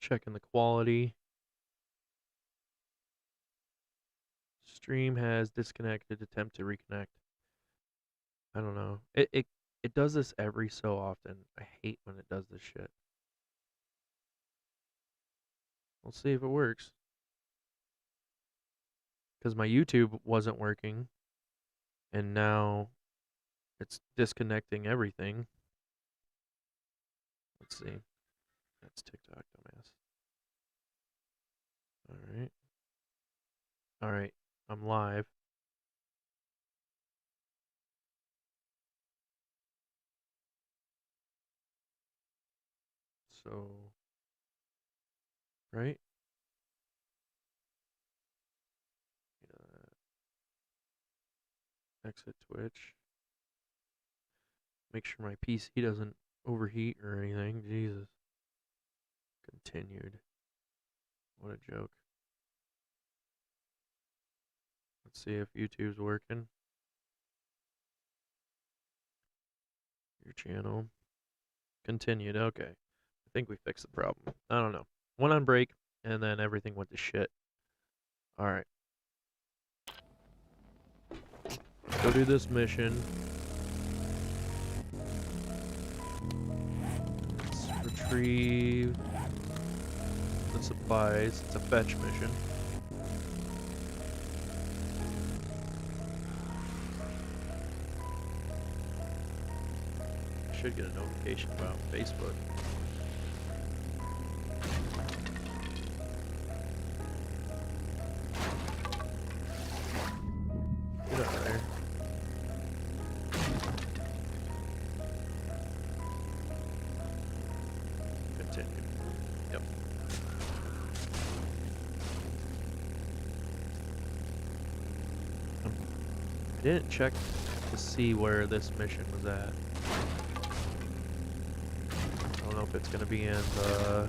Checking the quality. Stream has disconnected. Attempt to reconnect. I don't know. It does this every so often. I hate when it does this shit. We'll see if it works. Because my YouTube wasn't working, and now it's disconnecting everything. Let's see. That's TikTok, dumbass. Alright. Alright. I'm live. So, right? Exit Twitch. Make sure my PC doesn't overheat or anything. Jesus. Continued. What a joke. Let's see if YouTube's working. Your channel. Continued. Okay. I think we fixed the problem. I don't know. Went on break, and then everything went to shit. Alright. Let's go do this mission. Let's retrieve the supplies. It's a fetch mission. I should get a notification about Facebook. Get out of there. Continue. Yep. I didn't check to see where this mission was at. I don't know if it's gonna be in the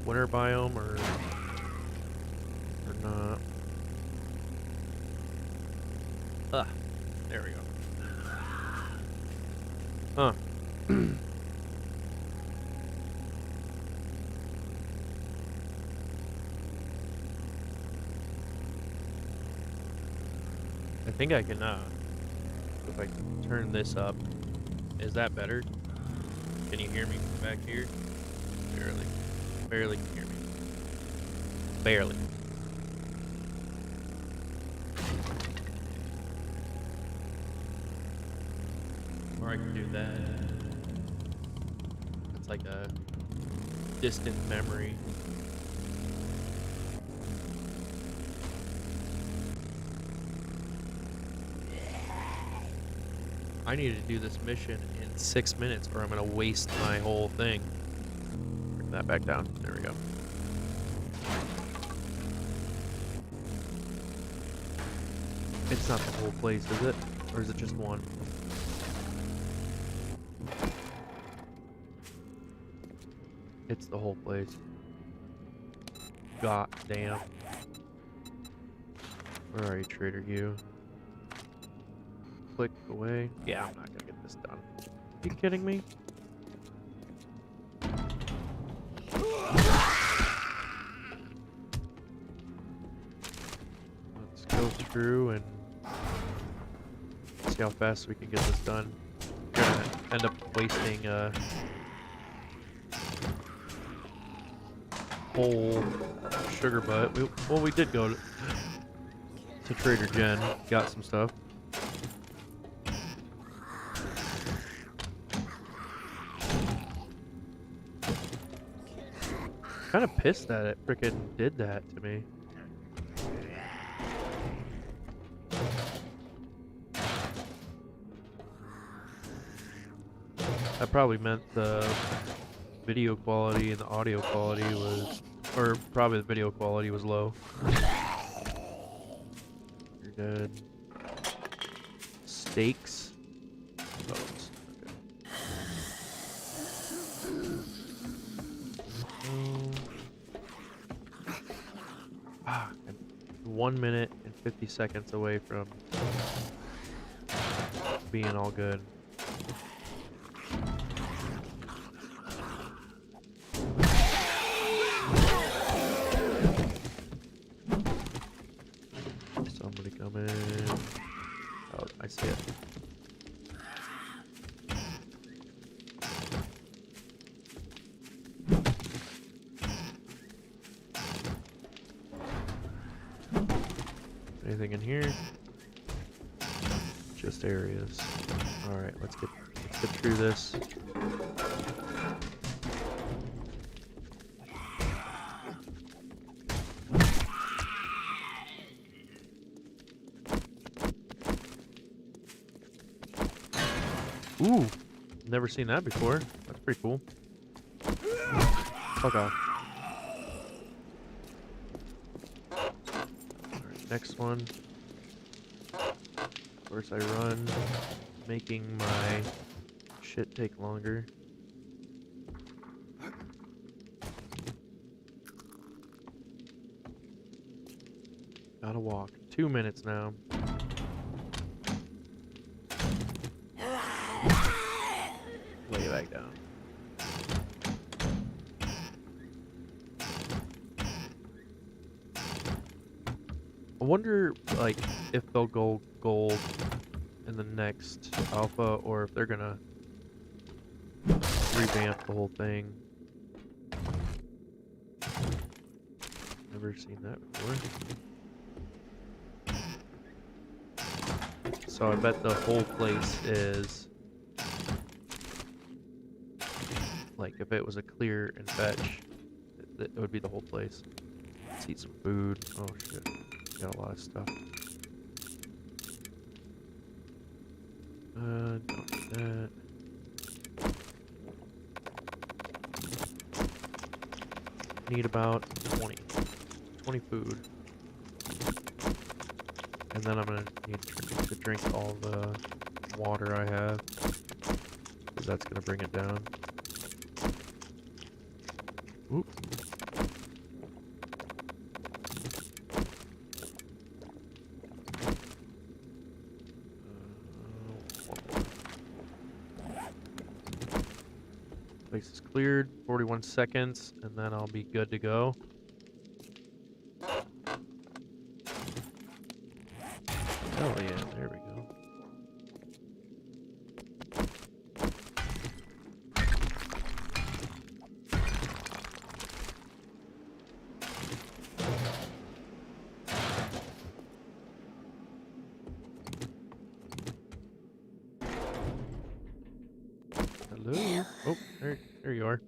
winter biome or not. Ah, there we go. Huh. I think I can, if I turn this up, is that better? Can you hear me from back here? Barely. Barely can hear me. Barely. Or I can do that. It's like a distant memory. I need to do this mission in 6 minutes or I'm gonna waste my whole thing. Bring that back down. There we go. It's not the whole place, is it? Or is it just one? It's the whole place. God damn. Where are you, Trader Hugh? Click away. Yeah, I'm not gonna get this done. Are you kidding me? Let's go through and see how fast we can get this done. We're gonna end up wasting a whole sugar butt. Well, we did go to Trader Jen, got some stuff. Kind of pissed that it frickin' did that to me. That probably meant the video quality and the audio quality was, or probably the video quality was low. You're good. Steaks. Bones. Okay. Ah, I'm 1 minute and 50 seconds away from being all good. Anything in here? Just areas. All right, let's get through this. Ooh, never seen that before. That's pretty cool. Fuck off. Alright, next one. Of course I run, making my shit take longer. Gotta walk. 2 minutes now. Lay it back down. I wonder, like, if they'll go gold in the next alpha, or if they're gonna revamp the whole thing. Never seen that before. So I bet the whole place is, like, if it was a clear and fetch, it would be the whole place. Let's eat some food. Oh shit. Got a lot of stuff. Don't do that. Need about 20 food. And then I'm gonna need to drink all the water I have, because that's gonna bring it down. Oop. Place is cleared, 41 seconds, and then I'll be good to go. Oh yeah, there we go. Hello? Oh, there you are.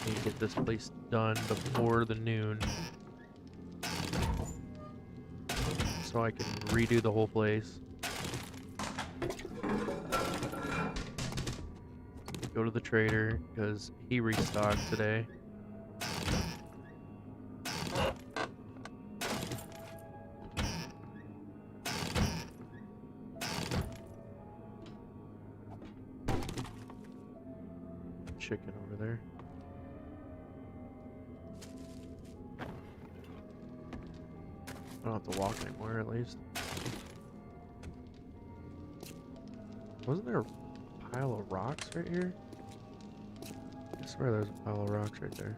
Need to get this place done before the noon, so I can redo the whole place. Go to the trader, because he restocked today. Chicken over there. I don't have to walk anymore, at least. Wasn't there a pile of rocks right here? I swear there's a pile of rocks right there.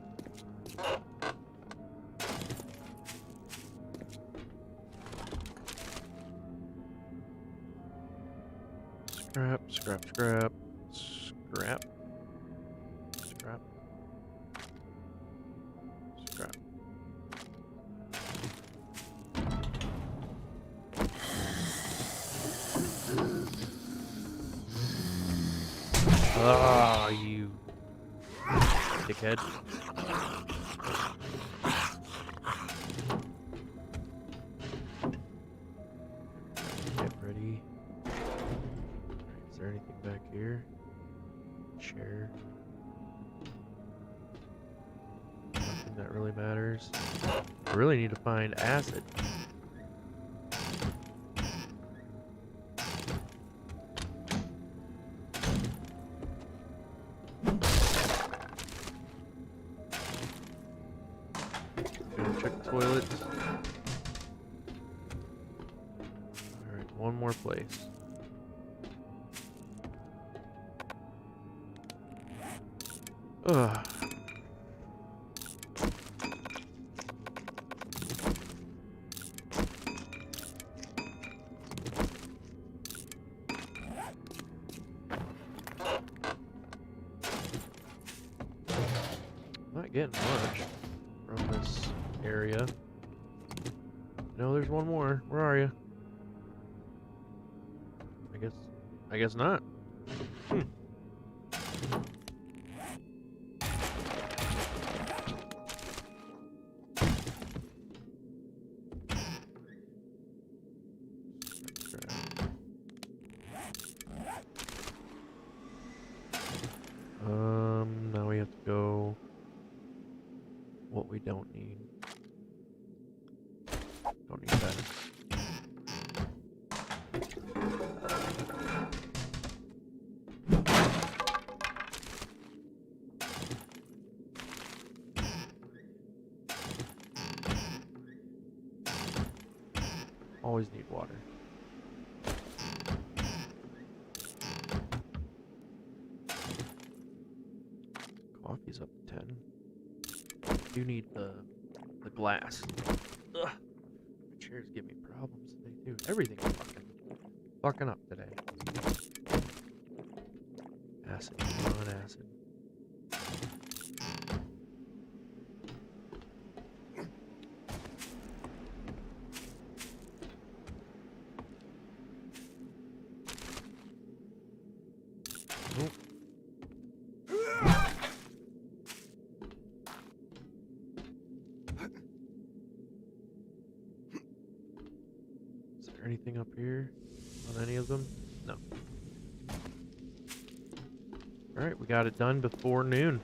Scrap, scrap, scrap, scrap, scrap, scrap. Ah, you dickhead. Get ready. Alright, is there anything back here? Chair. Nothing that really matters. I really need to find acid. Check the toilets. Alright, one more place. Ugh. getting much from this area. No, there's one more. Where are you? I guess not. Hmm. Now we have to go what we don't need. Don't need that. Always need water. Coffee's up to 10. Do need the glass. Ugh. My chairs give me problems today too. Everything's fucking up today. Acid, on acid. Nope. Is there anything up here on any of them? No. Alright, we got it done before noon.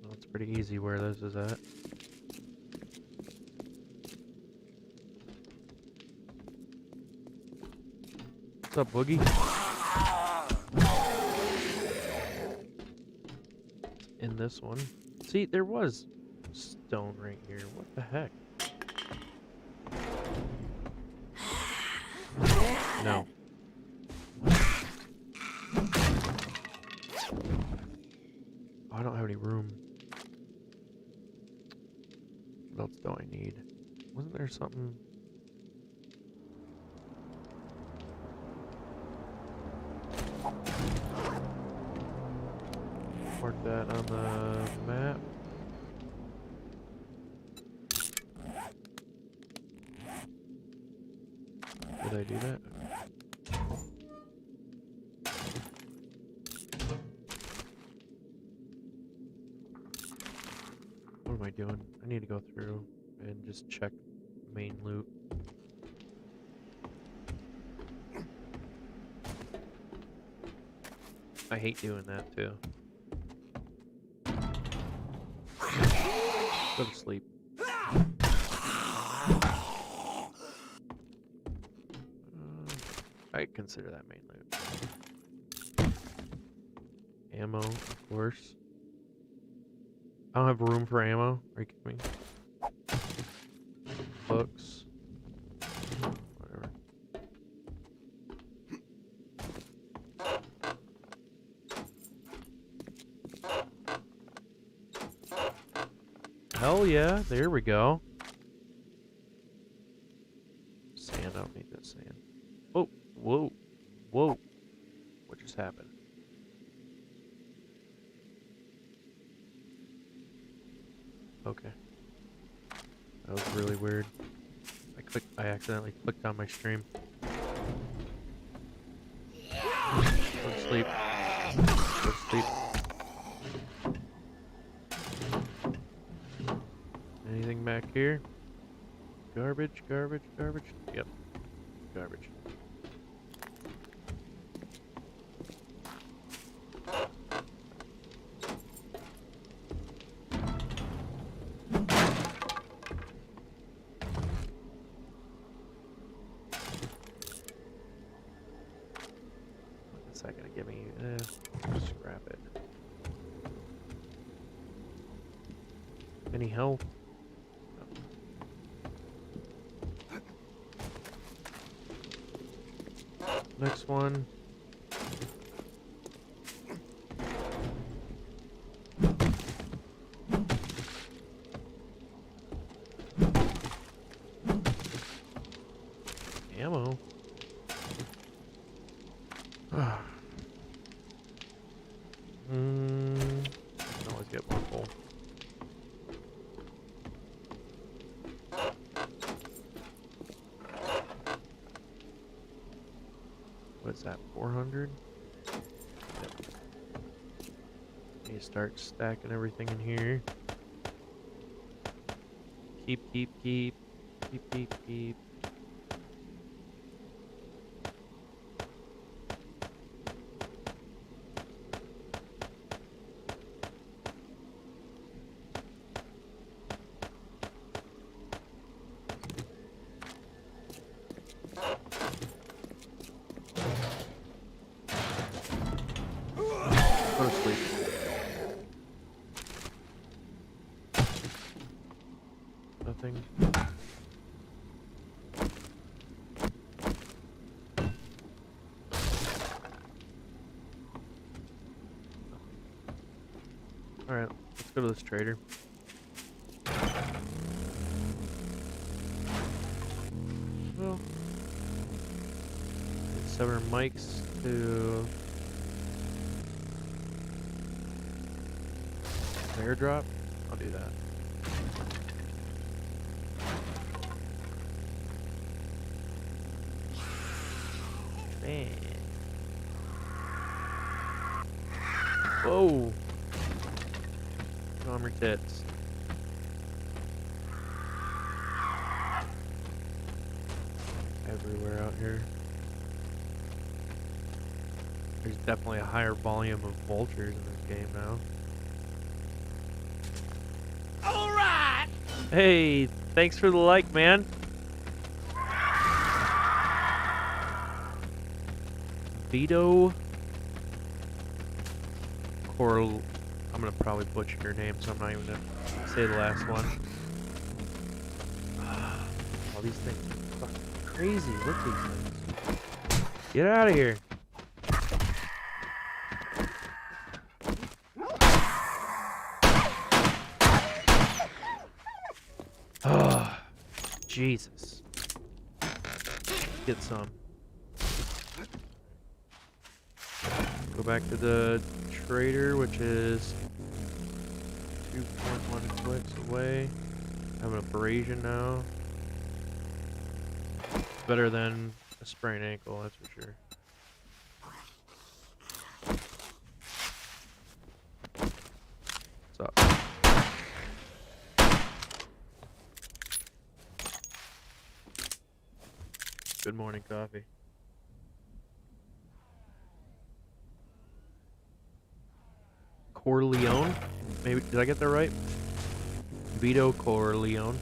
Well, it's pretty easy where this is at. What's up, Boogie? In this one. See, there was stone right here. What the heck? No. Oh, I don't have any room. What else do I need? Wasn't there something? Mark that on the map. Did I do that? What am I doing? I need to go through and just check main loot. I hate doing that too. Go to sleep. I consider that main loot. Ammo, of course. I don't have room for ammo. Are you kidding me? Books. Whatever. Hell yeah, there we go. Sand, I don't need that sand. Oh, whoa, whoa. What just happened? Okay. That was really weird. I accidentally clicked on my stream. Go to sleep. Go to sleep. Anything back here? Garbage, garbage, garbage. Yep. Garbage. What's that gonna give me? Scrap it. Any health? Next one. Ammo. What's that, 400? Yep. Need to start stacking everything in here. Keep. Go to sleep. Nothing. Alright, let's go to this trader. Well, get 7 mics to airdrop. I'll do that. Man. Whoa. Calm your tits. Everywhere out here. There's definitely a higher volume of vultures in this game now. Alright! Hey, thanks for the like, man. Vito Coral. I'm gonna probably butcher your name, so I'm not even gonna say the last one. All these things are fucking crazy. Look at these things. Get out of here. Oh, Jesus. Get some. Go back to the trader, which is 2.1 clicks away. I have an abrasion now. Better than a sprained ankle, that's for sure. What's up? Good morning, coffee. Corleone? Maybe, did I get that right? Vito Corleone.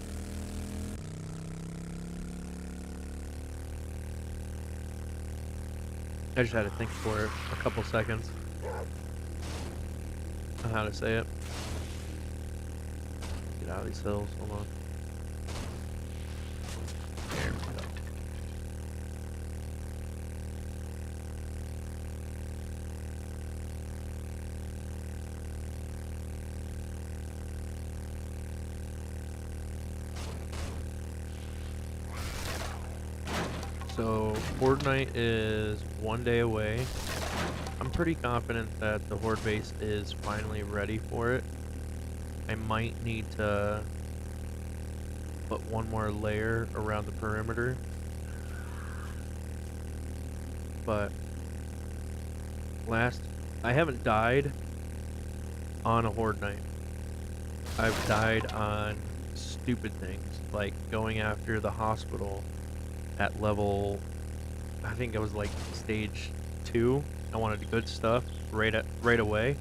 I just had to think for it a couple seconds on how to say it. Get out of these hills, hold on. There we go. So, Horde Night is 1 day away. I'm pretty confident that the Horde base is finally ready for it. I might need to put one more layer around the perimeter. But I haven't died on a Horde Night. I've died on stupid things, like going after the hospital at level, I think it was like stage 2. I wanted the good stuff right away,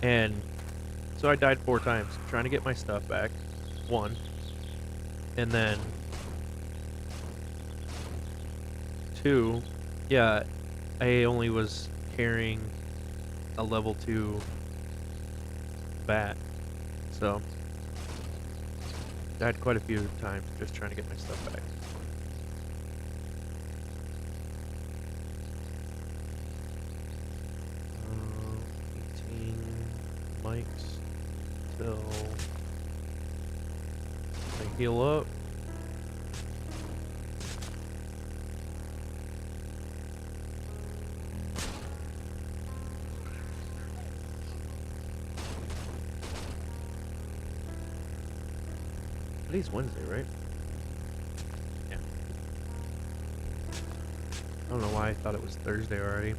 and so I died 4 times trying to get my stuff back. 1, and then 2, yeah, I only was carrying a level 2 bat, so died quite a few times just trying to get my stuff back. 18 mics till I heal up. Today's Wednesday, right? Yeah. I don't know why I thought it was Thursday already.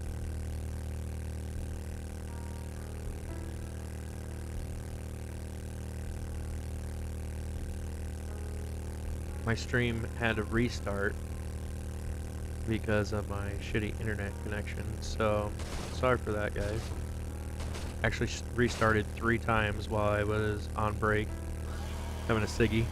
My stream had to restart because of my shitty internet connection, so sorry for that, guys. Actually restarted 3 times while I was on break, having a ciggy.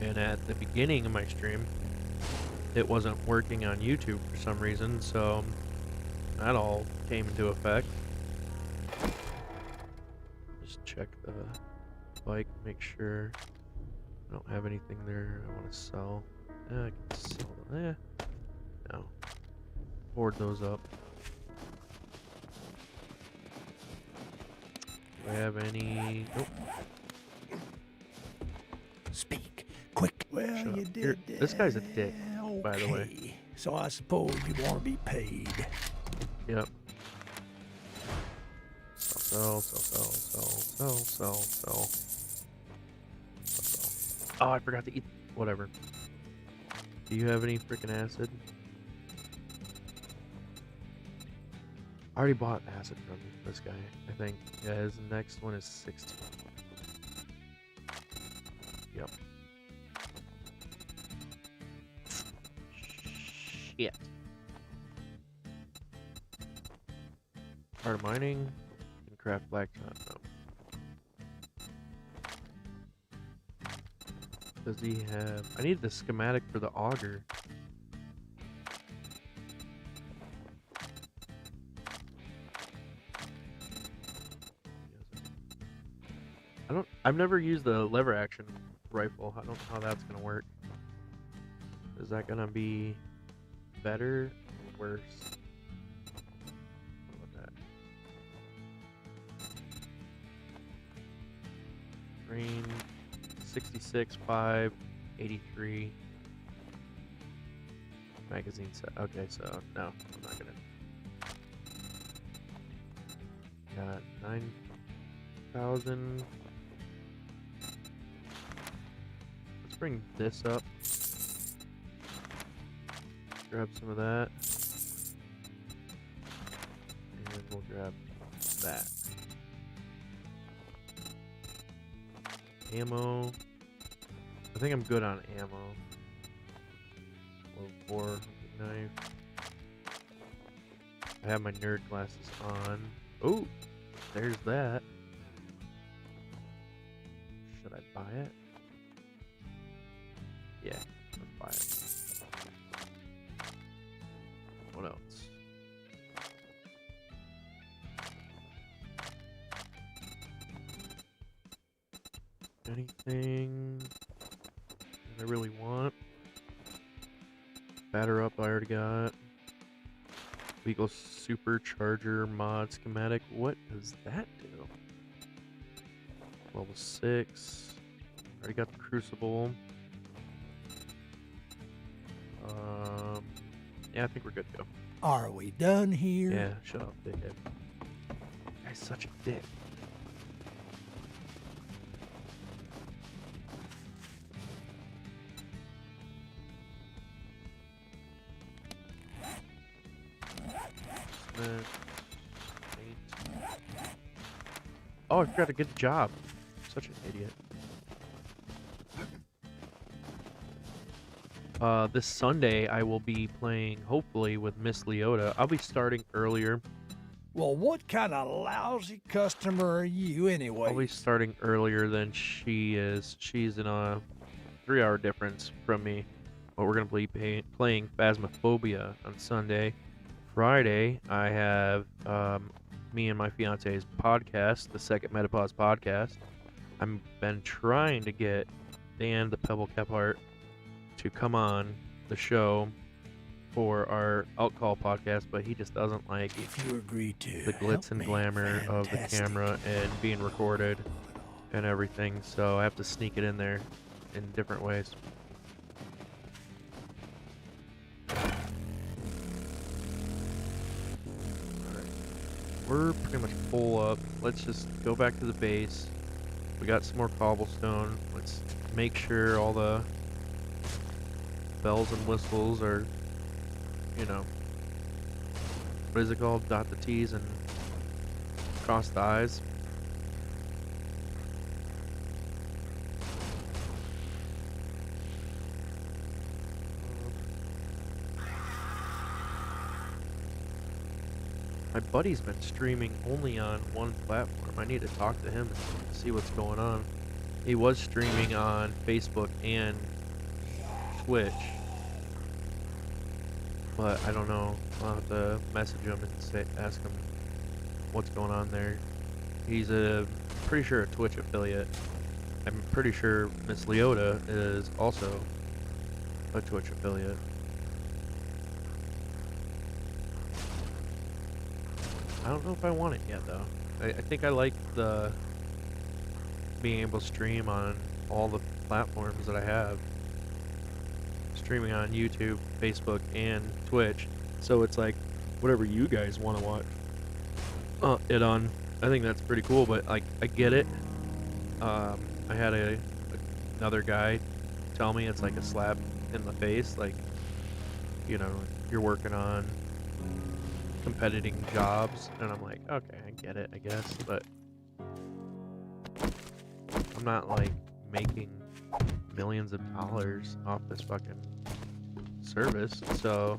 And at the beginning of my stream, it wasn't working on YouTube for some reason, so that all came into effect. Just check the bike, make sure I don't have anything there I want to sell. Yeah, I can sell them. No. Board those up. Do I have any? Nope. Speak quick. Well, Shut you up. did. This guy's a dick, by the way. Okay. So I suppose you want to be paid. Yep. Sell. Oh, I forgot to eat. Whatever. Do you have any freaking acid? I already bought acid from this guy, I think. Yeah, his next one is 16. Yep. Shit. Art of mining. Can craft black top. No. Does he have... I need the schematic for the auger. I've never used the lever action rifle. I don't know how that's gonna work. Is that gonna be better or worse? What about that? Range 66, 5, 83. Magazine set. Okay, so no, I'm not gonna. Got 9,000. Let's bring this up. Grab some of that. And we'll grab that. Ammo. I think I'm good on ammo. Low 4 knife. I have my nerd glasses on. Oh, there's that. Should I buy it? Yeah, let's buy it. What else? Anything I really want? Batter up, I already got. Legal supercharger mod schematic. What does that do? Level 6. Already got the crucible. Yeah, I think we're good to go. Are we done here? Yeah, shut up, dickhead. Guy's such a dick. Oh, I forgot to get the job. Such an idiot. This Sunday I will be playing, hopefully, with Miss Leota. I'll be starting earlier. Well, what kind of lousy customer are you anyway? I'll be starting earlier than she is. She's in a 3-hour difference from me. But we're going to be playing Phasmophobia on Sunday. Friday, I have me and my fiance's podcast, the Second Metapause podcast. I've been trying to get Dan, the Pebble Kephart, to come on the show for our alcohol podcast, but he just doesn't like if you agree to the glitz and glamour of the camera and being recorded and everything, so I have to sneak it in there in different ways. Alright. We're pretty much full up. Let's just go back to the base. We got some more cobblestone. Let's make sure all the bells and whistles are, you know, what is it called? Dot the T's and cross the I's. My buddy's been streaming only on one platform. I need to talk to him and see what's going on. He was streaming on Facebook and Twitch, but I don't know. I'll have to message him and ask him what's going on there. He's pretty sure a Twitch affiliate. I'm pretty sure Miss Leota is also a Twitch affiliate. I don't know if I want it yet though. I think I like the being able to stream on all the platforms that I have. Streaming on YouTube, Facebook, and Twitch. So it's like whatever you guys want to watch it on. I think that's pretty cool, but like I get it. I had another guy tell me it's like a slap in the face, like, you know, you're working on competing jobs, and I'm like, okay, I get it, I guess, but I'm not like making millions of dollars off this fucking service, so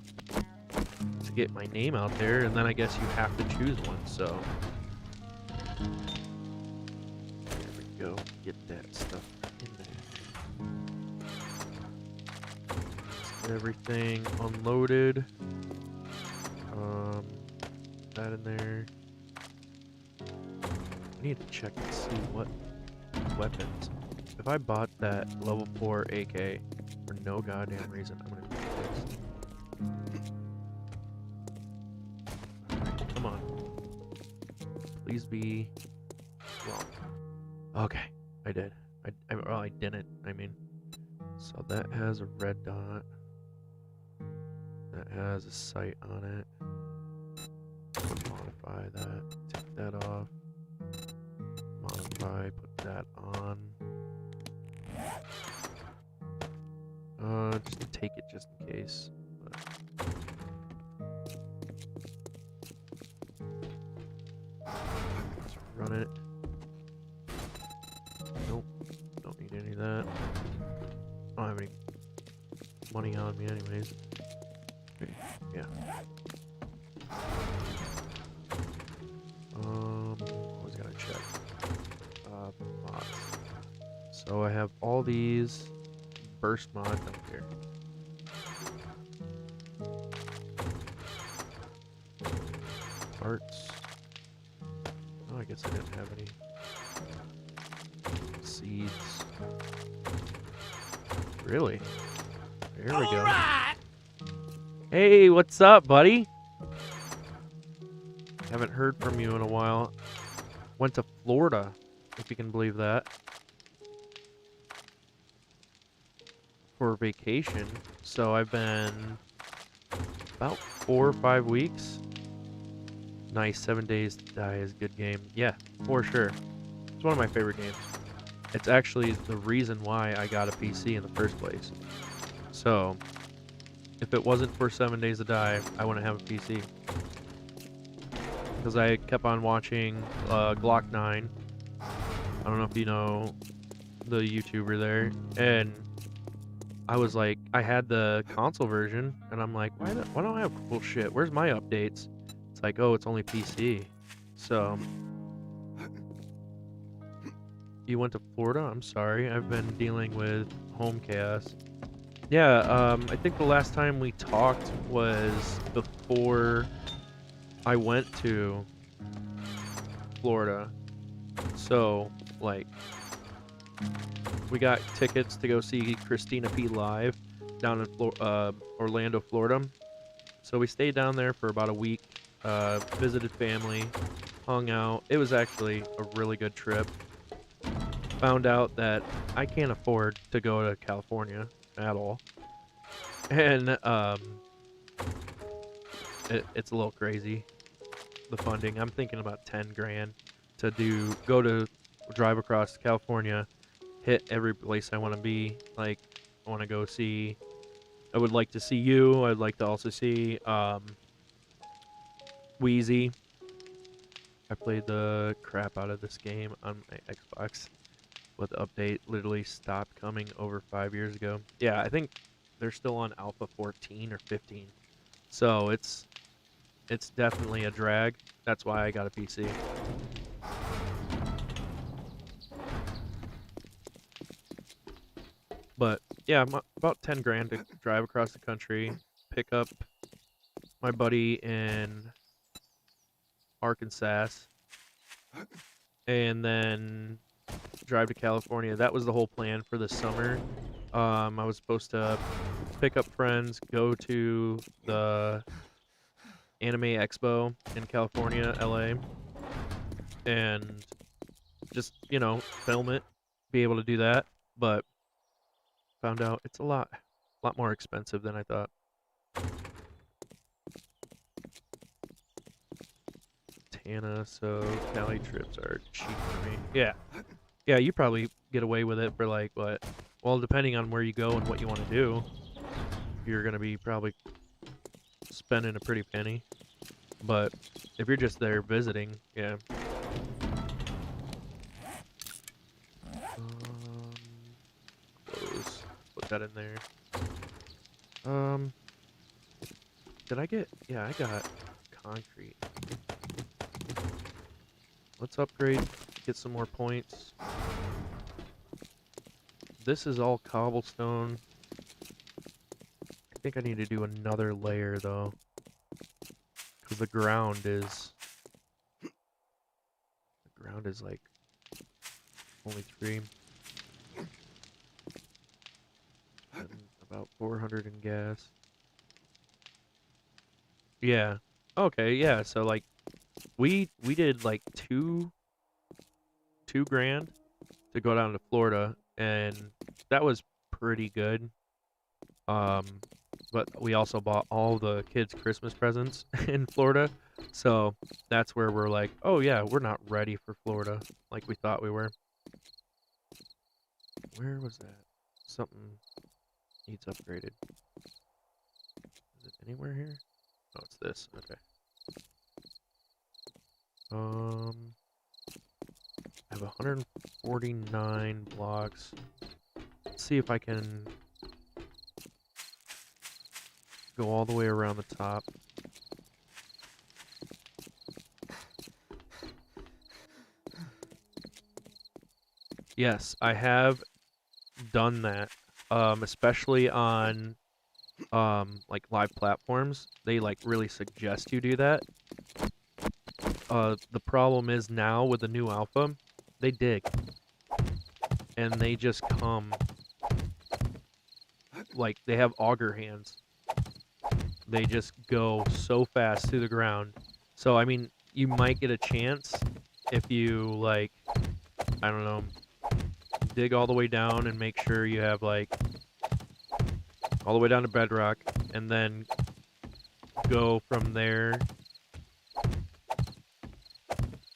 to get my name out there, and then I guess you have to choose one, so there we go, get that stuff in there. Everything unloaded. That in there. I need to check and see what weapons. If I bought that level 4 AK for no goddamn reason, I'm gonna be pissed. Alright, come on. Please be wrong. Okay, I did. Well, I didn't. I mean, so that has a red dot. That has a sight on it. Modify that. Take that off. Modify. Put that on. Just take it just in case. But let's run it. Nope. Don't need any of that. I don't have any money on me anyways. Yeah. Always gotta check. Mods. So I have all these burst mods up here. Parts. Oh, I guess I didn't have any seeds. Really? Here we go. Hey, what's up, buddy? Haven't heard from you in a while. Went to Florida, if you can believe that. For vacation. So I've been about 4 or 5 weeks. Nice, 7 Days to Die is a good game. Yeah, for sure. It's one of my favorite games. It's actually the reason why I got a PC in the first place. So, if it wasn't for 7 Days to Die, I wouldn't have a PC. Because I kept on watching Glock 9. I don't know if you know the YouTuber there. And I was like, I had the console version, and I'm like, why don't I have cool shit? Where's my updates? It's like, oh, it's only PC. So, you went to Florida? I'm sorry. I've been dealing with home chaos. Yeah, I think the last time we talked was before I went to Florida. So, like, we got tickets to go see Christina P. live down in Orlando, Florida. So we stayed down there for about a week, visited family, hung out. It was actually a really good trip. Found out that I can't afford to go to California at all. And it's a little crazy, the funding. I'm thinking about 10 grand to go to drive across California, hit every place I want to be. Like, I want to go see. I would like to see you. I'd like to also see Wheezy. I played the crap out of this game on my Xbox, but the update literally stopped coming over 5 years ago. Yeah, I think they're still on Alpha 14 or 15. So it's definitely a drag. That's why I got a PC. But yeah, about 10 grand to drive across the country, pick up my buddy in Arkansas, and then drive to California. That was the whole plan for this summer. I was supposed to pick up friends, go to the Anime Expo in California, LA, and just, film it, be able to do that. But found out it's a lot more expensive than I thought. Tana, so Cali trips are cheap for me. Yeah. Yeah, you probably get away with it for like what? Well, depending on where you go and what you want to do, you're gonna be probably spending a pretty penny. But if you're just there visiting, yeah. Close. Put that in there. Did I get? Yeah, I got concrete. Let's upgrade, get some more points. This is all cobblestone. I think I need to do another layer though, because the ground is like only 3. And about 400 in gas. Yeah. Okay. Yeah. So like, we did like two grand to go down to Florida, and that was pretty good. But we also bought all the kids' Christmas presents in Florida, so that's where we're like, oh yeah, we're not ready for Florida like we thought we were. Where was that? Something needs upgraded. Is it anywhere here? Oh, it's this. Okay. I have 149 blocks. Let's see if I can go all the way around the top. Yes, I have done that. Especially on like live platforms. They like really suggest you do that. The problem is now with the new alpha, they dig. And they just come like they have auger hands. They just go so fast through the ground. So I mean, you might get a chance if you like, I don't know, dig all the way down and make sure you have like all the way down to bedrock, and then go from there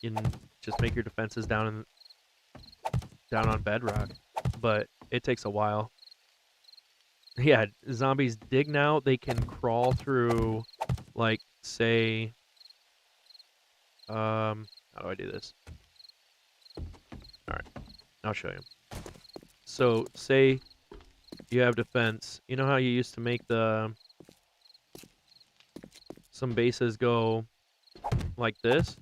and just make your defenses down on bedrock. But it takes a while. Yeah, zombies dig now. They can crawl through, like, say, how do I do this? Alright, I'll show you. So, say you have defense. You know how you used to make some bases go like this?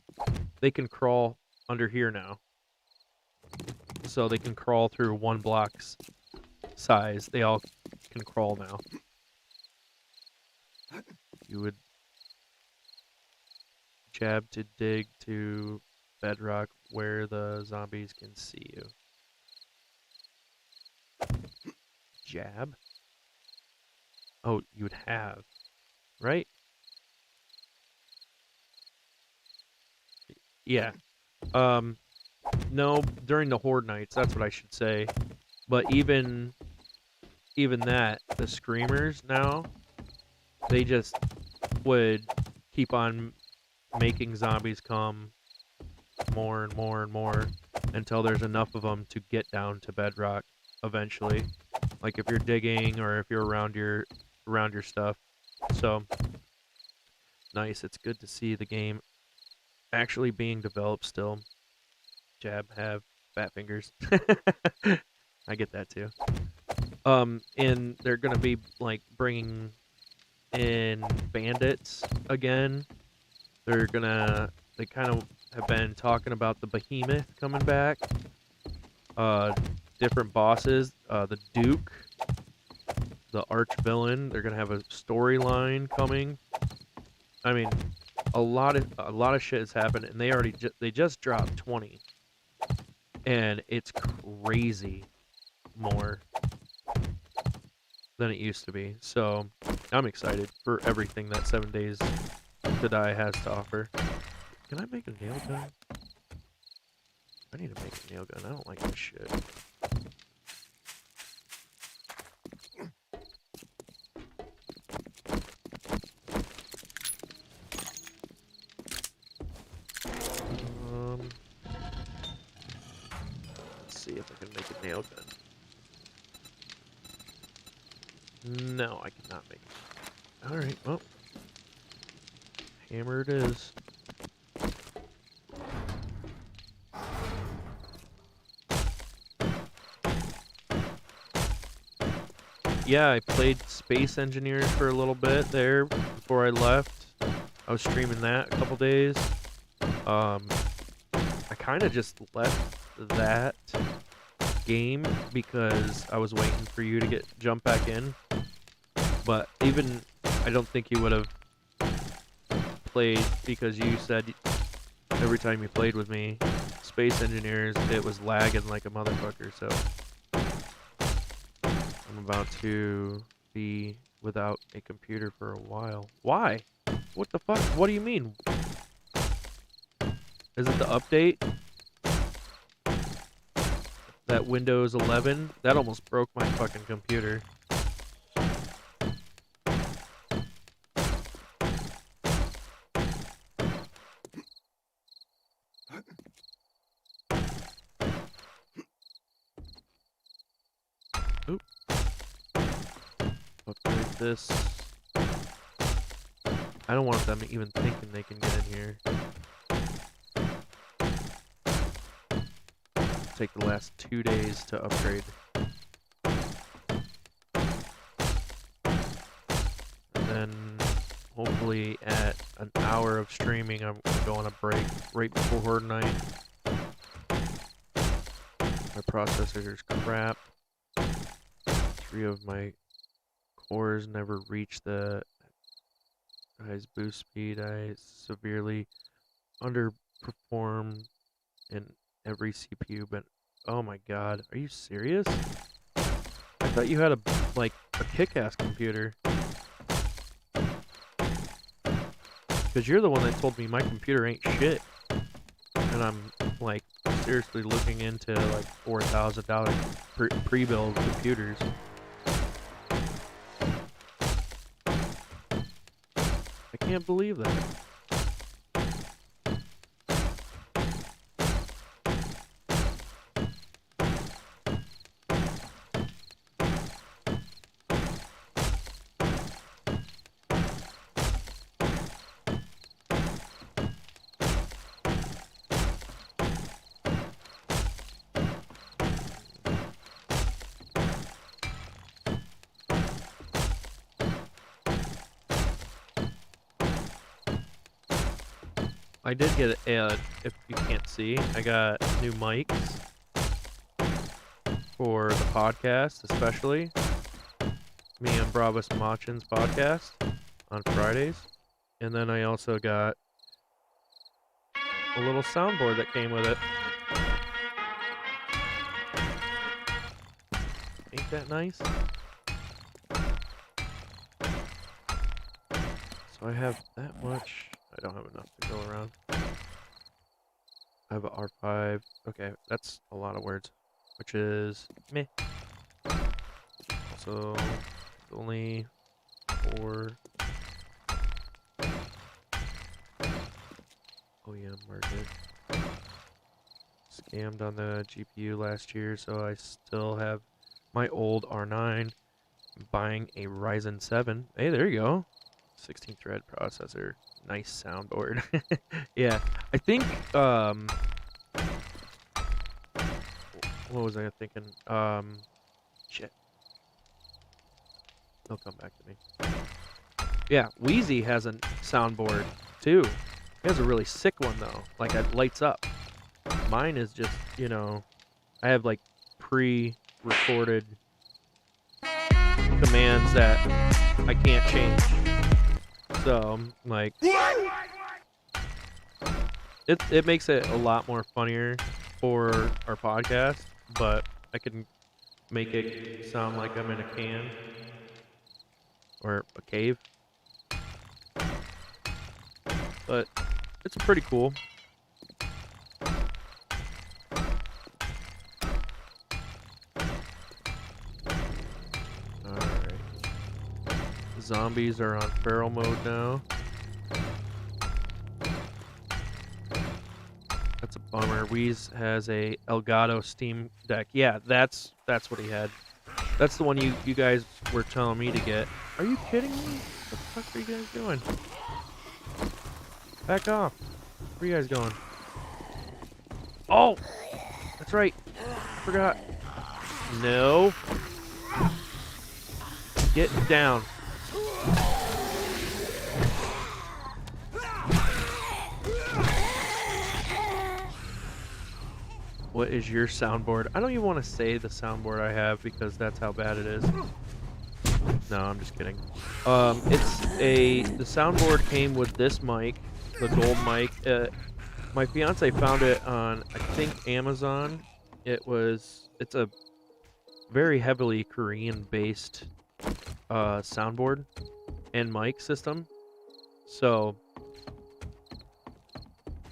They can crawl under here now. So they can crawl through one block's size. They all can crawl now. You would jab to dig to bedrock where the zombies can see you. Jab? Oh, you would have, right? Yeah. No, during the horde nights, that's what I should say. But even that, the screamers now, they just would keep on making zombies come more and more and more. until there's enough of them to get down to bedrock eventually. Like if you're digging or if you're around your stuff. So nice. It's good to see the game actually being developed still. Jab, have, fat fingers. I get that too. And they're gonna be like bringing in bandits again. They kind of have been talking about the behemoth coming back. Different bosses. The Duke, the arch villain. They're gonna have a storyline coming. I mean, a lot of shit has happened, and they just dropped 20, and it's crazy more than it used to be. So I'm excited for everything that 7 Days to Die has to offer. Can I make a nail gun? I need to make a nail gun. I don't like this shit. Let's see if I can make a nail gun. No, I cannot make it. Alright, well. Hammer it is. Yeah, I played Space Engineers for a little bit there before I left. I was streaming that a couple days. I kind of just left that game because I was waiting for you to jump back in. But even I don't think you would have played because you said every time you played with me, Space Engineers, it was lagging like a motherfucker. So I'm about to be without a computer for a while. Why? What the fuck? What do you mean? Is it the update? That Windows 11? That almost broke my fucking computer. Oop. Upgrade this. I don't want them even thinking they can get in here. Take the last 2 days to upgrade. And then hopefully at an hour of streaming I'm gonna go on a break right before Horde Night. My processor is crap. 3 of my cores never reach the highest boost speed. I severely underperform in every CPU, but oh my god, are you serious? I thought you had a kick-ass computer. Because you're the one that told me my computer ain't shit. And I'm like seriously looking into like $4,000 pre-built computers. I can't believe that. I did get if you can't see, I got new mics for the podcast, especially me and Brabus Machin's podcast on Fridays. And then I also got a little soundboard that came with it. Ain't that nice? So I have that much. I don't have enough to go around. I have an R5. Okay, that's a lot of words. Which is meh. Also, only 4. Oh yeah, market. scammed on the GPU last year, so I still have my old R9. I'm buying a Ryzen 7. Hey, there you go. 16 thread processor. Nice soundboard. Yeah, I think what was I thinking? Shit. He'll come back to me. Yeah, Wheezy has a soundboard too. He has a really sick one though. Like it lights up. Mine is just, you know, I have like pre-recorded commands that I can't change. So, like, it makes it a lot more funnier for our podcast, but I can make it sound like I'm in a can or a cave. But it's pretty cool. Alright. Zombies are on feral mode now. That's a bummer. Wheeze has a Elgato Steam Deck. Yeah, that's what he had. That's the one you guys were telling me to get. Are you kidding me? What the fuck are you guys doing? Back off. Where are you guys going? Oh! That's right. Forgot. No. Get down. What is your soundboard? I don't even want to say the soundboard I have because that's how bad it is. No, I'm just kidding. The soundboard came with this mic, the gold mic. My fiance found it on, I think, Amazon. It's a very heavily Korean-based soundboard and mic system. So,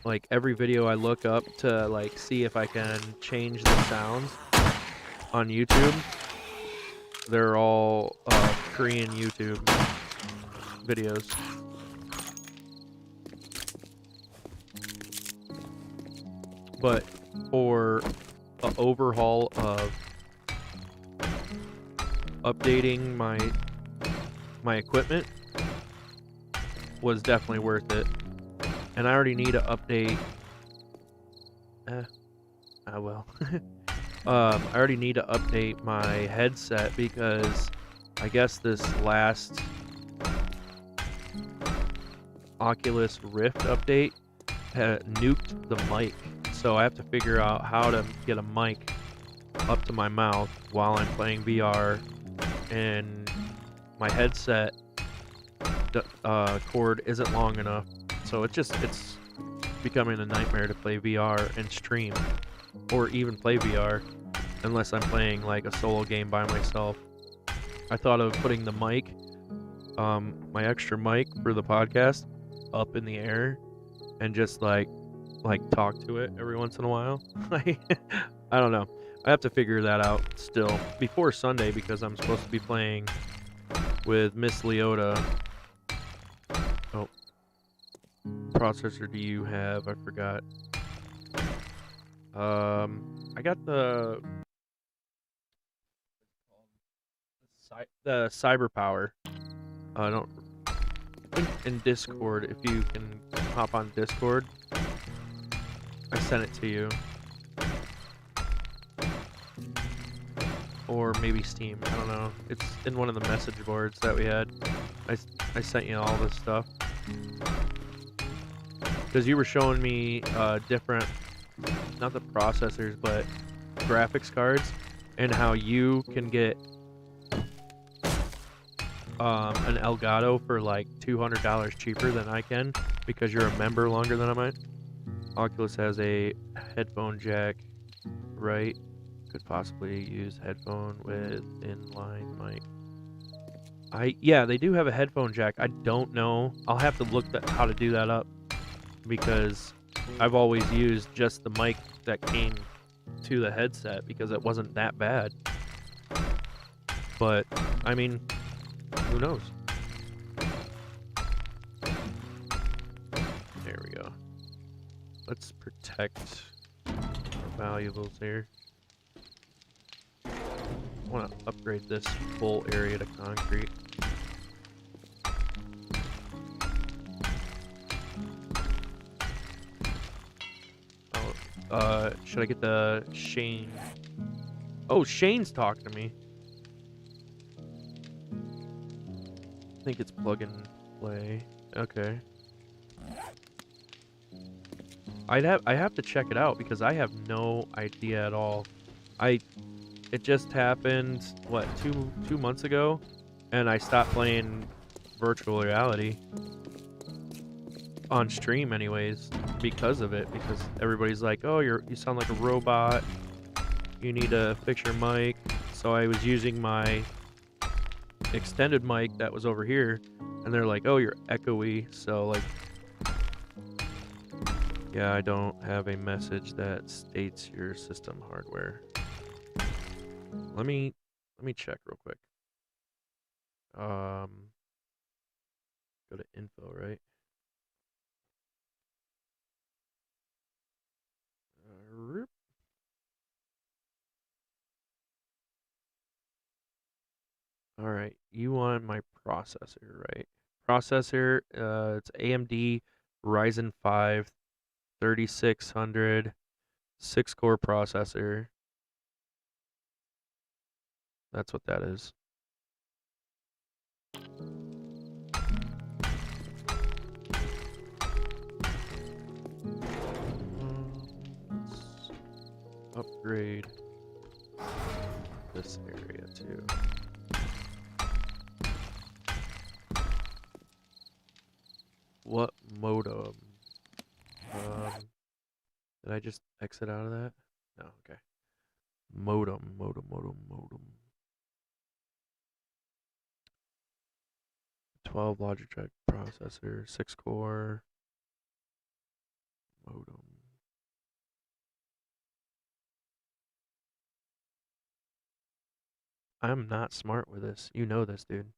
like, every video I look up to, like, see if I can change the sounds on YouTube, they're all Korean YouTube videos. But for an overhaul of updating my equipment was definitely worth it. And I already need to update. Well. I already need to update my headset because I guess this last Oculus Rift update nuked the mic. So I have to figure out how to get a mic up to my mouth while I'm playing VR, and my headset cord isn't long enough. So it's becoming a nightmare to play VR and stream, or even play VR, unless I'm playing like a solo game by myself. I thought of putting the mic, my extra mic for the podcast, up in the air, and just like talk to it every once in a while. I don't know. I have to figure that out still before Sunday because I'm supposed to be playing with Miss Leota. Oh. Processor do you have? I forgot. I got the CyberPower. I don't think in Discord, if you can hop on Discord, I sent it to you. Or maybe Steam, I don't know. It's in one of the message boards that we had. I sent you all this stuff. Because you were showing me different, not the processors, but graphics cards, and how you can get an Elgato for like $200 cheaper than I can because you're a member longer than I might. Oculus has a headphone jack, right? Could possibly use headphone with inline mic. Yeah, they do have a headphone jack. I don't know. I'll have to look how to do that up because I've always used just the mic that came to the headset because it wasn't that bad. But I mean, who knows? There we go. Let's protect our valuables here. I want to upgrade this full area to concrete. Oh, should I get the Shane? Oh, Shane's talking to me. I think it's plug and play. Okay. I have to check it out because I have no idea at all. It just happened what two months ago, and I stopped playing virtual reality on stream anyways because of it, because everybody's like, "Oh, you sound like a robot. You need to fix your mic." So I was using my extended mic that was over here, and they're like, "Oh, you're echoey." So like, yeah, I don't have a message that states your system hardware. Let me check real quick. Go to info, right? All right, you want my processor, right? Processor, it's AMD Ryzen 5 3600 6-core processor. That's what that is. Let's upgrade this area too. What modem? Did I just exit out of that? No, okay. Modem. 12 Logitech processor, 6-core modem. I'm not smart with this. You know this, dude.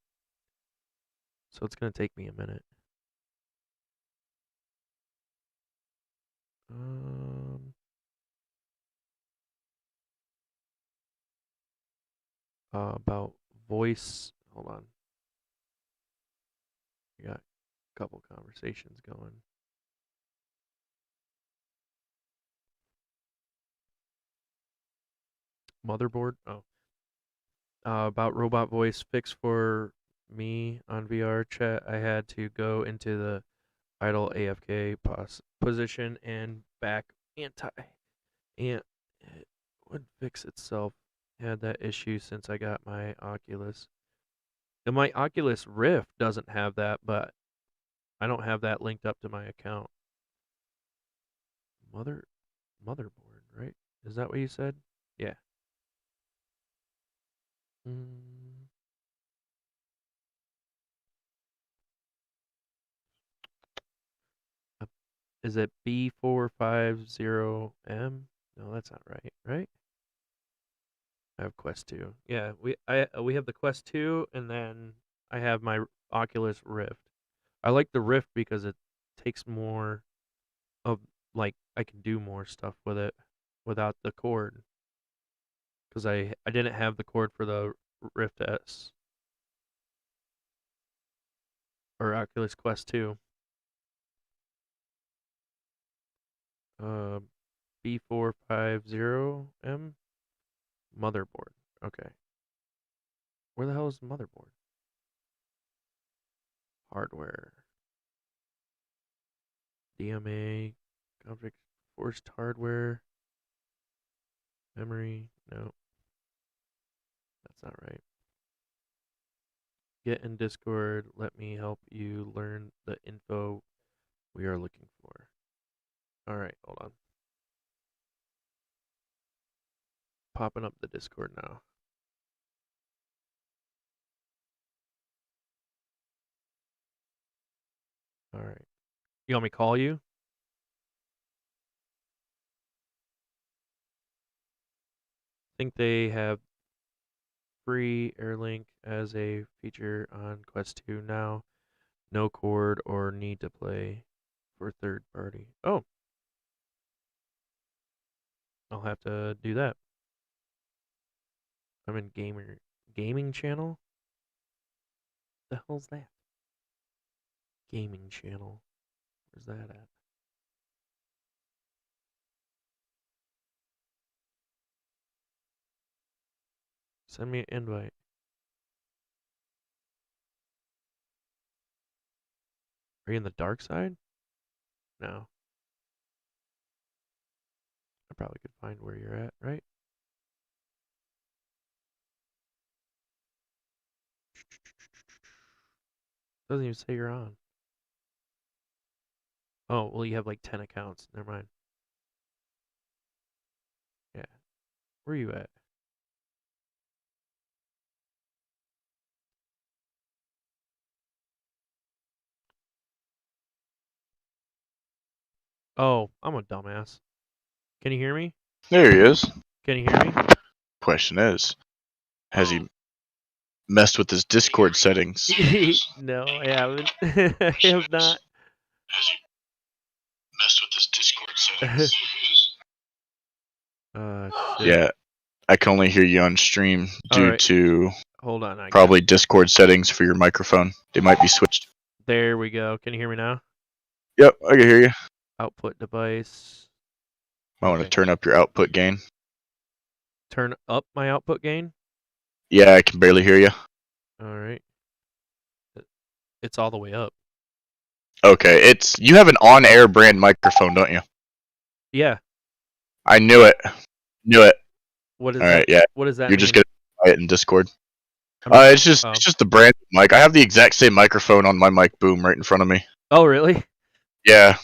So it's gonna take me a minute. About voice. Hold on. We got a couple conversations going. Motherboard. Oh. About robot voice fix for me on VR chat. I had to go into the idle AFK position and back and it would fix itself. Had that issue since I got my Oculus. And my Oculus Rift doesn't have that, but I don't have that linked up to my account. Motherboard, right? Is that what you said? Yeah. Mm. Uh, Is it B450M? No, that's not right, right? I have Quest 2. Yeah, we have the Quest 2, and then I have my Oculus Rift. I like the Rift because it takes more of, like, I can do more stuff with it without the cord, because I didn't have the cord for the Rift S or Oculus Quest 2. Uh, B450M motherboard. Okay. Where the hell is the motherboard? Hardware. DMA. Config forced hardware. Memory. No. That's not right. Get in Discord. Let me help you learn the info we are looking for. Alright, hold on. Popping up the Discord now. Alright. You want me to call you? I think they have free AirLink as a feature on Quest 2 now. No cord or need to play for third party. Oh, I'll have to do that. I'm in gaming channel. The hell's that? Gaming channel. Where's that at? Send me an invite. Are you in the dark side? No. I probably could find where you're at, right? Doesn't even say you're on. Oh, well, you have like 10 accounts. Never mind. Yeah. Where are you at? Oh, I'm a dumbass. Can you hear me? There he is. Can you hear me? Question is, has he messed with his Discord settings? No, I haven't. I have not. Has he messed with his Discord settings? Shit. Yeah, I can only hear you on stream due Alright. to Hold on. probably Discord settings for your microphone. They might be switched. There we go. Can you hear me now? Yep, I can hear you. Output device. I want to Okay. turn up your output gain. Turn up my output gain. Yeah, I can barely hear you. Alright. It's all the way up. Okay, you have an on-air brand microphone, don't you? Yeah. I knew it. Knew it. What is All that? right, yeah. What does that You're mean? just gonna try it in Discord. It's just the brand mic. I have the exact same microphone on my mic boom right in front of me. Oh, really? Yeah.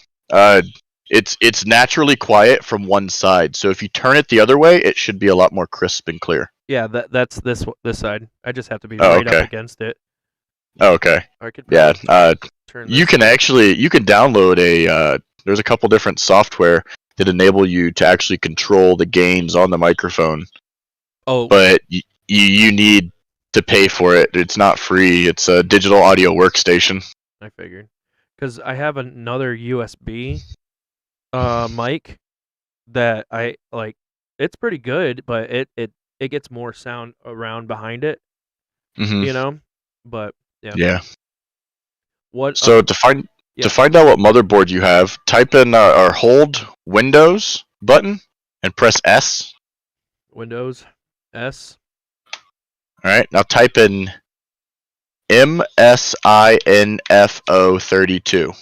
It's naturally quiet from one side, so if you turn it the other way, it should be a lot more crisp and clear. Yeah, that's this side. I just have to be Oh, right okay. up against it. Oh, okay. I could Yeah. turn You this can up. you can download there's a couple different software that enable you to actually control the gains on the microphone, Oh, but you need to pay for it. It's not free. It's a digital audio workstation. I figured. Because I have another USB mic that I like. It's pretty good, but it gets more sound around behind it, Hmm. you know? But yeah. Yeah. What So to find out what motherboard you have, type in or hold Windows button and press S. Windows S. All right. Now type in MSINFO32.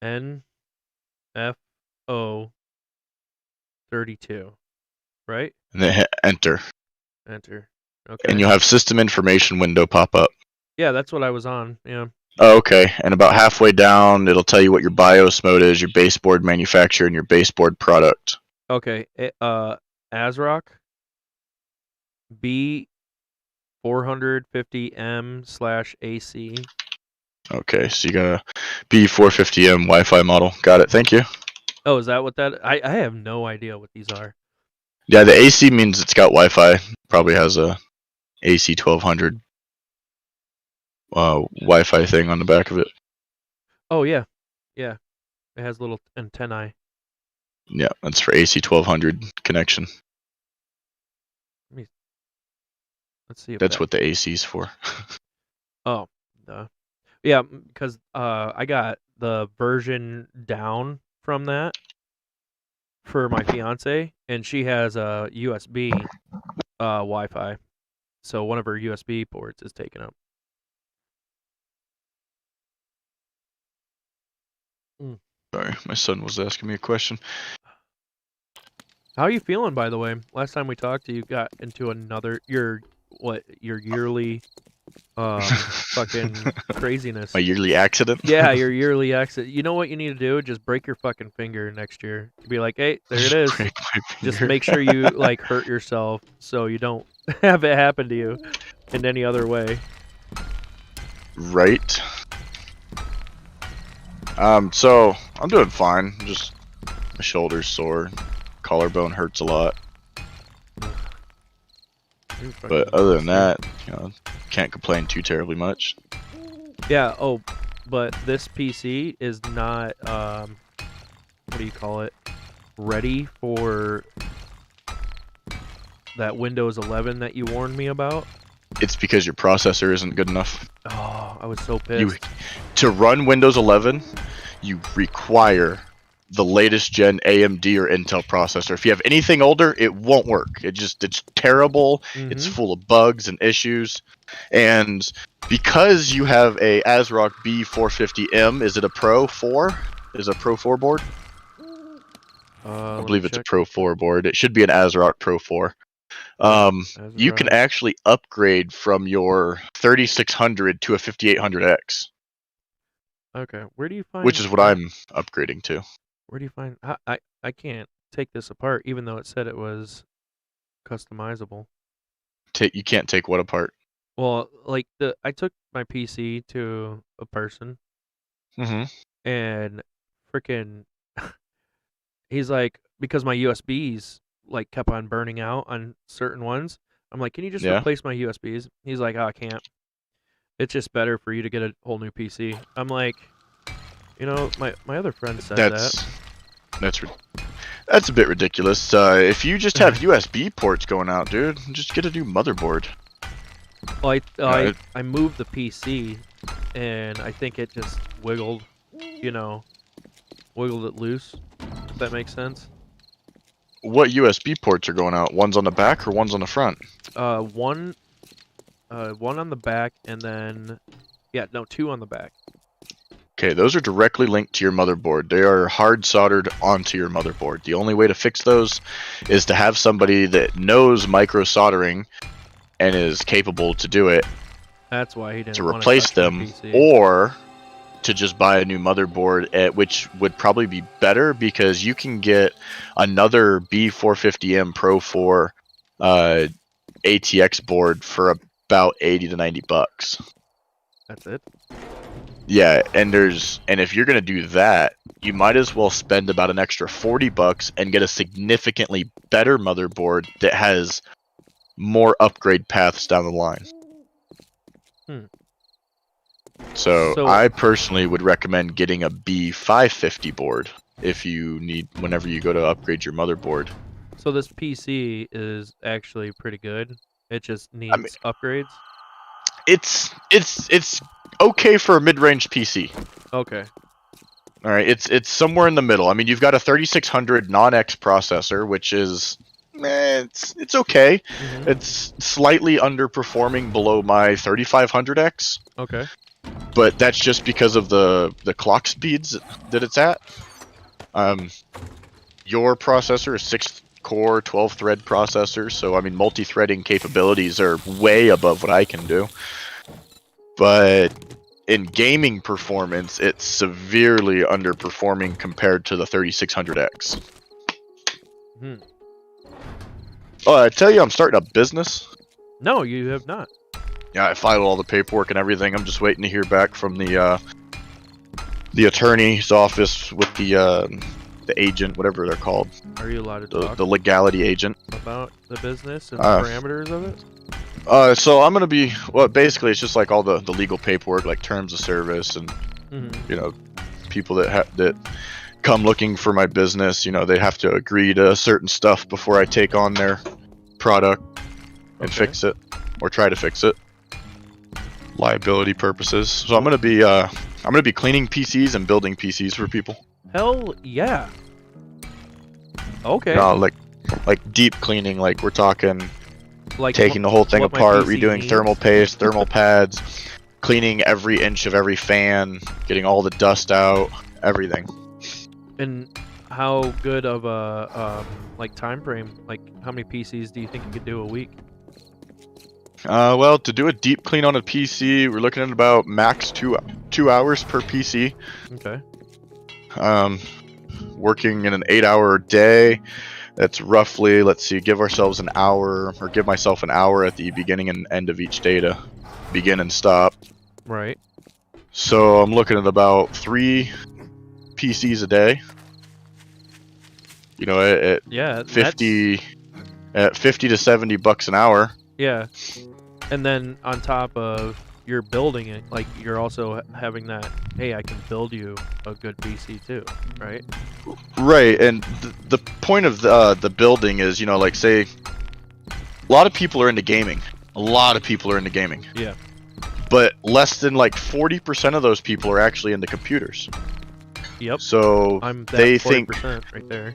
MSINFO 32. Right? And then hit enter. Enter. Okay. And you'll have system information window pop up. Yeah, that's what I was on. Yeah. Oh, okay. And about halfway down, it'll tell you what your BIOS mode is, your baseboard manufacturer, and your baseboard product. Okay. ASRock B450M/AC. Okay, so you got a B450M Wi-Fi model. Got it. Thank you. Oh, is that what that? I have no idea what these are. Yeah, the AC means it's got Wi-Fi. Probably has a AC 1200 Wi-Fi thing on the back of it. Oh yeah, yeah. It has little antennae. Yeah, that's for AC 1200 connection. Let's see. If That's what the AC's for. Oh, yeah, because I got the version down from that for my fiance, and she has a USB Wi-Fi, so one of her USB ports is taken up. Sorry, my son was asking me a question. How are you feeling, by the way? Last time we talked, you got into your yearly fucking craziness. My yearly accident? Yeah, your yearly accident. You know what you need to do? Just break your fucking finger next year. Be like, hey, there it is. Break my Just finger. make sure you like hurt yourself so you don't have it happen to you in any other way. Right. So I'm doing fine. Just my shoulder's sore, collarbone hurts a lot. But other than that, can't complain too terribly much. Yeah. Oh, but this PC is not what do you call it, ready for that Windows 11 that you warned me about. It's because your processor isn't good enough. Oh, I was so You pissed. to run Windows 11, you require the latest gen AMD or Intel processor. If you have anything older, it won't work. It's terrible. It's full of bugs and issues. And because you have a ASRock B450M, is it a Pro 4? Is it a Pro 4 board? I believe it's a Pro 4 board. It should be an ASRock Pro 4. You can actually upgrade from your 3600 to a 5800X. Okay, where do you find? Which is what I'm upgrading to. Where do you find? I can't take this apart, even though it said it was customizable. You can't take what apart? Well, like I took my PC to a person, and freaking, he's like, because my USBs like kept on burning out on certain ones. I'm like, can you just replace my USBs? He's like, oh, I can't. It's just better for you to get a whole new PC. I'm like, you know, my other friend said that. That's a bit ridiculous. If you just have USB ports going out, dude, just get a new motherboard. Well, I moved the PC, and I think it just wiggled, wiggled it loose. If that makes sense. What USB ports are going out? One's on the back or one's on the front? One on the back, and then, two on the back. Okay, those are directly linked to your motherboard. They are hard soldered onto your motherboard. The only way to fix those is to have somebody that knows micro soldering and is capable to do it. That's why he didn't to replace them, or to just buy a new motherboard, which would probably be better because you can get another B450M Pro 4 ATX board for about 80 to 90 bucks. That's it. Yeah, and if you're gonna do that, you might as well spend about an extra 40 bucks and get a significantly better motherboard that has more upgrade paths down the line. So I personally would recommend getting a B550 board whenever you go to upgrade your motherboard. So this PC is actually pretty good. It just needs upgrades. It's okay for a mid-range PC. Okay. All right, it's somewhere in the middle. I mean, you've got a 3600 non-X processor, which is it's okay. It's slightly underperforming below my 3500X. Okay. But that's just because of the clock speeds that it's at. Your processor is 6-core, 12-thread processor, so I mean multi-threading capabilities are way above what I can do. But in gaming performance, it's severely underperforming compared to the 3600X. Oh, I tell you, I'm starting a business. No, you have not. Yeah, I filed all the paperwork and everything. I'm just waiting to hear back from the attorney's office with the agent, whatever they're called. Are you allowed to talk the legality agent about the business and the parameters of it? So I'm gonna be basically it's just like all the legal paperwork, like terms of service and people that come looking for my business. They have to agree to certain stuff before I take on their product and fix it or try to fix it. Liability purposes. So I'm gonna be cleaning PCs and building PCs for people. Hell yeah. Okay. No, like deep cleaning. Like we're talking, like taking the whole thing apart, redoing thermal paste, thermal pads, cleaning every inch of every fan, getting all the dust out, everything. And how good of a time frame? Like how many PCs do you think you could do a week? Well, to do a deep clean on a PC, we're looking at about max 2 hours per PC. Okay. Working in an 8-hour day, that's roughly, let's see, give ourselves an hour, or give myself an hour at the beginning and end of each day to begin and stop. Right. So I'm looking at about 3 PCs a day. At 50 to $70 an hour. Yeah. And then on top of you're building it, like you're also having that. Hey, I can build you a good PC too, right? Right, and the point of the building is, you know, like say, a lot of people are into gaming. A lot of people are into gaming. Yeah. But less than like 40% of those people are actually into computers. Yep. So I'm that they 40% think right there.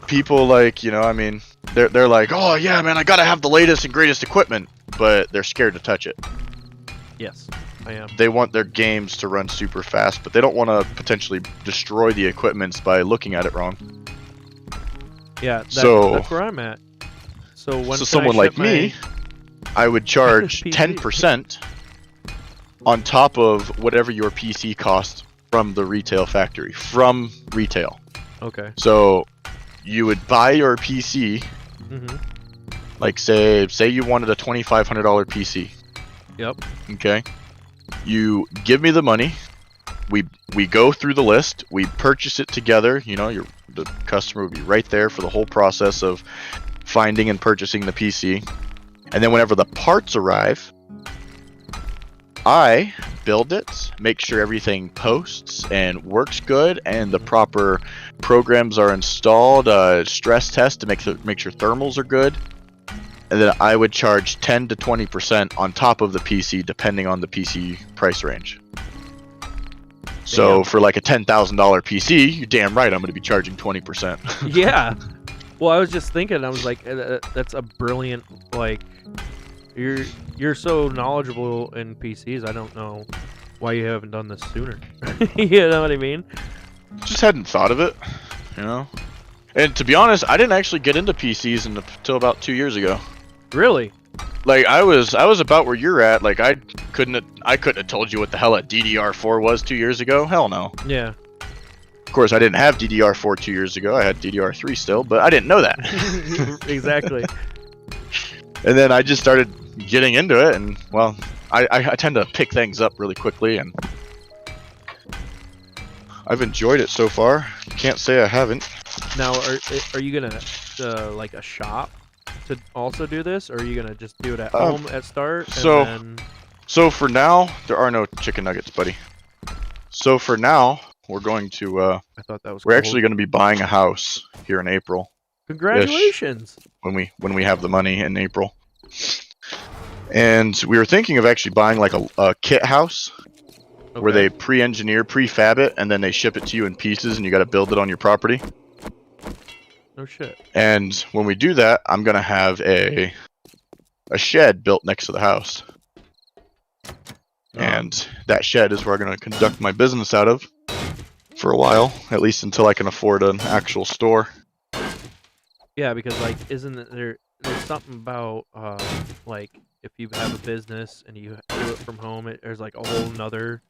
people like, you know, I mean, they're like, oh yeah, man, I gotta have the latest and greatest equipment, but they're scared to touch it. Yes, I am. They want their games to run super fast, but they don't want to potentially destroy the equipments by looking at it wrong. Yeah, So- that's where I'm at. So when So can someone I like ship me, I would charge PC. 10% on top of whatever your PC costs from the retail factory, from retail. Okay. So you would buy your PC, Mm-hmm. like say you wanted a $2,500 PC. Yep. Okay. You give me the money. We go through the list. We purchase it together. You know, the customer would be right there for the whole process of finding and purchasing the PC. And then whenever the parts arrive, I build it, make sure everything posts and works good, and the proper programs are installed. Stress test to make sure thermals are good. And then I would charge 10 to 20% on top of the PC, depending on the PC price range. So Damn. for like a $10,000 PC, you're damn right I'm going to be charging 20%. Yeah. Well, I was just thinking. I was like, that's a brilliant. Like, you're so knowledgeable in PCs. I don't know why you haven't done this sooner. You know what I mean? Just hadn't thought of it, you know. And to be honest, I didn't actually get into PCs until about 2 years ago. Really? Like I was about where you're at. Like I couldn't have told you what the hell a DDR4 was 2 years ago. Hell no. Yeah. Of course, I didn't have DDR4 2 years ago. I had DDR3 still, but I didn't know that. Exactly. And then I just started getting into it, and well, I tend to pick things up really quickly, and I've enjoyed it so far. Can't say I haven't. Now, are you gonna like a shop to also do this, or are you gonna just do it at home at start? And So for now, there are no chicken nuggets, buddy. So for now, we're going to I thought that was. we're cool. actually going to be buying a house here in April Congratulations. when we have the money in April. And we were thinking of actually buying like a kit house where Okay. they pre-engineer, prefab it, and then they ship it to you in pieces, and you got to build it on your property. No shit. And when we do that, I'm gonna have a shed built next to the house, and that shed is where I'm gonna conduct my business out of for a while, at least until I can afford an actual store. Yeah, because like, isn't it there's something about like if you have a business and you do it from home, there's like a whole nother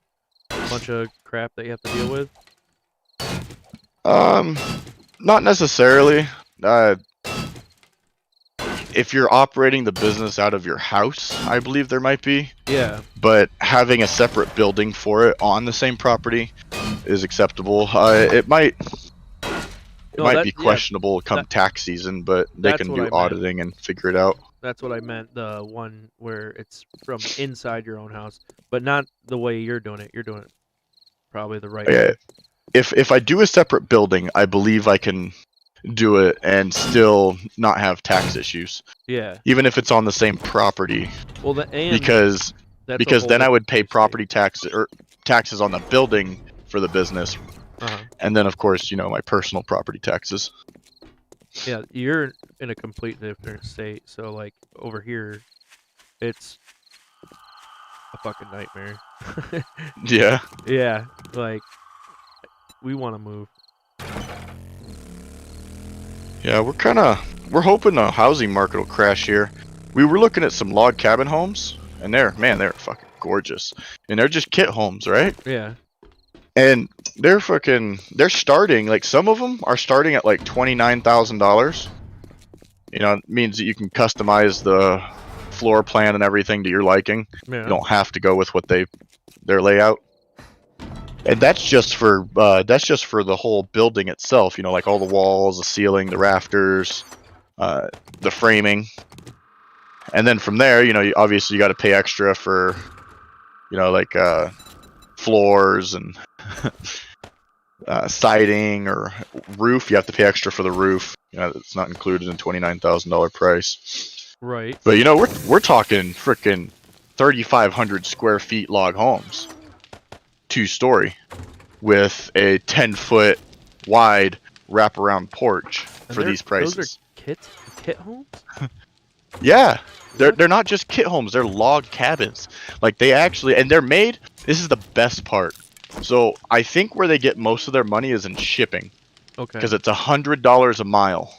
bunch of crap that you have to deal with. Not necessarily. If you're operating the business out of your house, I believe there might be. Yeah. But having a separate building for it on the same property is acceptable. It might be questionable come tax season, but they That's can what do I meant. auditing and figure it out. That's what I meant. The one where it's from inside your own house, but not the way you're doing it. You're doing it probably the right way. Yeah. If I do a separate building, I believe I can do it and still not have tax issues, Yeah. even if it's on the same property, Well, because that's a then I whole would pay property tax or taxes on the building for the business, Uh-huh. and then of course, you know, my personal property taxes. Yeah, you're in a complete different state. So like over here, it's a fucking nightmare. Yeah. Yeah, like we want to move. Yeah, we're hoping the housing market will crash here. We were looking at some log cabin homes, and they're fucking gorgeous. And they're just kit homes, right? Yeah. And they're starting, like some of them are starting at like $29,000. You know, it means that you can customize the floor plan and everything to your liking. Yeah. You don't have to go with what their layout. And that's just for the whole building itself, you know, like all the walls, the ceiling, the rafters, the framing. And then from there, you know, obviously you got to pay extra for You know, like floors and siding or roof. You have to pay extra for the roof. You know, it's not included in $29,000 price. Right. But you know, we're talking freaking 3,500 square feet log homes, 2-story, with a 10-foot wide wraparound porch for these prices. Those are kit homes? Yeah, What? they're not just kit homes; they're log cabins. Like they actually, and they're made. This is the best part. So I think where they get most of their money is in shipping, Okay. because it's $100 a mile.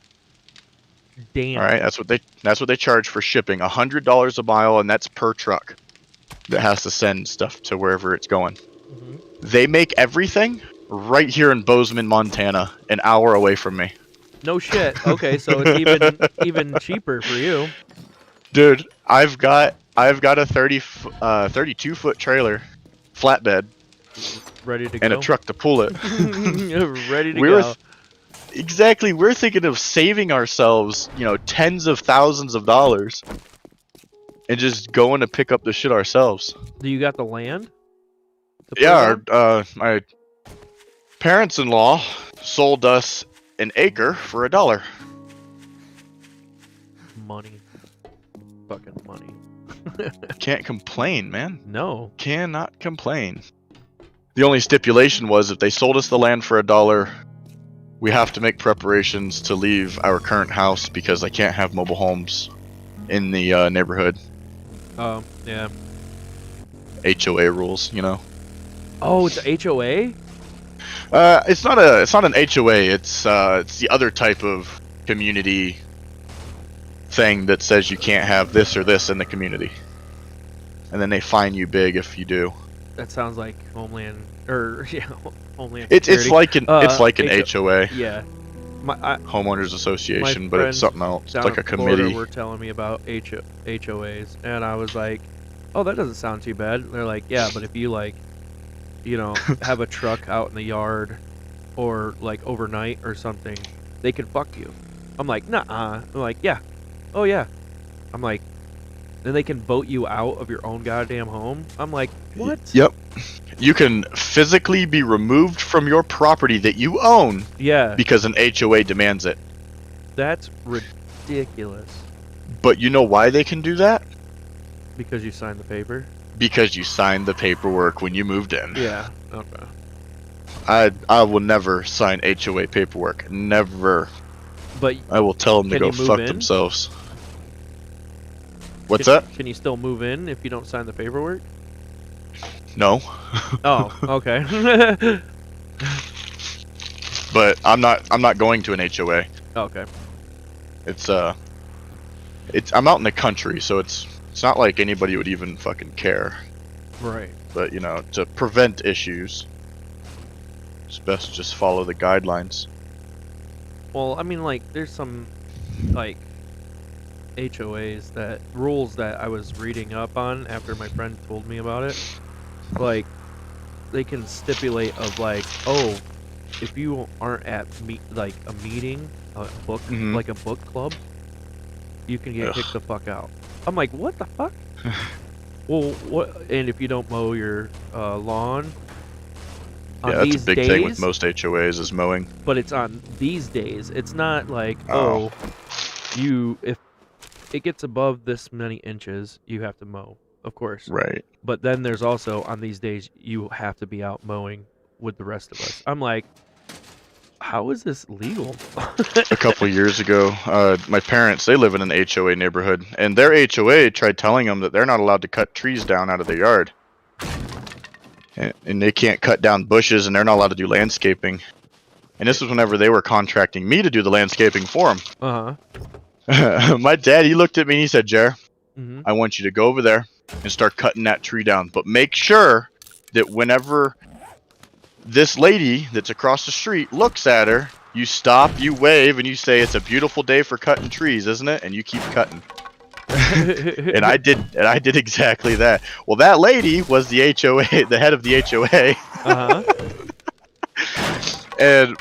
Damn. All right, that's what they charge for shipping. $100 a mile, and that's per truck that has to send stuff to wherever it's going. Hmm. They make everything right here in Bozeman, Montana, an hour away from me. No shit. Okay, so it's even cheaper for you. Dude, I've got a 32-foot trailer, flatbed, Ready to and go. a truck to pull it. Ready to We go. were exactly. We're thinking of saving ourselves, you know, tens of thousands of dollars, and just going to pick up the shit ourselves. Do you got the land? to put Yeah, on? my parents-in-law sold us an acre for $1. Money. Fucking money. Can't complain, man. No. Cannot complain. The only stipulation was if they sold us the land for $1, we have to make preparations to leave our current house because I can't have mobile homes in the neighborhood. Yeah. HOA rules, you know. Oh, it's a HOA? It's not an HOA. It's the other type of community thing that says you can't have this or this in the community, and then they fine you big if you do. That sounds like Homeland, or yeah, Homeland. It's Security. like an HOA, Yeah. homeowners association, my but it's friends something else. It's Down like a in Florida committee. were telling me about HOAs, and I was like, "Oh, that doesn't sound too bad." They're like, "Yeah, but if you like, you know, have a truck out in the yard, or like overnight or something, they can fuck you." I'm like, "Nah." I'm like, "Yeah, oh yeah." I'm like, "Then they can vote you out of your own goddamn home." I'm like, "What?" Yep. You can physically be removed from your property that you own Yeah, because an HOA demands it. that's ridiculous. But you know why they can do that? Because you signed the paper. Because you signed the paperwork when you moved in. Yeah. Okay. I will never sign HOA paperwork. Never. But I will tell them to Can go you move fuck in? themselves. What's can, that? Can you still move in if you don't sign the paperwork? No. Oh, okay. But I'm not going to an HOA. Okay. It's I'm out in the country, so it's not like anybody would even fucking care. Right. But you know, to prevent issues, it's best to just follow the guidelines. Well, I mean, like, there's some, like, HOAs that, rules that I was reading up on after my friend told me about it. Like, they can stipulate of, like, oh, if you aren't at, like, a meeting, a book, Mhm. like a book club, you can get Ugh. kicked the fuck out. I'm like, what the fuck? Well, what, and if you don't mow your lawn, on Yeah, that's a these big days, thing with most HOAs is mowing. but it's on these days. It's not like, Oh. if it gets above this many inches, you have to mow, of course. Right. But then there's also on these days you have to be out mowing with the rest of us. I'm like, how is this legal? A couple years ago, my parents, they live in an HOA neighborhood, and their HOA tried telling them that they're not allowed to cut trees down out of their yard. And they can't cut down bushes, and they're not allowed to do landscaping. And this was whenever they were contracting me to do the landscaping for Uh-huh. them. My dad, he looked at me and he said, Jer, Mm-hmm. I want you to go over there and start cutting that tree down. But make sure that whenever this lady that's across the street looks at her, you stop, you wave, and you say, it's a beautiful day for cutting trees, isn't it? And you keep cutting. And I did exactly that. Well, that lady was the HOA, the head of the HOA. Uh-huh. And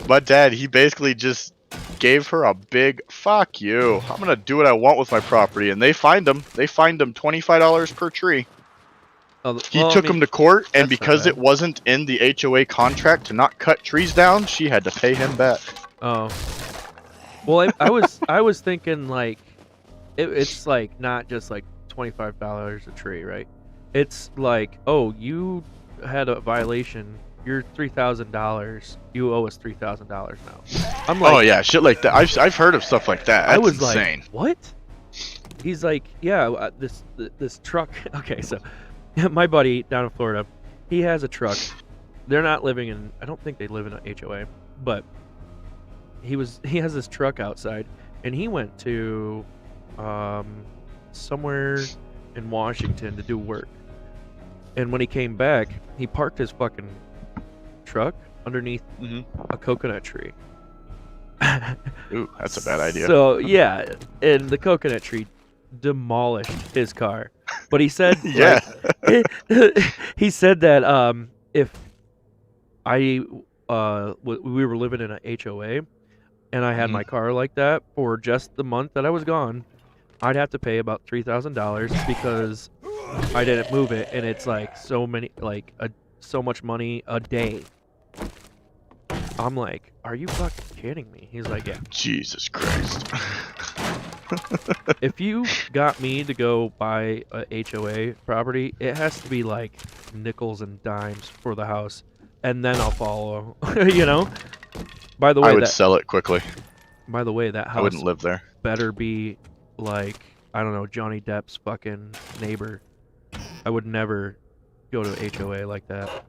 my dad, he basically just gave her a big fuck you. I'm gonna do what I want with my property, and they fined him. They fined him $25 per tree. Oh, He well, I took mean, him to court, and that's not because bad. it wasn't in the HOA contract to not cut trees down, she had to pay him back. Oh. Well, I was thinking like, it's like not just like $25 a tree, right? It's like, oh, you had a violation. You're $3,000. You owe us $3,000 now. I'm like, Oh yeah, shit like that. I've heard of stuff like that. That's I was insane. like, what? He's like, yeah, this truck. Okay, so my buddy down in Florida, he has a truck. They're not living in. I don't think they live in an HOA, but he has this truck outside, and he went to somewhere in Washington to do work. And when he came back, he parked his fucking truck underneath a coconut tree. Ooh, that's a bad idea. So yeah, and the coconut tree demolished his car. But he said, Yeah. he said that if we were living in a HOA, and I had my car like that for just the month that I was gone, I'd have to pay about $3,000 because I didn't move it, and it's like so much money a day. I'm like, are you fucking kidding me? He's like, yeah. Jesus Christ. If you got me to go buy a HOA property, it has to be like nickels and dimes for the house, and then I'll follow. You know. By the way, I would sell it quickly. By the way, that house I wouldn't live there. better be like, I don't know, Johnny Depp's fucking neighbor. I would never go to a HOA like that.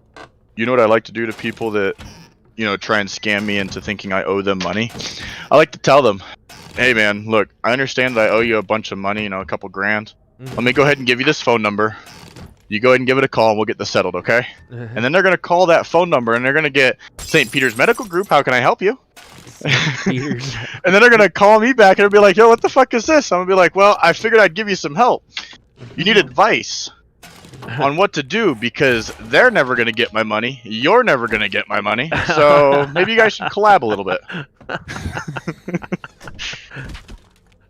You know what I like to do to people that, you know, try and scam me into thinking I owe them money? I like to tell them, hey man, look, I understand that I owe you a bunch of money, you know, a couple grand. Mhm. Let me go ahead and give you this phone number. You go ahead and give it a call and we'll get this settled, okay? And then they're going to call that phone number and they're going to get St. Peter's Medical Group, how can I help you? Peters. And then they're going to call me back and they'll be like, yo, what the fuck is this? I'm going to be like, well, I figured I'd give you some help. You need advice on what to do because they're never going to get my money. You're never going to get my money. So maybe you guys should collab a little bit.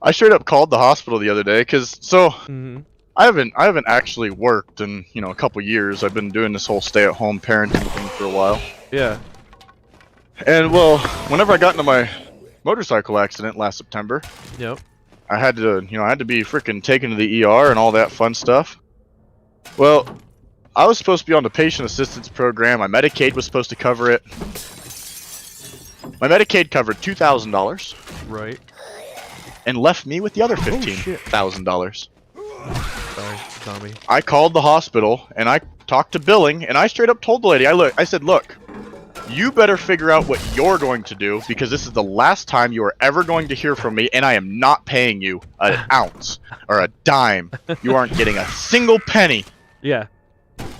I straight up called the hospital the other day because Mhm. I haven't actually worked in, you know, a couple years. I've been doing this whole stay-at-home parenting thing for a while. Yeah. And well, whenever I got into my motorcycle accident last September, Yep. I had to be freaking taken to the ER and all that fun stuff. Well, I was supposed to be on the patient assistance program. My Medicaid was supposed to cover it. My Medicaid covered $2,000 Right. and left me with the other shit. $15,000. Sorry, Tommy. I called the hospital and I talked to billing and I straight up told the lady, I said, look, you better figure out what you're going to do because this is the last time you are ever going to hear from me and I am not paying you an ounce or a dime. You aren't getting a single penny. Yeah.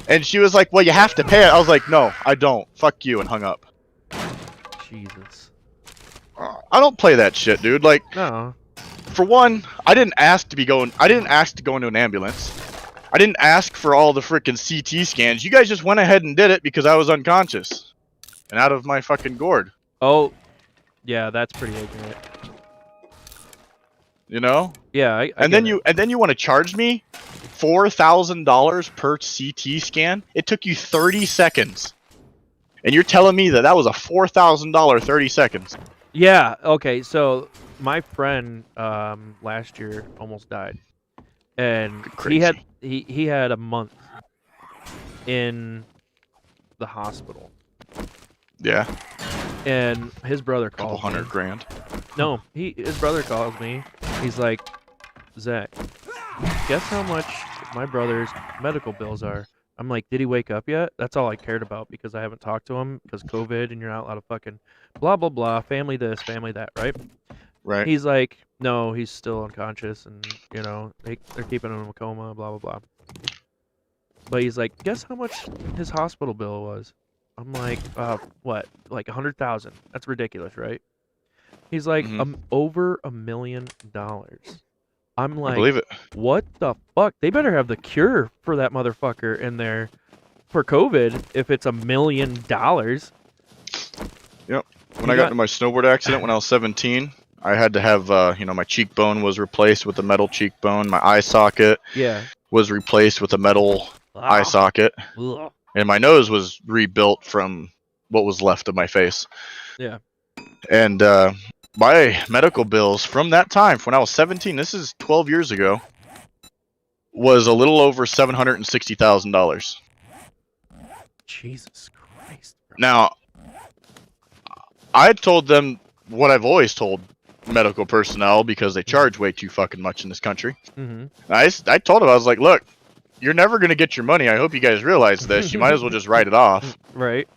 And she was like, well, you have to pay it. I was like, no, I don't. Fuck you, and hung up. Jesus. I don't play that shit, dude. Like, No. for one, I didn't ask to go into an ambulance. I didn't ask for all the freaking CT scans. You guys just went ahead and did it because I was unconscious and out of my fucking gourd. Oh. Yeah, that's pretty ignorant. You know? Yeah. I And then you want to charge me $4,000 per CT scan? It took you 30 seconds. And you're telling me that was a $4,000 30 seconds. Yeah. Okay. So my friend last year almost died, and Crazy. he had a month in the hospital, Yeah. and his brother Couple called me. $100,000. No, his brother calls me. He's like, Zach, guess how much my brother's medical bills are? I'm like, did he wake up yet? That's all I cared about because I haven't talked to him because COVID and you're not allowed to fucking blah, blah, blah, family this, family that, right? Right. He's like, no, he's still unconscious and, you know, they're keeping him in a coma, blah, blah, blah. But he's like, guess how much his hospital bill was? I'm like, what? Like 100,000. That's ridiculous, right? He's like, over $1 million. I'm I like, believe it. what the fuck? They better have the cure for that motherfucker in there for COVID if it's $1 million. Yep. When I got into my snowboard accident when I was 17, I had to have, my cheekbone was replaced with a metal cheekbone. My eye socket Yeah. was replaced with a metal eye socket, Ugh. and my nose was rebuilt from what was left of my face. Yeah. And my medical bills from that time, when I was 17, this is 12 years ago, was a little over $760,000. Jesus Christ. Bro. Now, I told them what I've always told medical personnel because they charge way too fucking much in this country. Mm-hmm. I told them, I was like, look, you're never going to get your money. I hope you guys realize this. You might as well just write it off. Right.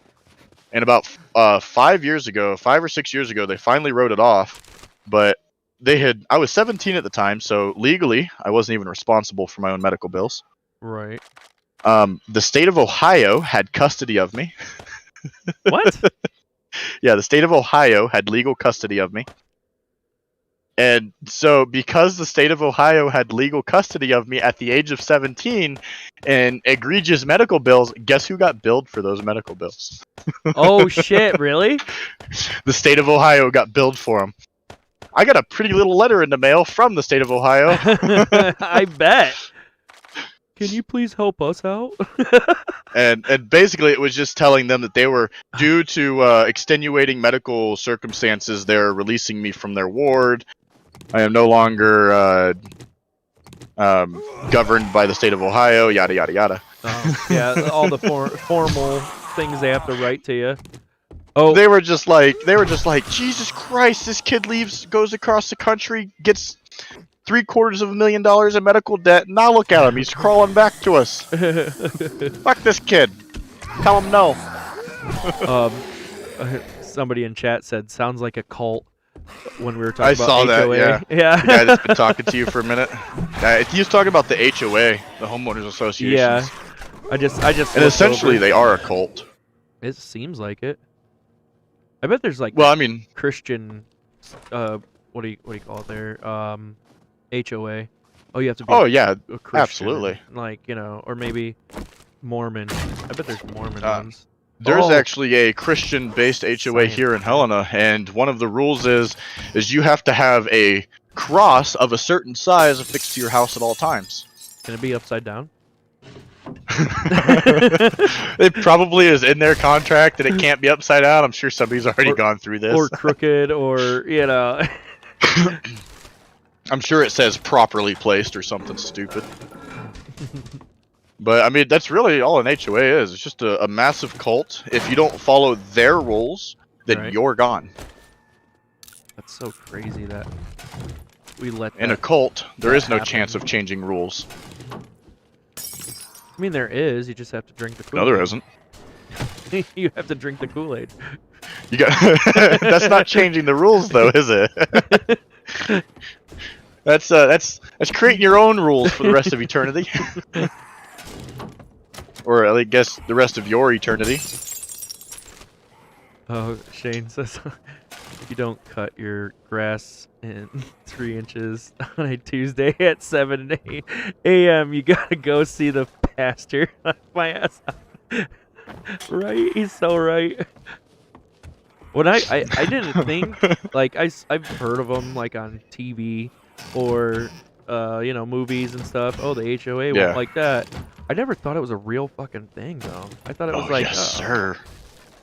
And about 5 or 6 years ago, they finally wrote it off. But I was 17 at the time, so legally, I wasn't even responsible for my own medical bills. Right. The state of Ohio had custody of me. What? Yeah, the state of Ohio had legal custody of me. And so, because the state of Ohio had legal custody of me at the age of 17 and egregious medical bills, guess who got billed for those medical bills? Oh, shit, really? The state of Ohio got billed for them. I got a pretty little letter in the mail from the state of Ohio. I bet. Can you please help us out? And basically it was just telling them that they were, due to extenuating medical circumstances, they're releasing me from their ward. I am no longer governed by the state of Ohio, yada yada yada. Yeah, all the formal things they have to write to you. Oh, They were just like, Jesus Christ, this kid goes across the country, gets $750,000 in medical debt. Now look at him, he's crawling back to us. Fuck this kid. Tell him no. Somebody in chat said, sounds like a cult when we were talking about saw that, HOA. yeah. Yeah. The guy that's been talking to you for a minute. He was talking about the HOA, the homeowners associations. Yeah. I just. And essentially, they are a cult. It seems like it. I bet there's like. Well, I mean, Christian. What do you call it there? HOA. Oh, you have to be. oh yeah, a Christian, absolutely. Like, or maybe Mormon. I bet there's Mormon ones. There's Oh. actually a Christian-based HOA Science. here in Helena, and one of the rules is you have to have a cross of a certain size affixed to your house at all times. Can it be upside down? It probably is in their contract that it can't be upside down. I'm sure somebody's already gone through this. Or crooked, or I'm sure it says properly placed or something stupid. But I mean, that's really all an HOA is. It's just a massive cult. If you don't follow their rules, then Right. you're gone. That's so crazy that we let. In a that- cult, there is no happen. chance of changing rules. I mean, there is. You just have to drink the Kool-Aid. No, there isn't. You have to drink the Kool-Aid. You got. That's not changing the rules, though, is it? That's creating your own rules for the rest of eternity. Or I guess the rest of your eternity. Oh, Shane says, you don't cut your grass in 3 inches on a Tuesday at 7 a.m. You gotta go see the pastor. My ass off. Right? He's so right. When I didn't think, like, I've heard of them, like, on TV or, movies and stuff. Oh, the HOA Yeah. won't like that. I never thought it was a real fucking thing, though. I thought it was like, yes, sir.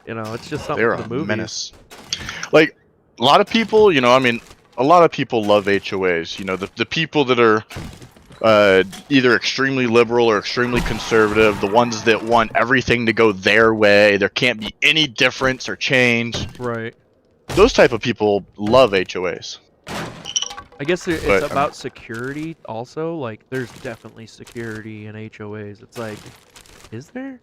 It's just something They're for a the movies. menace. Like, a lot of people, a lot of people love HOAs. The people that are either extremely liberal or extremely conservative, the ones that want everything to go their way, there can't be any difference or change. Right. Those type of people love HOAs. I guess it's But, about security also. Like, there's definitely security in HOAs. It's like, is there?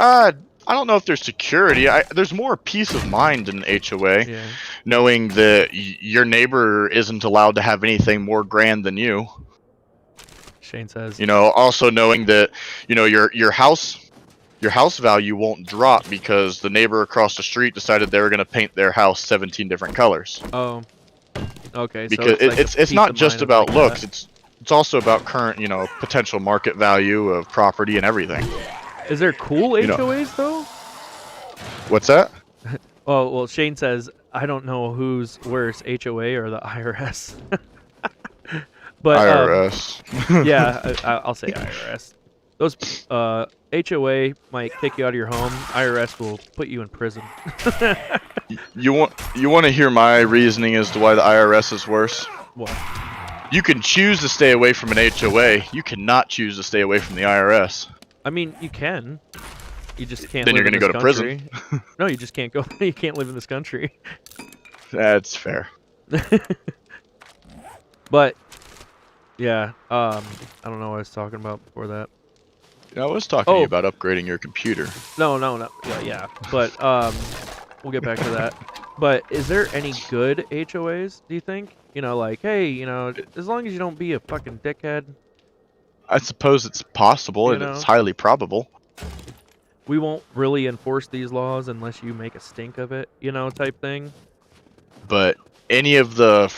I don't know if there's security. There's more peace of mind in an HOA, Yeah. knowing that your neighbor isn't allowed to have anything more grand than you. Shane says. Also knowing that, your house value won't drop because the neighbor across the street decided they were going to paint their house 17 different colors. Oh. Okay. Because so it's peace not of just mind of about like looks. that. It's also about current, potential market value of property and everything. Is there cool you know. HOAs though? What's that? Oh well, Shane says I don't know who's worse, HOA or the IRS. But IRS. yeah, I'll say IRS. Those HOA might kick you out of your home. IRS will put you in prison. You want to hear my reasoning as to why the IRS is worse? What? You can choose to stay away from an HOA. You cannot choose to stay away from the IRS. I mean, you can. You just can't. Then live you're in gonna this go to country. prison. No, you just can't go. You can't live in this country. That's fair. But yeah, I don't know what I was talking about before that. I was talking to Oh. you about upgrading your computer. No. Yeah. But we'll get back to that. But is there any good HOAs? Do you think? You know, like, hey, you know, as long as you don't be a fucking dickhead, I suppose it's possible You and know? it's highly probable. we won't really enforce these laws unless you make a stink of it. You know, type thing. But any of the,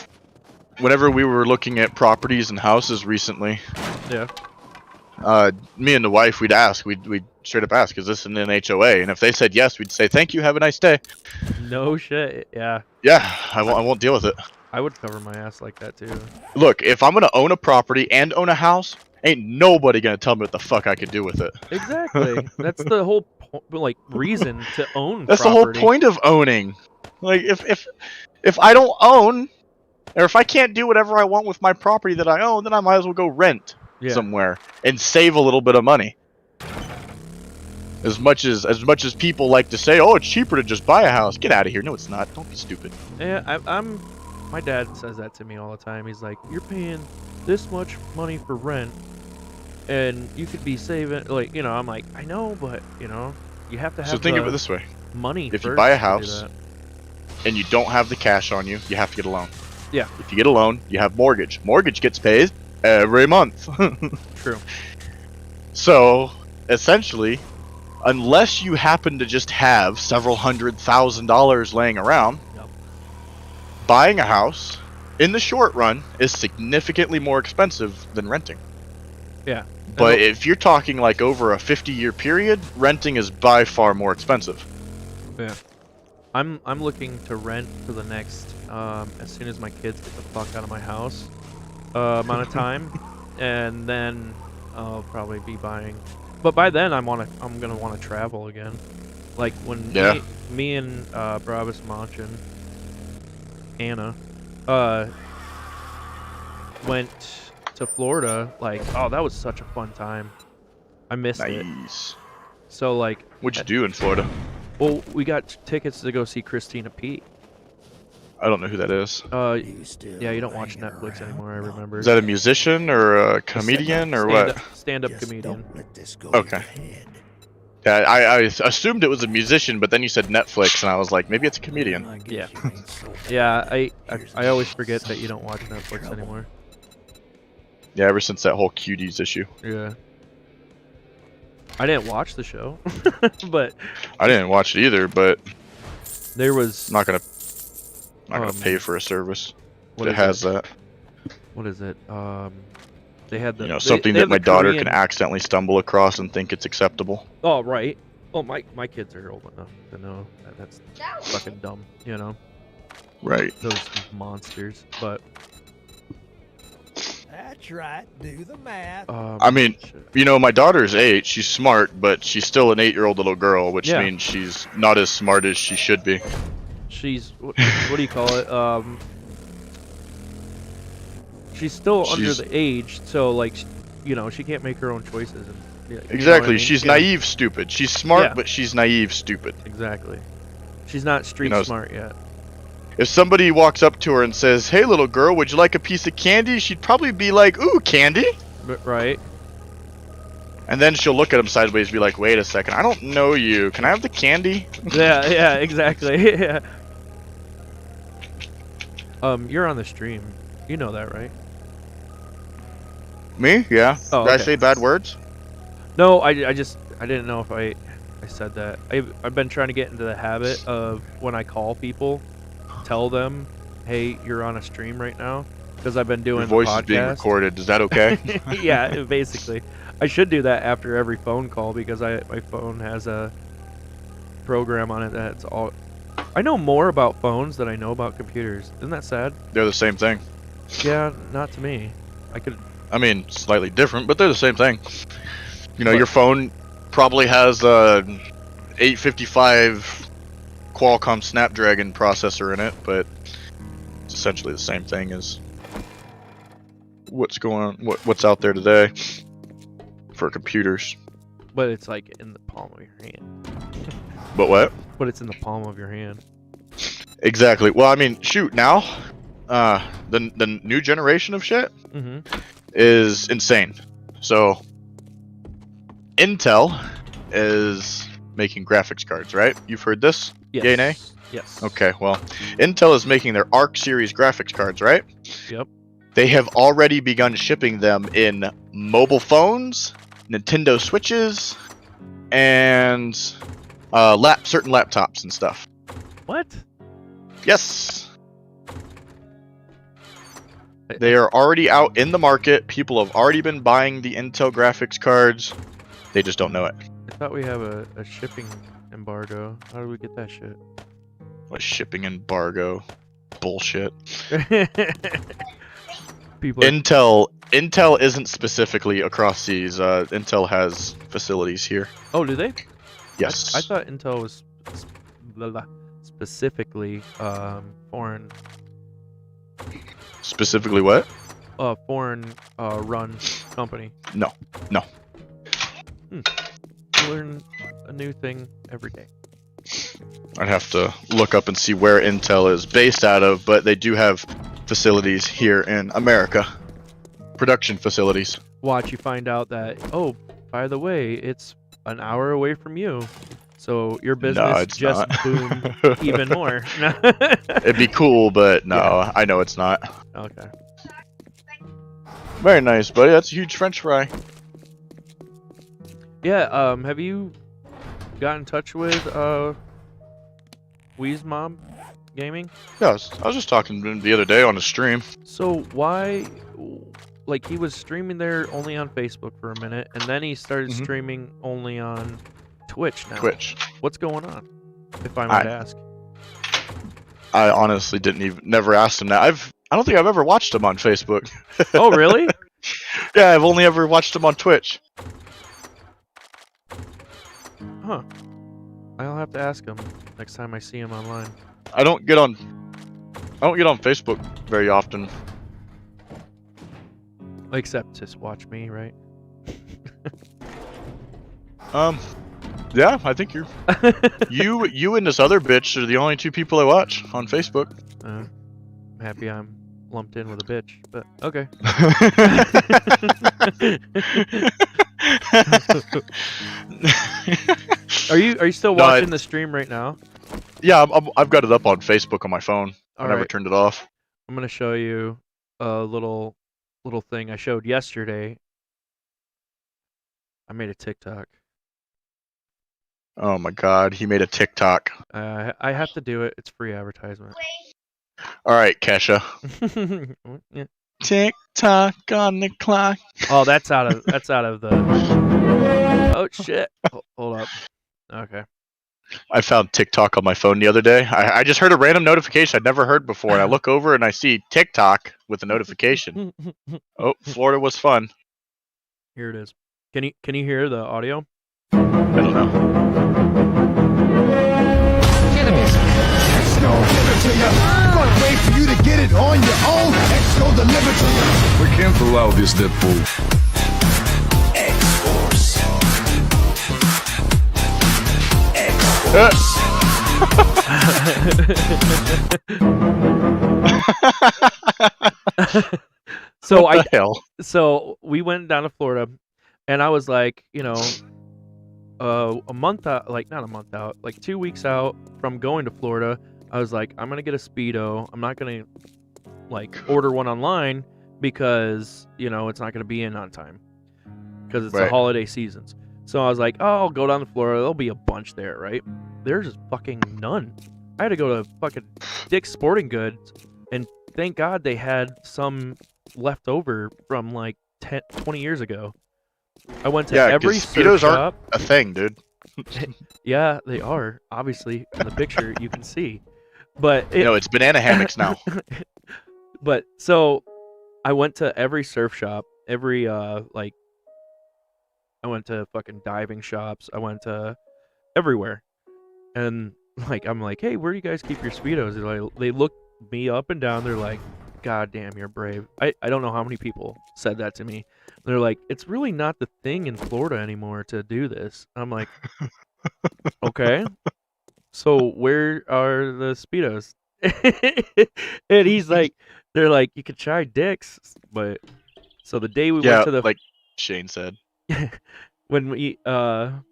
whenever we were looking at properties and houses recently, Yeah. me and the wife, we'd straight up ask, is this an HOA? And if they said yes, we'd say, thank you, have a nice day. No shit. Yeah. Yeah, I won't deal with it. I would cover my ass like that too. Look, if I'm gonna own a property and own a house, ain't nobody gonna tell me what the fuck I could do with it. Exactly. That's the whole reason to own. That's property. the whole point of owning. Like, if I don't own, or if I can't do whatever I want with my property that I own, then I might as well go rent Yeah. somewhere and save a little bit of money. As much as people like to say, oh, it's cheaper to just buy a house. Get out of here. No, it's not. Don't be stupid. Yeah, I'm. My dad says that to me all the time. He's like, "You're paying this much money for rent, and you could be saving." Like, you know, I'm like, I know, but you know, you have to have So think of the it this way: money. if you first buy a to do house, that. and you don't have the cash on you, you have to get a loan. Yeah. If you get a loan, you have mortgage. Mortgage gets paid every month. True. So, essentially, unless you happen to just have several $100,000 laying around, Yep. buying a house in the short run is significantly more expensive than renting. Yeah. But if you're talking like over a 50-year period, renting is by far more expensive. Yeah. I'm looking to rent for the next as soon as my kids get the fuck out of my house amount of time, and then I'll probably be buying. But by then I'm gonna want to travel again. Like when Yeah. me and Brabus Manchin, Anna, went to Florida. Like, oh, that was such a fun time. I missed it. Nice. So like, What'd you do in Florida? well, we got tickets to go see Christina P. I don't know who that is. Yeah, you don't watch Netflix anymore. I remember. Is that a musician or a comedian or what? Stand-up comedian. Okay. Yeah, I assumed it was a musician, but then you said Netflix, and I was like, maybe it's a comedian. Yeah. Yeah, I always forget that you don't watch Netflix anymore. Yeah, ever since that whole cuties issue. Yeah. I didn't watch the show, but I didn't watch it either, but there was I'm not gonna pay for a service what that is has it? that. What is it? They had the Something they that have my the daughter Korean- can accidentally stumble across and think it's acceptable. Oh right. Well, my kids are old enough to know that that's fucking dumb. You know, Right. those monsters. But That's right. Do the math. I mean, shit. my daughter's 8. She's smart, but she's still an 8-year-old little girl, which Yeah. means she's not as smart as she should be. She's what do you call it? She's still under She's- the age, so like, she can't make her own choices. And, you know what I Exactly. mean? She's Yeah, naive, stupid. She's smart, Yeah. but she's naive, stupid. Exactly. She's not street know, smart yet. If somebody walks up to her and says, "Hey, little girl, would you like a piece of candy?" she'd probably be like, "Ooh, candy." Right? And then she'll look at him sideways and be like, "Wait a second, I don't know you. Can I have the candy?" Yeah, exactly. Yeah. You're on the stream. You know that, right? Me? Yeah. Oh, Did I okay. say bad words? No, I didn't know if I said that. I've been trying to get into the habit of when I call people, tell them, "Hey, you're on a stream right now," because I've been doing Your voice the is being podcast. recorded. Is that okay? Yeah, basically. I should do that after every phone call because my phone has a program on it that's all. I know more about phones than I know about computers. Isn't that sad? They're the same thing. Yeah, not to me. I could. I mean, slightly different, but they're the same thing. You know, But- your phone probably has a 855 Qualcomm Snapdragon processor in it, but it's essentially the same thing as what's what's out there today for computers. But it's like in the palm of your hand. But what? But it's in the palm of your hand. Exactly. Well, I mean, shoot, now the new generation of shit Mm-hmm. is insane. So Intel is making graphics cards, right? You've heard this? Yes. Yay, nay? Yes. Okay, well, Intel is making their Arc series graphics cards, right? Yep. They have already begun shipping them in mobile phones, Nintendo Switches, and certain laptops and stuff. What? Yes. They are already out in the market. People have already been buying the Intel graphics cards. They just don't know it. I thought we have a shipping embargo. How do we get that shit? A shipping embargo. Bullshit. People. Are, Intel isn't specifically across seas. Intel has facilities here. oh, do they? Yes. I thought Intel was specifically foreign Specifically what? foreign run company. No. Learn a new thing every day. I'd have to look up and see where Intel is based out of, but they do have facilities here in America. Production facilities. Watch you find out that, oh, by the way, it's an hour away from you. So your business it's just not. boomed even more. It'd be cool, but no, Yeah. I know it's not. Okay. Very nice, buddy. That's a huge French fry. Yeah, have you got in touch with Wheeze Mob Gaming? Yeah, I was just talking to him the other day on a stream. So why, like, he was streaming there only on Facebook for a minute, and then he started Mhm. streaming only on Twitch now. Twitch. What's going on, if I might ask? I honestly never asked him that. I don't think I've ever watched him on Facebook. Oh, really? Yeah, I've only ever watched him on Twitch. Huh. I'll have to ask him next time I see him online. I don't get on Facebook very often. Except to watch me, right? Yeah, I think you and this other bitch are the only two people I watch on Facebook. I'm happy I'm lumped in with a bitch, but okay. Are you still No, watching the stream right now? Yeah, I've got it up on Facebook on my phone. I All never right. turned it off. I'm gonna show you a little thing I showed yesterday. I made a TikTok. Oh my god, he made a TikTok. I have to do it. It's free advertisement. All right, Kesha. Yeah. TikTok on the clock. Oh, that's out of the. Oh shit! Hold up. Okay. I found TikTok on my phone the other day. I just heard a random notification I'd never heard before, and I look over and I see TikTok with a notification. Oh, Florida was fun. Here it is. Can you hear the audio? I don't know. Exco deliver to you. Fuck, wait for you to get it on your own. Exco deliver to you. We can't allow this, Deadpool. X-Force. So What the hell? so we went down to Florida, and I was like, a month out, like not a month out, like 2 weeks out from going to Florida. I was like, I'm gonna get a Speedo. I'm not gonna like order one online because it's not gonna be in on time because it's the Right. holiday seasons. So I was like, oh, I'll go down to Florida. There'll be a bunch there, right? There's just fucking none. I had to go to fucking Dick's Sporting Goods, and thank God they had some left over from like 20 years ago. I went to Yeah, every 'cause surf Speedos aren't- shop. A thing, dude. Yeah, they are. Obviously, in the picture you can see. But it, No, it's banana hammocks now. But so I went to every surf shop, every I went to fucking diving shops. I went to everywhere. And like I'm like, hey, where do you guys keep your Speedos? They look me up and down. They're like, God damn, you're brave. I don't know how many people said that to me. They're like, it's really not the thing in Florida anymore to do this. I'm like, okay. So where are the Speedos? And he's like, they're like, you could try Dick's, but so the day we Yeah, went to the like Shane said. when we Speedos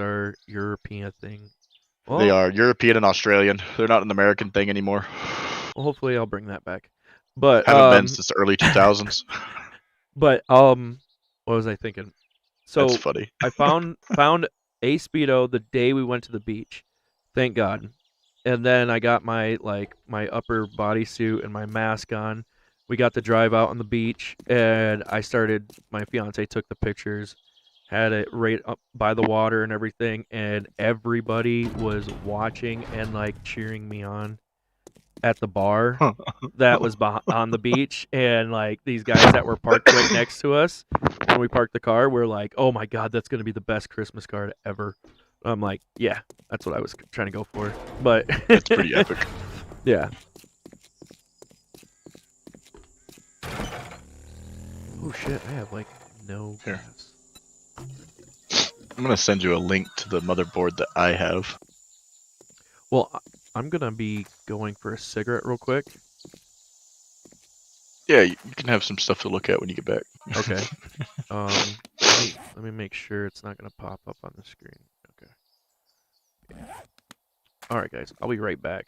are European thing. Well, They are European and Australian. They're not an American thing anymore. well, hopefully I'll bring that back. But Haven't been since the early 2000s. but what was I thinking? So That's funny. I found a Speedo the day we went to the beach. Thank God. And then I got my upper bodysuit and my mask on. We got to drive out on the beach, and my fiance took the pictures, had it right up by the water and everything, and everybody was watching and like cheering me on at the bar that was on the beach, and like these guys that were parked right next to us when we parked the car were like, oh my God, that's going to be the best Christmas card ever. I'm like, yeah, that's what I was trying to go for. But It's pretty epic. yeah. Oh shit, I have like no Here. gas. I'm gonna send you a link to the motherboard that I have. Well, I'm going to be going for a cigarette real quick. Yeah, you can have some stuff to look at when you get back. Okay. Let me make sure it's not going to pop up on the screen. Okay. Yeah. All right, guys. I'll be right back.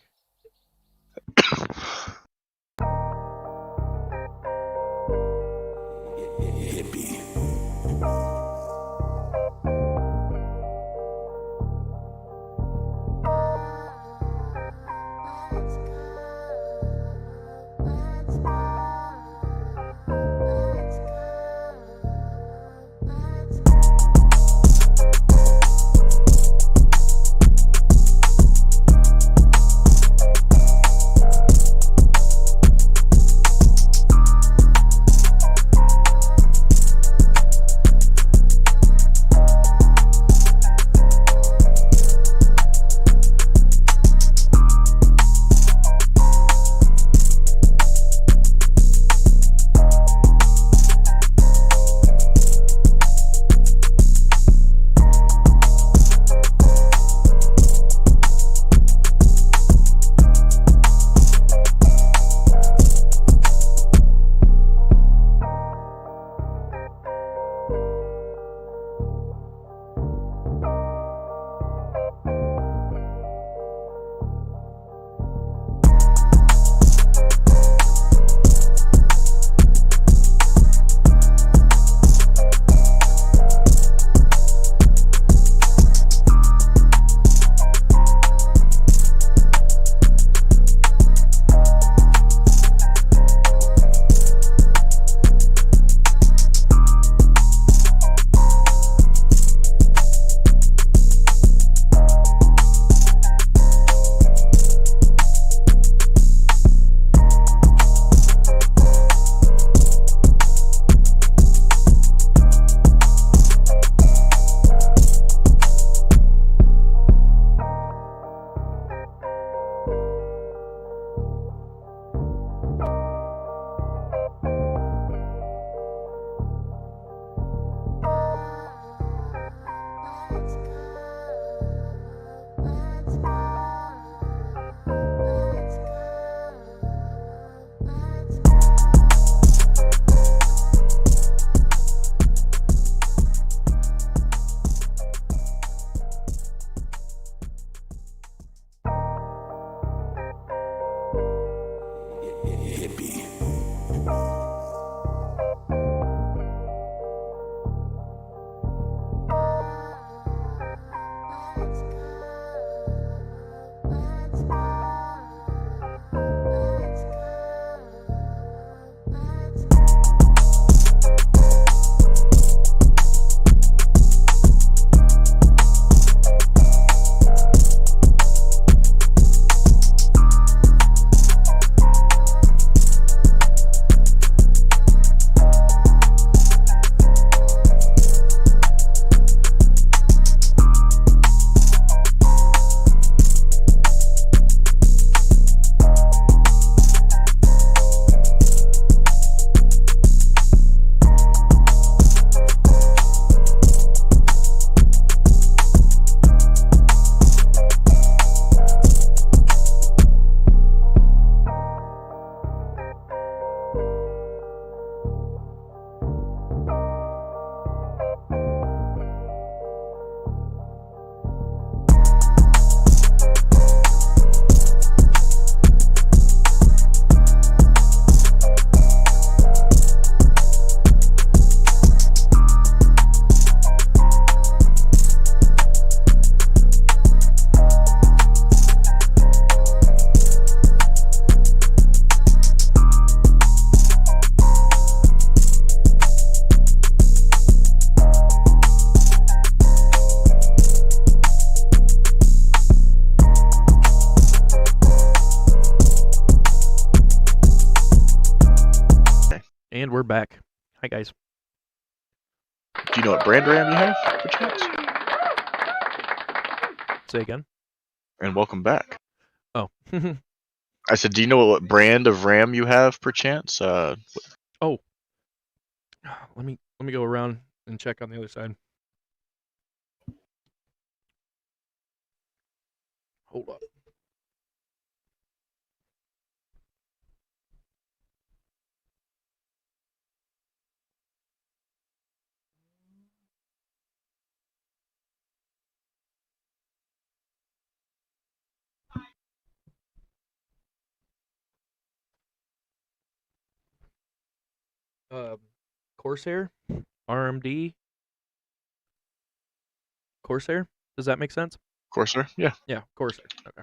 And we're back. Hi, guys. Do you know what brand RAM you have, perchance? Say again. And welcome back. Oh. I said, do you know what brand of RAM you have, perchance? Let me go around and check on the other side. Hold up. Corsair, RMD, Corsair. Does that make sense? Corsair? Yeah. Yeah, Corsair. Okay.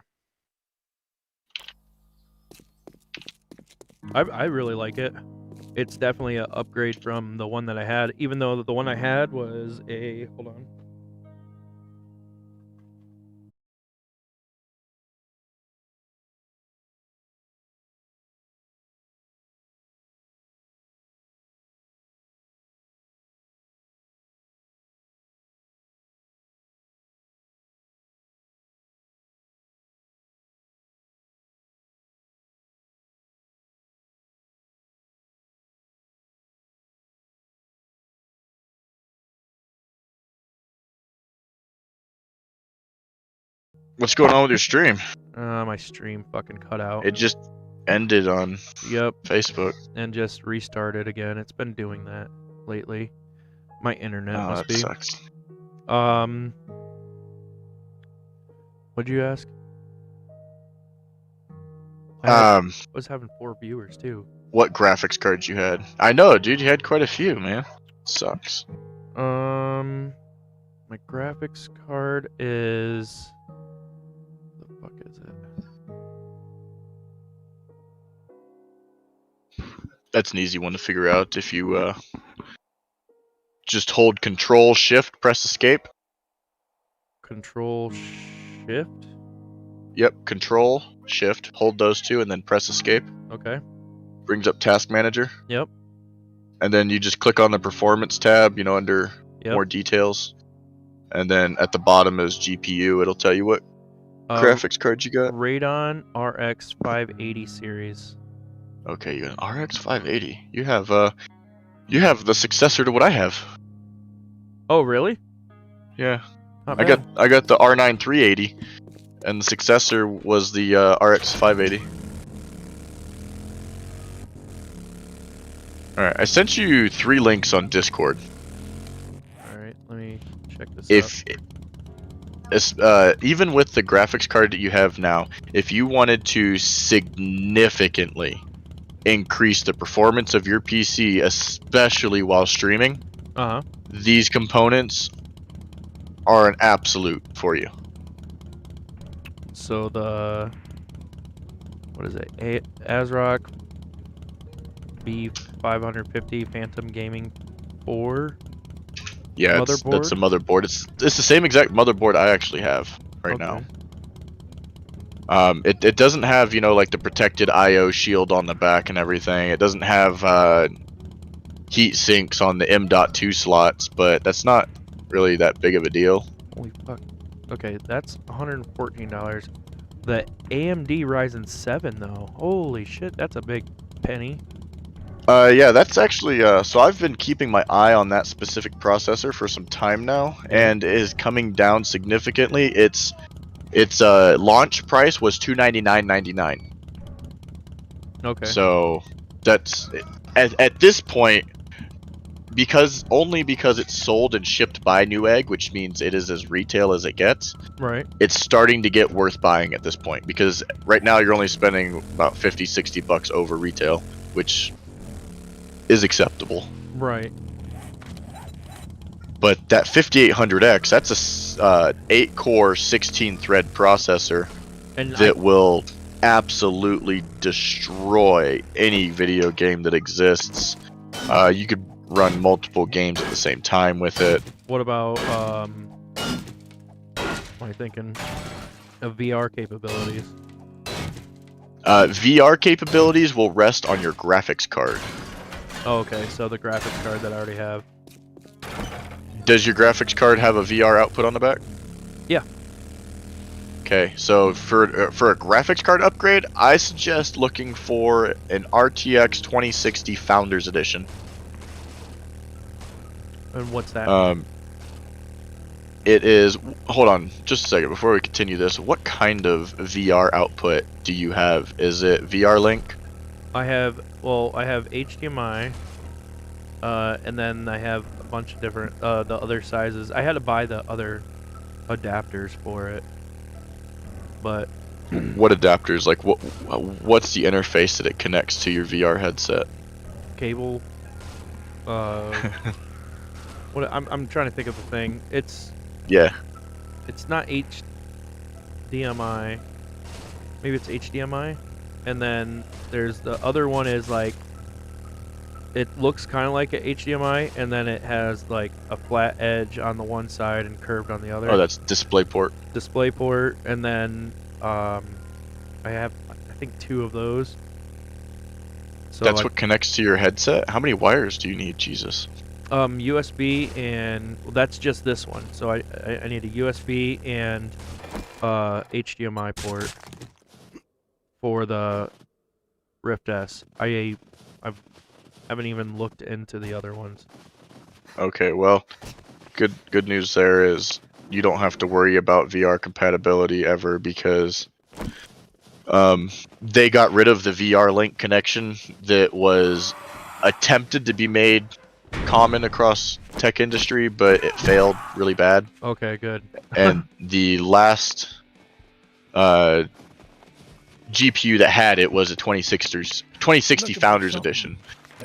I really like it. It's definitely an upgrade from the one that I had, even though the one I had was a hold on. What's going on with your stream? My stream fucking cut out. It just ended on Yep, Facebook. and just restarted again. It's been doing that lately. My internet Oh, must that be. sucks. What'd you ask? I Um, was having 4 viewers too. what graphics cards you had? I know, dude. You had quite a few, man. Sucks. My graphics card is. What the fuck is it? That's an easy one to figure out if you just hold Control Shift, press Escape. Control Shift. Yep, Control Shift, hold those two, and then press Escape. Okay. Brings up Task Manager. Yep. And then you just click on the Performance tab, under Yep. more details. And then at the bottom is GPU. It'll tell you what graphics cards you got. Radeon RX 580 series. Okay, you got an RX 580. You have the successor to what I have. Oh, really? Yeah. Not I bad. got the R9 380, and the successor was the RX 580. All right, I sent you 3 links on Discord. All right, let me check this Even with the graphics card that you have now, if you wanted to significantly increase the performance of your PC, especially while streaming, up. these components are an absolute for you. So what is it? ASRock B550 Phantom Gaming 4. Yeah, that's a motherboard. It's the same exact motherboard I actually have right now. It doesn't have like the protected I/O shield on the back and everything. It doesn't have heat sinks on the M.2 slots, but that's not really that big of a deal. Holy fuck. Okay, that's $114. The AMD Ryzen 7 though. Holy shit, that's a big penny. Yeah, that's actually so I've been keeping my eye on that specific processor for some time now, and it is coming down significantly. Its launch price was $299.99. Okay. So that's at this point, because it's sold and shipped by Newegg, which means it is as retail as it gets. Right. It's starting to get worth buying at this point, because right now you're only spending about $50-$60 over retail, which is acceptable. Right. But that 5800X, that's a 8-core 16-thread processor And that will absolutely destroy any video game that exists. You could run multiple games at the same time with it. what about what am I thinking of VR capabilities? VR capabilities will rest on your graphics card. Oh, okay, so the graphics card that I already have. Does your graphics card have a VR output on the back? Yeah. Okay, so for a graphics card upgrade, I suggest looking for an RTX 2060 Founders Edition. And what's that? It is. Hold on, just a second before we continue this. What kind of VR output do you have? Is it VR Link? I have HDMI, and then I have a bunch of different the other sizes. I had to buy the other adapters for it, but What adapters? Like what's the interface that it connects to your VR headset? cable. What I'm trying to think of the thing. It's Yeah. not HDMI. Maybe it's HDMI, and then there's the other one is like. It looks kind of like a HDMI, and then it has like a flat edge on the one side and curved on the other. Oh, that's DisplayPort. DisplayPort, and then I have I think 2 of those. So That's what connects to your headset? How many wires do you need? Jesus. USB, and well, that's just this one. So I need a USB and HDMI port for the Rift S. I haven't even looked into the other ones. Okay, well, good news there is you don't have to worry about VR compatibility ever because they got rid of the VR Link connection that was attempted to be made common across tech industry, but it failed really bad. Okay, good. And the last GPU that had it was a 2060 Founders Edition.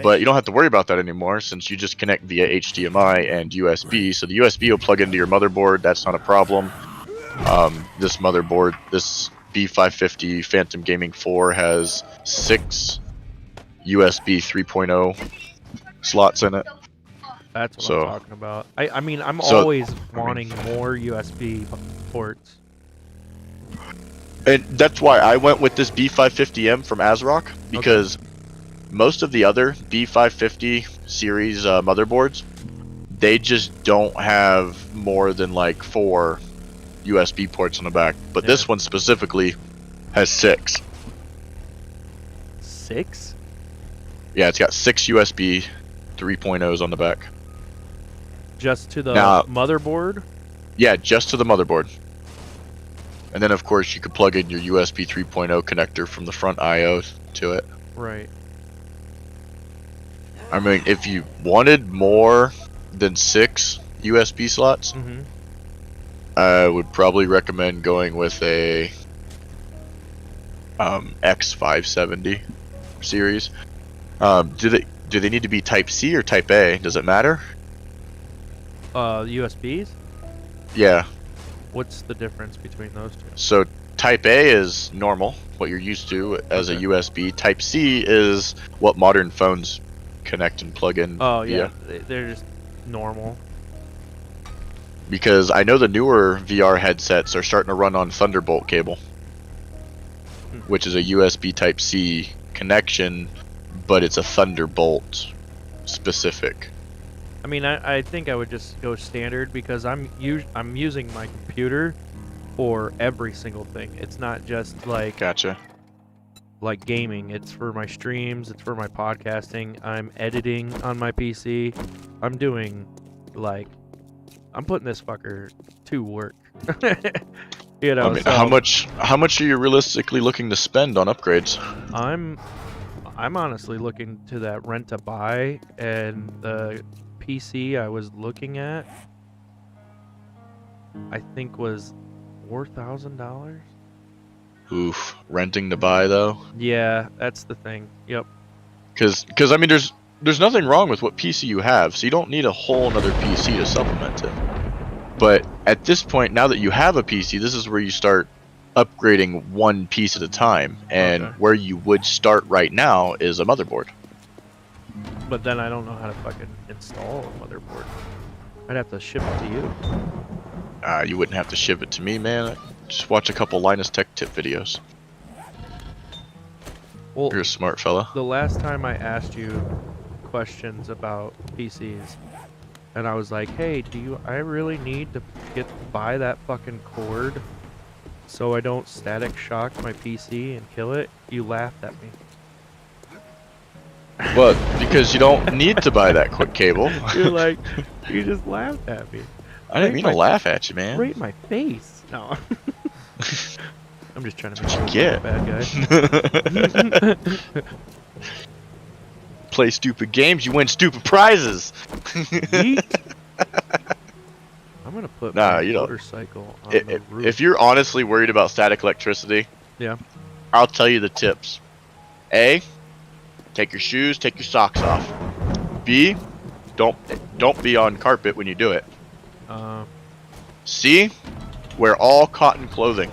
But you don't have to worry about that anymore since you just connect via HDMI and USB. So the USB will plug into your motherboard. That's not a problem. This motherboard, this B550 Phantom Gaming 4 has 6 USB 3.0 slots in it. That's what So- I'm talking about. I mean, I'm So- always wanting more USB ports. And that's why I went with this B550M from ASRock because most of the other B550 series motherboards, they just don't have more than like 4 USB ports on the back. But this one specifically has 6. 6? Yeah, it's got 6 USB 3.0s on the back. Just to the Now- motherboard? Yeah, just to the motherboard. And then of course you could plug in your USB 3.0 connector from the front I/O to it. Right. I mean, if you wanted more than 6 USB slots, Mm-hmm. I would probably recommend going with a X570 series. Do they need to be Type C or Type A? Does it matter? USBs? Yeah. What's the difference between those two? So Type A is normal, what you're used to as a USB. Type C is what modern phones connect and plug in. Oh yeah, via. they're just normal. Because I know the newer VR headsets are starting to run on Thunderbolt cable, which is a USB Type C connection, but it's a Thunderbolt specific. I mean, I think I would just go standard because I'm using my computer for every single thing. It's not just like Gotcha. gaming. It's for my streams. It's for my podcasting. I'm editing on my PC. I'm doing I'm putting this fucker to work. You know, I mean, so how much are you realistically looking to spend on upgrades? I'm honestly looking to that rent to buy, and the PC I was looking at, I think was $4,000. Oof, renting to buy though. Yeah, that's the thing. Yep. Because I mean, there's nothing wrong with what PC you have, so you don't need a whole another PC to supplement it. But at this point, now that you have a PC, this is where you start upgrading one piece at a time, and Okay. where you would start right now is a motherboard. But then I don't know how to fucking install a motherboard. I'd have to ship it to you. You wouldn't have to ship it to me, man. Just watch a couple Linus Tech Tip videos. Well, You're a smart fella. the last time I asked you questions about PCs, and I was like, "Hey, I really need to buy that fucking cord so I don't static shock my PC and kill it?" You laughed at me. Well, because you don't need to buy that quick cable. You're like, you just laughed at me. I didn't mean to laugh at you, man. Right in my face. No. I'm just trying to make That's what you you look like a bad guy. Play stupid games, you win stupid prizes. Yeet. I'm gonna put Nah, my you don't. motorcycle on the roof. If you're honestly worried about static electricity, Yeah. I'll tell you the tips. A, take your shoes, take your socks off. B, don't be on carpet when you do it. C, wear all cotton clothing.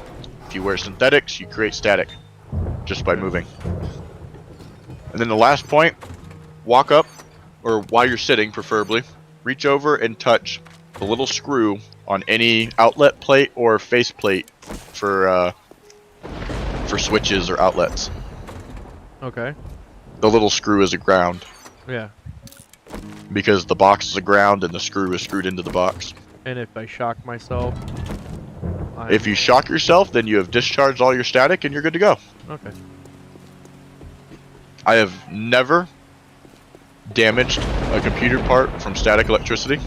If you wear synthetics, you create static just by moving. And then the last point, walk up, or while you're sitting preferably, reach over and touch the little screw on any outlet plate or face plate for switches or outlets. Okay. The little screw is a ground Yeah. because the box is a ground and the screw is screwed into the box. And if I shock myself, If you shock yourself, then you have discharged all your static and you're good to go. Okay. I have never damaged a computer part from static electricity,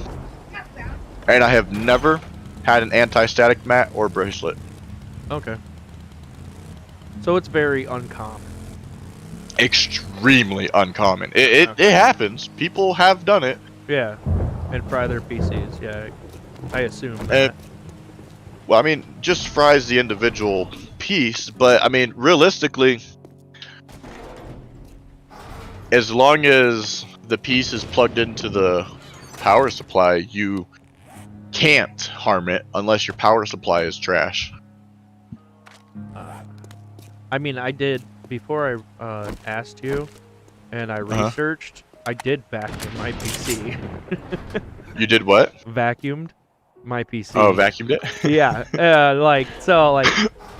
and I have never had an anti-static mat or bracelet. Okay. So it's very uncommon. Extremely uncommon. It happens. People have done it. Yeah. And fry their PCs. Yeah. I assume that. Well, I mean, just fries the individual piece, but I mean, realistically, as long as the piece is plugged into the power supply, you can't harm it unless your power supply is trash. I mean, I did, before I asked you, and I researched, I did vacuum my PC. You did what? Vacuumed my PC. Oh, vacuumed it? Yeah,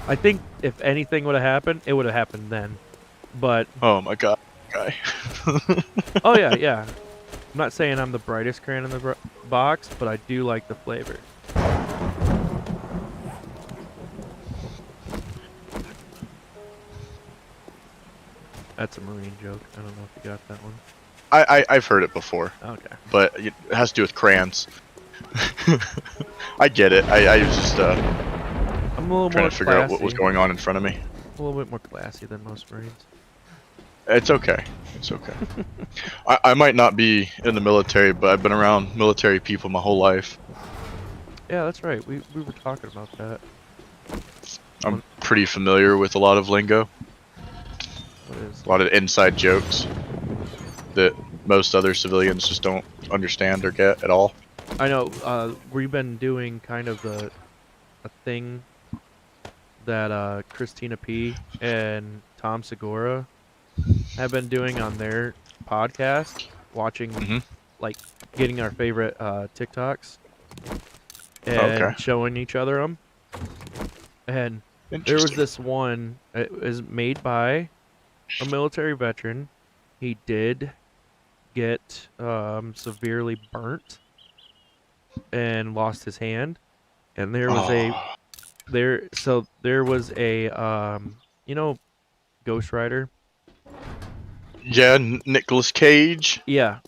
I think if anything would have happened, it would have happened then. But Oh my god, guy. oh yeah. I'm not saying I'm the brightest crayon in the box, but I do like the flavor. That's a Marine joke. I don't know if you got that one. I've heard it before, Okay. but it has to do with crayons. I get it. I was just I'm a little trying more to figure out what was classy. going on in front of me. A little bit more classy than most Marines. It's okay. It's okay. I might not be in the military, but I've been around military people my whole life. Yeah, that's right. We were talking about that. I'm pretty familiar with a lot of lingo, What is? a lot of inside jokes that most other civilians just don't understand or get at all. I know. We've been doing kind of a thing that Christina P and Tom Segura have been doing on their podcast, watching like getting our favorite TikToks and showing each other them. And there was Interesting. this one. It was made by a military veteran. He did get severely burnt and lost his hand. And there was there was a you know, Ghost Rider. Yeah, Nicolas Cage. Yeah,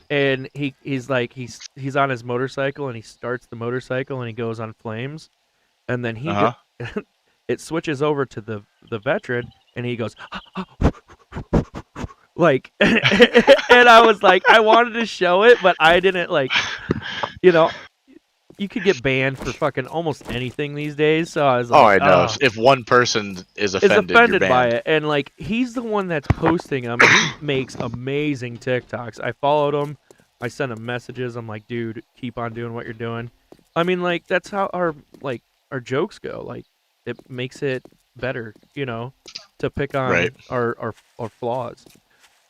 and he's like he's on his motorcycle and he starts the motorcycle and he goes on flames, and then it switches over to the veteran and he goes like, and I was like, I wanted to show it, but I didn't, like, you know. You could get banned for fucking almost anything these days, so I was like, Oh, I know. If one person is offended, you're banned. by it. And like, he's the one that's posting them. And he makes amazing TikToks. I followed him. I sent him messages. I'm like, dude, keep on doing what you're doing. I mean, like, that's how our jokes go. Like, it makes it better, you know, to pick on our flaws.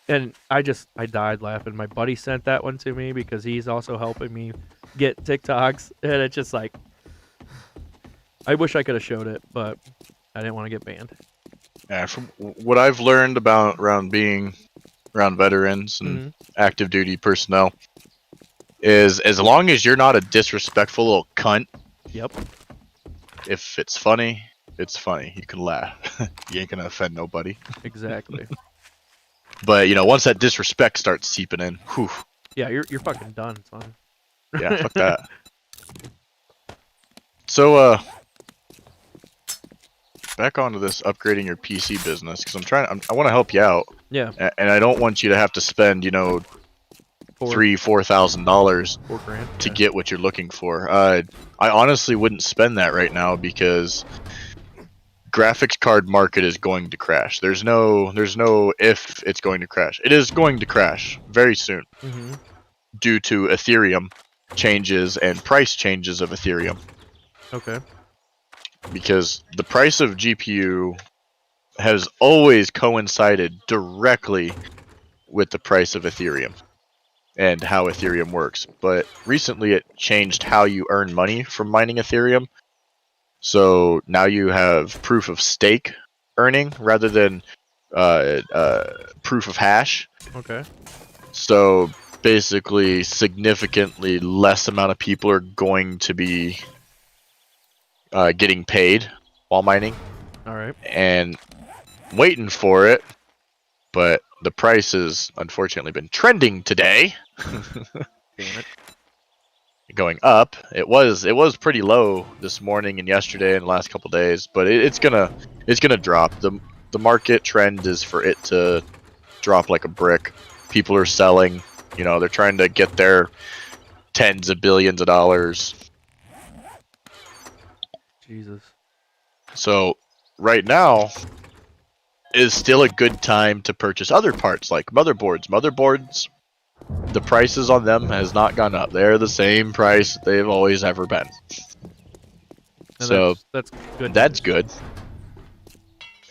And I died laughing. My buddy sent that one to me because he's also helping me get TikToks, and it's just like, I wish I could have showed it, but I didn't want to get banned. Yeah, from what I've learned about around being around veterans and Mhm. active duty personnel is as long as you're not a disrespectful little cunt, Yep. if it's funny, it's funny. You can laugh. You ain't gonna offend nobody. Exactly. But you know, once that disrespect starts seeping in, whew, Yeah, you're fucking done, son. yeah, fuck that. So, back onto this upgrading your PC business because I want to help you out, Yeah, and I don't want you to have to spend, you know, $3,000-$4,000 $4,000 to yeah. get what you're looking for. I honestly wouldn't spend that right now because graphics card market is going to crash. There's no if it's going to crash. It is going to crash very soon Mm-hmm. due to Ethereum changes and price changes of Ethereum. Okay. Because the price of GPU has always coincided directly with the price of Ethereum and how Ethereum works. But recently it changed how you earn money from mining Ethereum. So now you have proof of stake earning rather than proof of hash. Okay. So basically, significantly less amount of people are going to be getting paid while mining. All right. And waiting for it, but the price has unfortunately been trending today. Damn it. Going up. It was pretty low this morning and yesterday and the last couple days, but it's gonna drop. The market trend is for it to drop like a brick. People are selling, you know, they're trying to get their tens of billions of dollars. Jesus. So right now is still a good time to purchase other parts like motherboards. Motherboards, the prices on them has not gone up. They're the same price they've always ever been. And So that's good. that's good.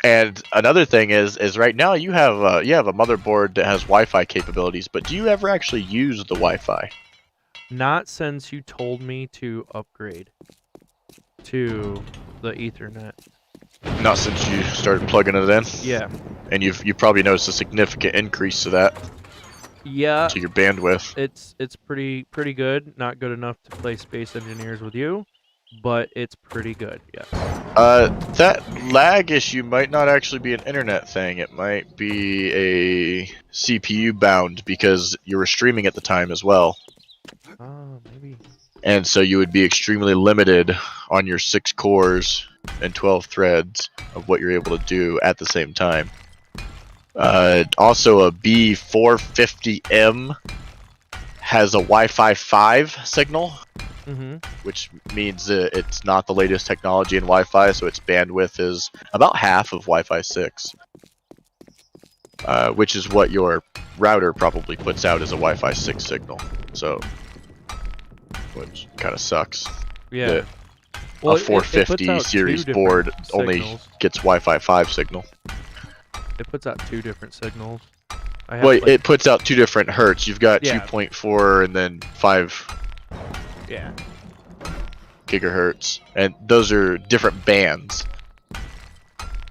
And another thing is right now you have a motherboard that has Wi-Fi capabilities, but do you ever actually use the Wi-Fi? Not since you told me to upgrade to the Ethernet. Not since you started plugging it in, Yeah. and you probably noticed a significant increase to that, Yeah. to your bandwidth. It's pretty good. Not good enough to play Space Engineers with you, but it's pretty good. Yeah. That lag issue might not actually be an internet thing. It might be a CPU bound because you were streaming at the time as well. Oh, maybe. And so you would be extremely limited on your 6 cores and 12 threads of what you're able to do at the same time. Also, a B450M has a Wi-Fi 5 signal, Mm-hmm. which means that it's not the latest technology in Wi-Fi, so its bandwidth is about half of Wi-Fi 6. Which is what your router probably puts out as a Wi-Fi 6 signal. So, which kind of sucks. Yeah. A it puts 450 out series two board different only signals. gets Wi-Fi 5 signal. It puts out 2 different signals. I have, Well, like- it puts out 2 different hertz. You've got Yeah. 2.4 and then 5 Yeah. gigahertz, and those are different bands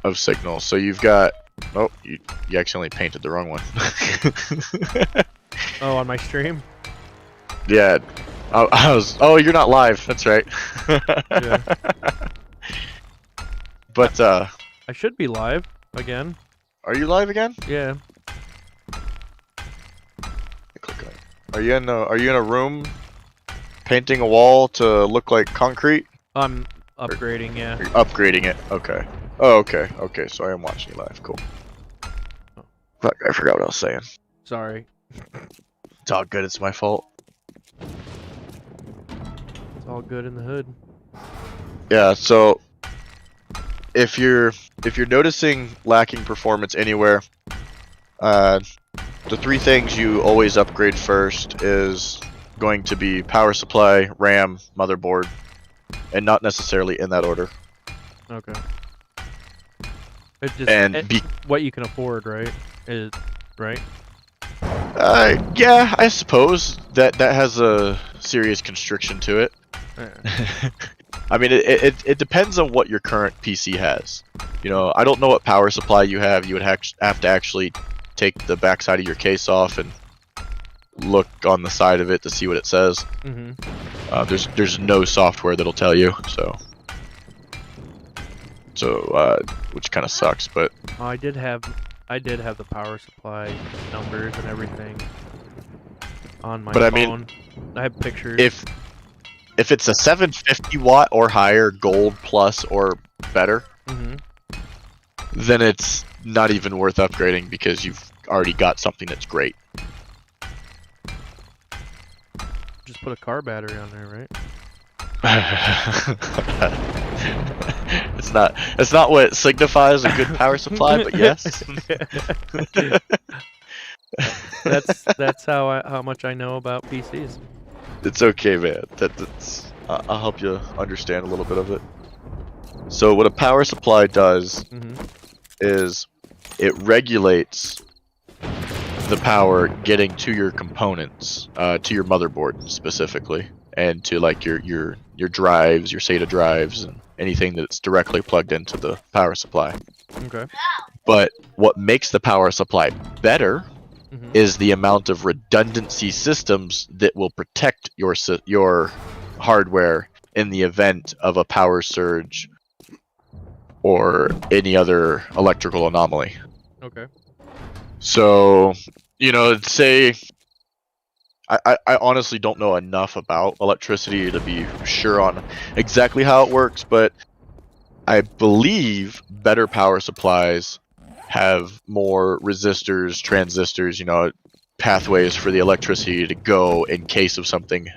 of signals. So you've got, oh, you accidentally painted the wrong one. Oh, on my stream. Yeah, I was. Oh, you're not live. That's right. Yeah. But I should be live again. are you live again? Yeah. Click on it. Are you in a room painting a wall to look like concrete? I'm upgrading. Yeah. Or upgrading it. Okay. Oh, okay. Okay, so I am watching you live. Cool. Fuck, I forgot what I was saying. Sorry. It's all good. It's my fault. It's all good in the hood. Yeah, so if you're noticing lacking performance anywhere, the 3 things you always upgrade first is going to be power supply, RAM, motherboard, and not necessarily in that order. Okay. It just And what you can afford, right? Is right. yeah, I suppose that has a serious constriction to it. Yeah. I mean, it depends on what your current PC has. You know, I don't know what power supply you have. You would have to actually take the backside of your case off and look on the side of it to see what it says. There's no software that'll tell you, so which kind of sucks, but I did have the power supply numbers and everything on my But I phone. mean, I have pictures. if it's a 750 watt or higher, gold plus or better, then it's not even worth upgrading because you've already got something that's great. Just put a car battery on there, right? It's not what signifies a good power supply, but yes. That's how much I know about PCs. It's okay, man. That's I'll help you understand a little bit of it. So what a power supply does is it regulates the power getting to your components, to your motherboard specifically, and to like your drives, your SATA drives, and anything that's directly plugged into the power supply. Okay. But what makes the power supply better is the amount of redundancy systems that will protect your hardware in the event of a power surge or any other electrical anomaly. Okay. So, say I honestly don't know enough about electricity to be sure on exactly how it works, but I believe better power supplies have more resistors, transistors, pathways for the electricity to go in case of something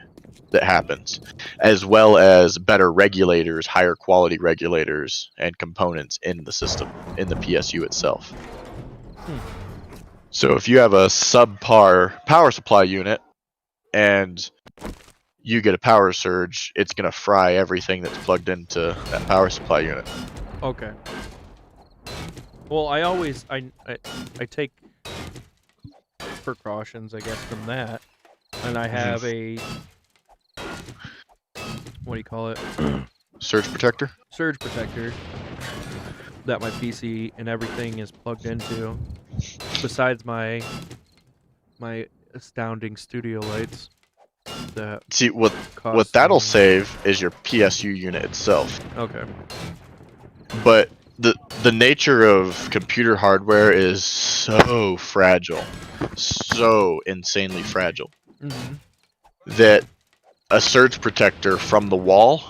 that happens, as well as better regulators, higher quality regulators and components in the system, in the PSU itself. So if you have a subpar power supply unit and you get a power surge, it's going to fry everything that's plugged into that power supply unit. Okay. Well, I take precautions, I guess, from that, and I have a what do you call it? Surge protector? Surge protector that my PC and everything is plugged into. Besides my astounding studio lights. That See, what cost that'll me- save is your PSU unit itself. Okay. But the nature of computer hardware is so fragile, so insanely fragile, that a surge protector from the wall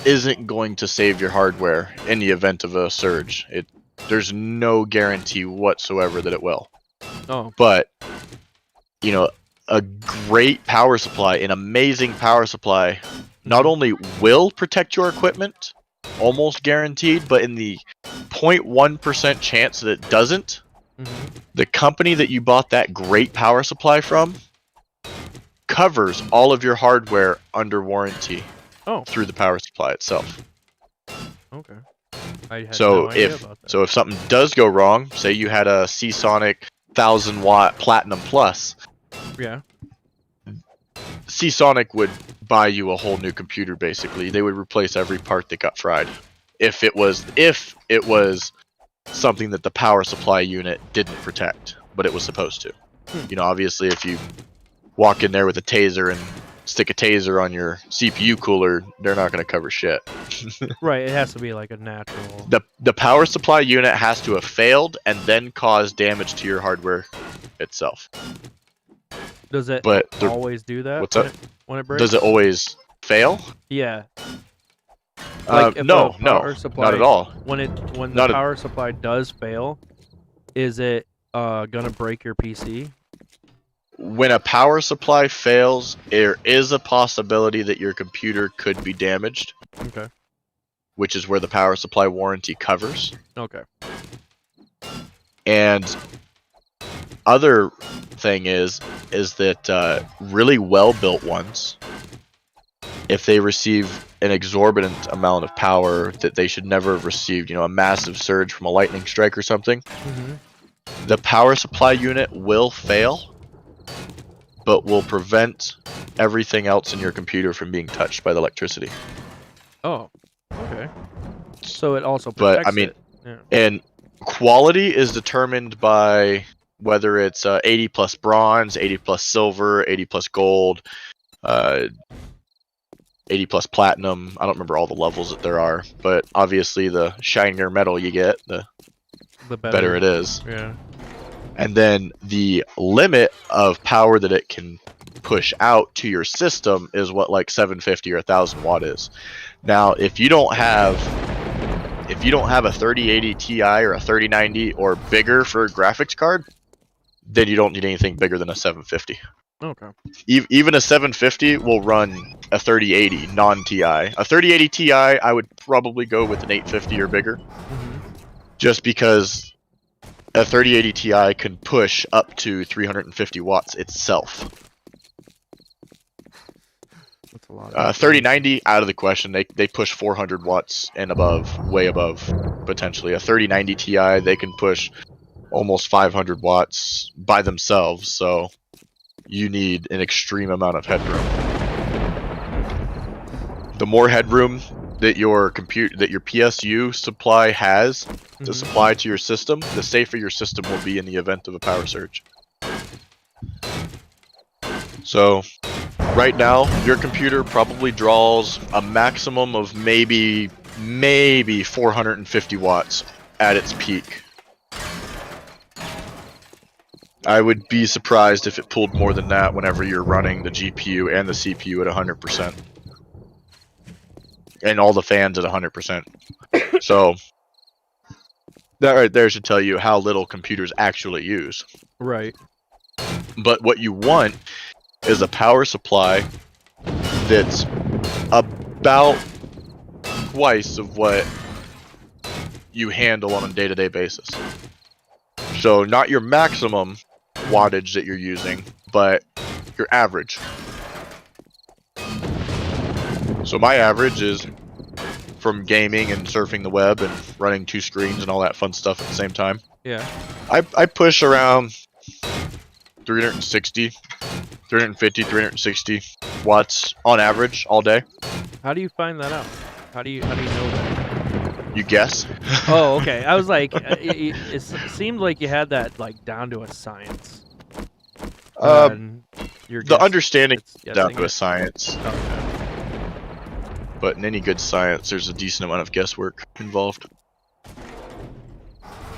isn't going to save your hardware in the event of a surge. There's no guarantee whatsoever that it will. Oh. But a great power supply, an amazing power supply, not only will protect your equipment, almost guaranteed, but in the 0.1% chance that it doesn't, the company that you bought that great power supply from covers all of your hardware under warranty through the power supply itself. Okay. I had So no idea about that. if something does go wrong, say you had a Seasonic 1000 watt Platinum Plus, Yeah. Seasonic would buy you a whole new computer. Basically, they would replace every part that got fried. If it was something that the power supply unit didn't protect, but it was supposed to. Obviously, if you walk in there with a taser and stick a taser on your CPU cooler, they're not going to cover shit. Right. It has to be like a natural. The power supply unit has to have failed and then cause damage to your hardware itself. Does it But always do that? What's when up? When it breaks? Does it always fail? Yeah. Like if No, a power supply, not at all. When the Not power supply does fail, is it gonna break your PC? When a power supply fails, there is a possibility that your computer could be damaged, Okay. which is where the power supply warranty covers. Okay. And other thing is that really well-built ones, if they receive an exorbitant amount of power that they should never have received, a massive surge from a lightning strike or something, the power supply unit will fail, but will prevent everything else in your computer from being touched by the electricity. Oh. Okay. So it also But, protects I mean, it. Yeah. And quality is determined by whether it's 80 plus bronze, 80 plus silver, 80 plus gold, 80 plus platinum. I don't remember all the levels that there are, but obviously the shinier metal you get, the better it is. Yeah. And then the limit of power that it can push out to your system is what like 750 or 1000 watt is. Now, if you don't have a 3080 Ti or a 3090 or bigger for a graphics card, then you don't need anything bigger than a 750. Okay. Even a 750 will run a 3080 non-Ti. A 3080 Ti, I would probably go with an 850 or bigger, just because a 3080 Ti can push up to 350 watts itself. That's a lot. 3090 out of the question. They push 400 watts and above, way above potentially. A 3090 Ti, they can push almost 500 watts by themselves. So you need an extreme amount of headroom. The more headroom that your PSU supply has to supply to your system, the safer your system will be in the event of a power surge. So right now, your computer probably draws a maximum of maybe 450 watts at its peak. I would be surprised if it pulled more than that whenever you're running the GPU and the CPU at 100%. And all the fans at 100%. So that right there should tell you how little computers actually use. Right. But what you want is a power supply that's about twice of what you handle on a day-to-day basis. So not your maximum wattage that you're using, but your average. So my average is, from gaming and surfing the web and running 2 screens and all that fun stuff at the same time, Yeah. I push around 350, 360 watts on average all day. How do you find that out? How do you know that? You guess? Oh, okay. I was like, it seemed like you had that like down to a science. And your The guess- understanding it's down guessing to a it. science, Okay. but in any good science, there's a decent amount of guesswork involved.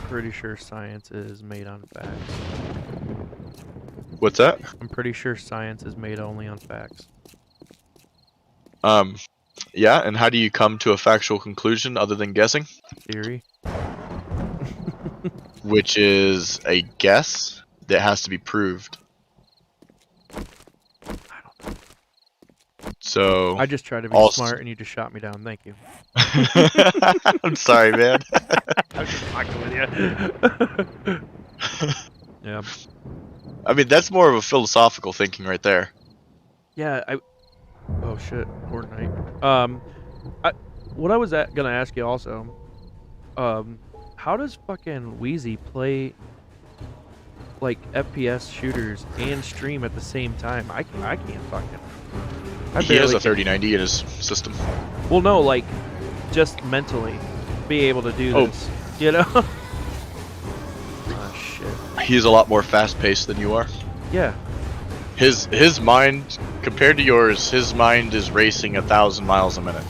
Pretty sure science is made on facts. What's that? I'm pretty sure science is made only on facts. Yeah, and how do you come to a factual conclusion other than guessing? Theory. Which is a guess that has to be proved. So I just tried to be Also- smart and you just shot me down. Thank you. I'm sorry, man. I'm just fucking with you. Yeah. I mean, that's more of a philosophical thinking right there. Yeah, oh shit, Fortnite. What I was gonna ask you also, how does fucking Wheezy play like FPS shooters and stream at the same time? I can't fucking. I He has barely a 3090 in his system. Well, no, like just mentally be able to do Oh. this, you know? Oh shit. He's a lot more fast-paced than you are. Yeah. His mind, compared to yours, his mind is racing 1,000 miles a minute.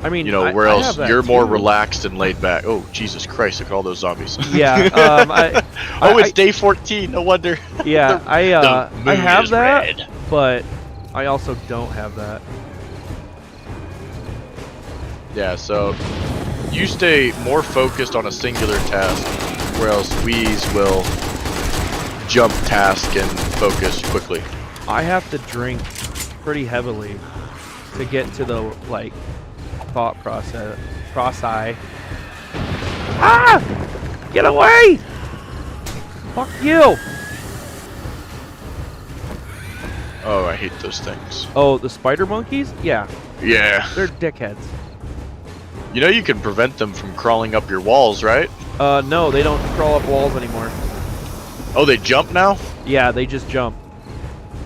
I mean, You know, I whereas have that you're more too. relaxed and laid back. Oh, Jesus Christ, look at all those zombies. Yeah. Oh, it's day 14, no wonder. Yeah, The I moon have is that, red. but I also don't have that. Yeah, so you stay more focused on a singular task, whereas Wheeze will jump task and focus quickly. I have to drink pretty heavily to get to the like thought process. Ah! Get away! Fuck you! Oh, I hate those things. Oh, the spider monkeys? Yeah, Yeah. they're dickheads. You know you can prevent them from crawling up your walls, right? No, they don't crawl up walls anymore. Oh, they jump now? Yeah, they just jump.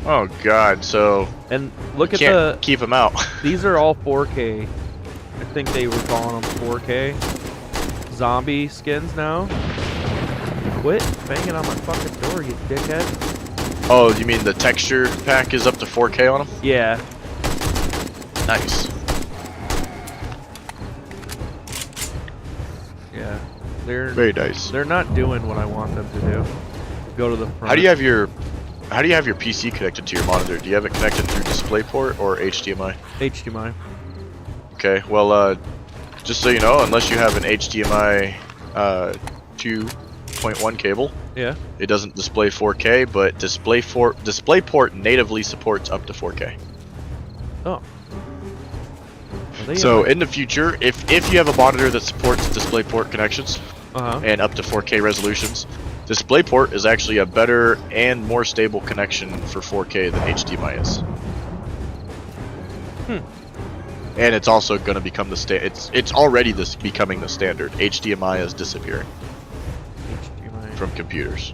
Oh god, so And look at can't the. keep them out. These are all 4K. I think they were calling them 4K zombie skins now. Quit banging on my fucking door, you dickhead. Oh, you mean the texture pack is up to 4K on them? Yeah. Nice. Yeah. They're Very nice. they're not doing what I want them to do. Go to the front. How do you have your PC connected to your monitor? Do you have it connected through DisplayPort or HDMI? HDMI. Okay, well, just so you know, unless you have an HDMI 2.1 cable, Yeah. it doesn't display 4K, but DisplayPort natively supports up to 4K. Oh. Are they So in the future, if you have a monitor that supports DisplayPort connections uh-huh. and up to 4K resolutions, DisplayPort is actually a better and more stable connection for 4K than HDMI is. And it's also going to become the it's already becoming the standard. HDMI is disappearing HDMI. from computers.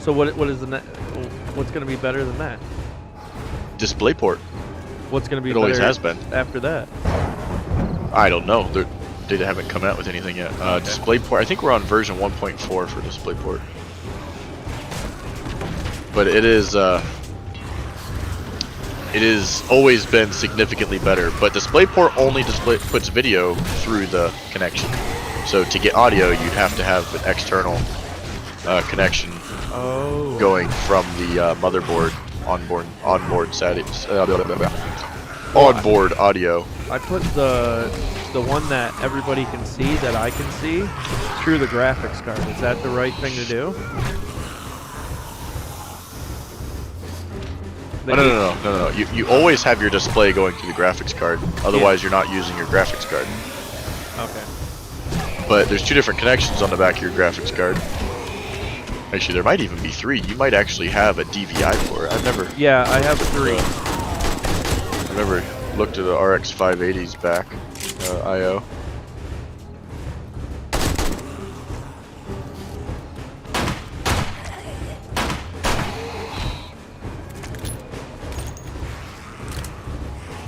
So what is what's going to be better than that? DisplayPort. What's going to be It better always has been. after that? I don't know. They haven't come out with anything yet. DisplayPort. I think we're on version 1.4 for DisplayPort. But it is always been significantly better. But DisplayPort only puts video through the connection. So to get audio, you'd have to have an external connection Oh. going from the motherboard onboard settings. Onboard audio. I put the one that everybody can see, that I can see, through the graphics card. Is that the right thing to do? No. You always have your display going to the graphics card. Otherwise, you're not using your graphics card. Okay. But there's two different connections on the back of your graphics card. Actually, there might even be three. You might actually have a DVI for it. Yeah, I have 3. I've never looked at the RX 580's back I/O.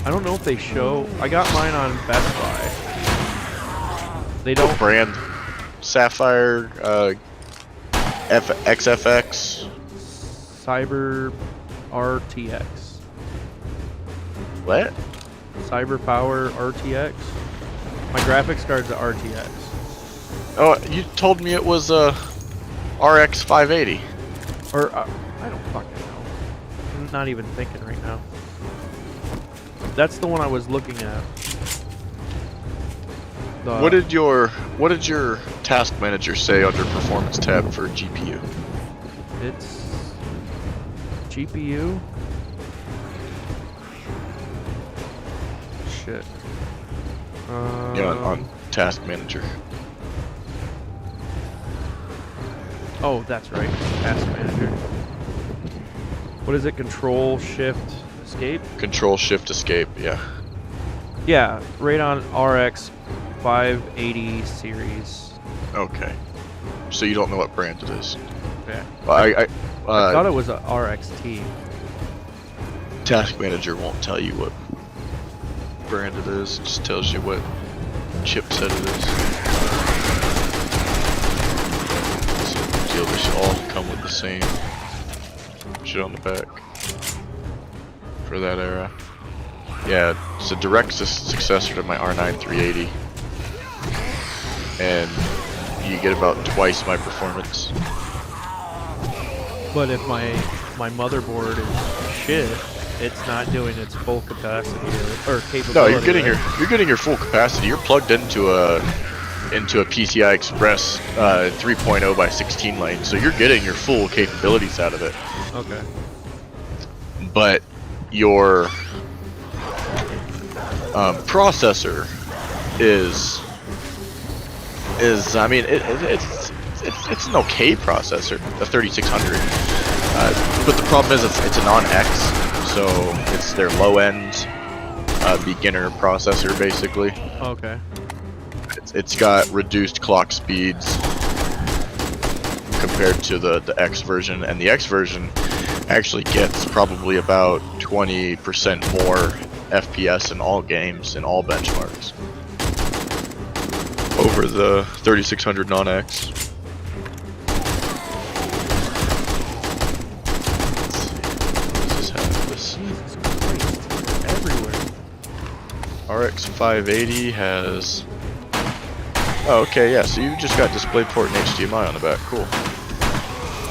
I don't know if they show. I got mine on Best Buy. They don't. Brand Sapphire XFX. Cyber RTX. What? Cyber Power RTX. My graphics card's a RTX. Oh, you told me it was a RX 580. Or I don't fucking know. I'm not even thinking right now. That's the one I was looking at. What did your task manager say under performance tab for GPU? It's GPU. Shit. Yeah, on task manager. Oh, that's right. Task manager. What is it? Control Shift Escape? Control Shift Escape, yeah. Yeah, Radeon RX 580 series. Okay. So you don't know what brand it is. Yeah. Well, I thought it was a RXT. Task Manager won't tell you what brand it is. It just tells you what chipset it is. So they should all come with the same shit on the back for that era. Yeah, it's a direct successor to my R9 380, and you get about twice my performance. But if my motherboard is shit, it's not doing its full capacity or capability. No, you're getting right? you're getting your full capacity. You're plugged into a PCI Express 3.0 by 16 lane, so you're getting your full capabilities out of it. Okay. But your processor is I mean it's an okay processor, the 3600. But the problem is it's a non-X, so it's their low-end beginner processor basically. Okay. It's got reduced clock speeds compared to the X version, and the X version actually gets probably about 20% more FPS in all games, in all benchmarks, over the 3600 non-X. RX 580 has. Oh, okay, yeah. So you just got DisplayPort and HDMI on the back. Cool.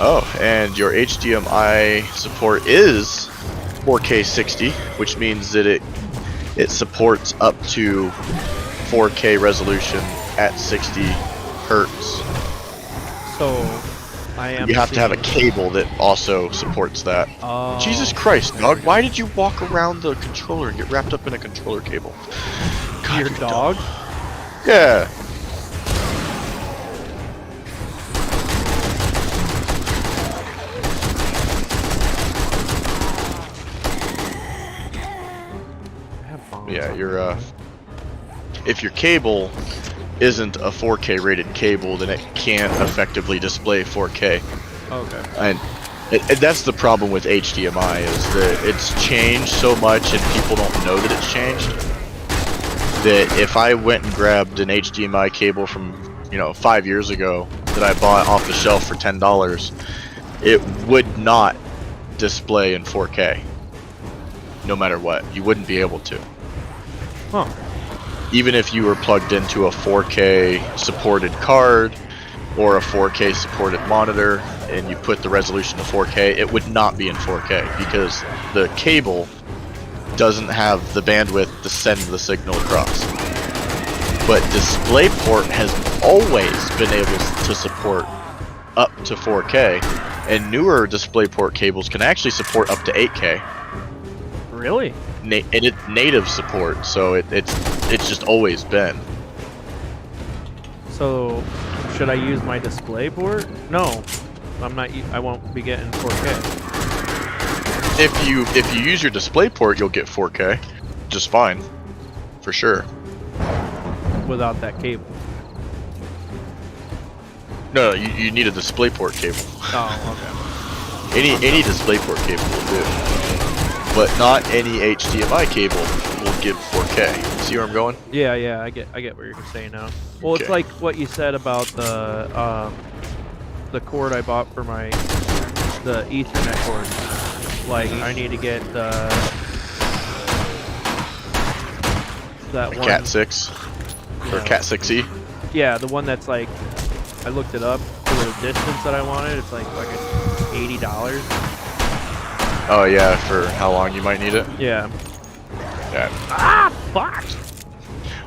Oh, and your HDMI support is 4K 60, which means that it supports up to 4K resolution at 60 hertz. So I am. You have to have a cable that also supports that. Oh, Jesus Christ, dog! Why did you walk around the controller and get wrapped up in a controller cable? God, your you're dog? dumb. Yeah. I have bombs Yeah, on you're my if your cable isn't a 4K rated cable, then it can't effectively display 4K. Okay. And that's the problem with HDMI, is that it's changed so much and people don't know that it's changed. That if I went and grabbed an HDMI cable from, 5 years ago that I bought off the shelf for $10, it would not display in 4K. No matter what, you wouldn't be able to. Huh. Even if you were plugged into a 4K supported card or a 4K supported monitor and you put the resolution to 4K, it would not be in 4K because the cable doesn't have the bandwidth to send the signal across. But DisplayPort has always been able to support up to 4K, and newer DisplayPort cables can actually support up to 8K. Really? And it's native support, so it's just always been. So should I use my DisplayPort? No, I'm not. I won't be getting 4K. If you use your DisplayPort, you'll get 4K, just fine, for sure. Without that cable. No, you need a DisplayPort cable. Oh, Any DisplayPort cable will do, but not any HDMI cable will give 4K. See where I'm going? okay. Yeah, I get what you're saying now. Well, it's Okay. like what you said about the cord I bought for the Ethernet cord. Like I need to get that one. Cat 6 or Yeah. Cat 6e. Yeah, the one that's like, I looked it up for the distance that I wanted. It's like fucking $80. Oh yeah, for how long you might need it. Yeah. Yeah. Ah, fuck.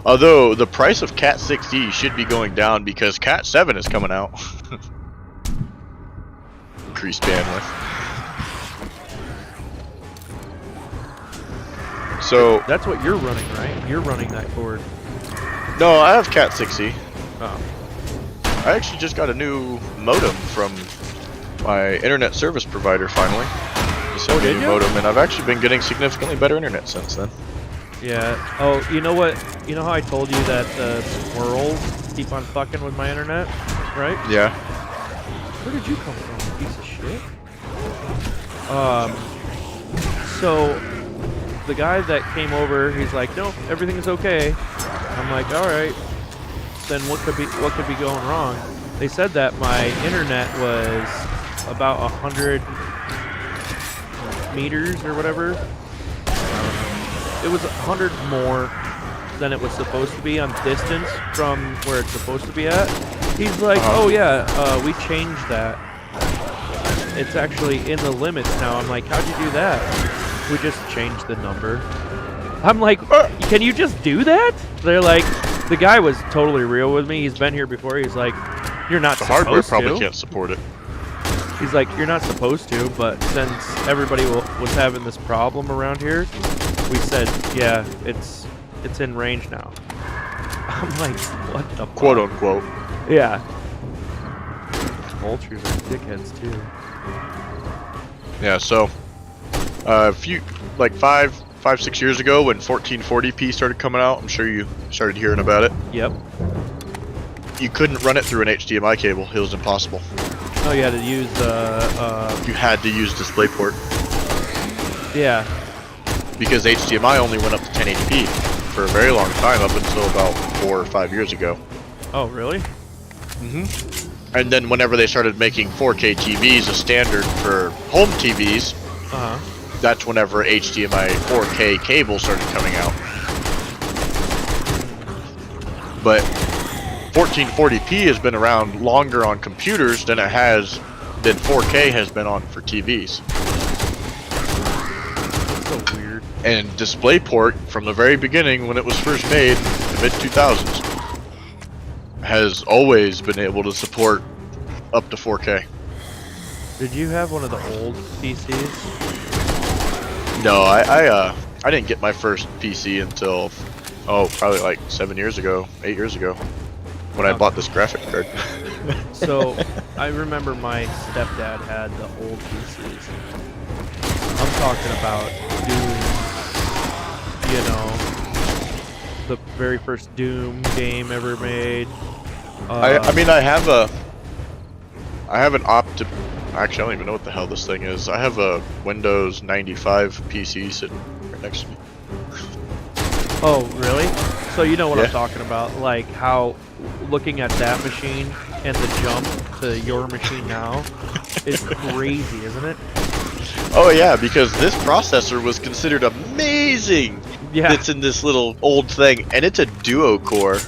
Although the price of Cat 6e should be going down because Cat 7 is coming out. Increased bandwidth. So That's what you're running, right? You're running that cord. no, I have Cat 6e. Oh. I actually just got a new modem from my internet service provider finally. They sent me a did new you? modem, and I've actually been getting significantly better internet since then. Yeah. Oh, you know what? You know how I told you that the squirrels keep on fucking with my internet, right? Yeah. Where did you come from, you piece of shit? So the guy that came over, he's like, "No, everything is okay." I'm like, "All right." Then what could be going wrong? They said that my internet was about 100 meters or whatever. It was 100 more than it was supposed to be on distance from where it's supposed to be at. He's like, "Oh yeah, we changed that. It's actually in the limits now." I'm like, "How'd you do that?" "We just changed the number." I'm like, "Can you just do that?" They're like, the guy was totally real with me. He's been here before. He's like, "You're not The supposed hardware probably to." can't support it. He's like, "You're not supposed to," but since everybody was having this problem around here, we said, "Yeah, it's in range now." I'm like, "What the fuck?" Quote unquote. Yeah. Vultures are dickheads too. Yeah, so a few, like 6 years ago when 1440p started coming out, I'm sure you started hearing about it. Yep. You couldn't run it through an HDMI cable. It was impossible. Oh, you had to use You had to use DisplayPort yeah. because HDMI only went up to 1080p for a very long time, up until about 4 or 5 years ago. Oh, really? And then whenever they started making 4K TVs a standard for home TVs, Uh huh. that's whenever HDMI 4K cable started coming out. But 1440p has been around longer on computers than 4K has been on for TVs. That's so weird. And DisplayPort, from the very beginning when it was first made, the mid 2000s, has always been able to support up to 4K. Did you have one of the old PCs? No, I didn't get my first PC until probably like 8 years ago, when I bought this graphic card. So I remember my stepdad had the old PCs. I'm talking about Doom, you know, the very first Doom game ever made. I mean, I have an actually, I don't even know what the hell this thing is. I have a Windows 95 PC sitting right next to me. Oh, really? So you know what Yeah. I'm talking about, like how looking at that machine and the jump to your machine now is crazy, isn't it? Oh yeah, because this processor was considered amazing. Yeah. It's in this little old thing, and it's a duo core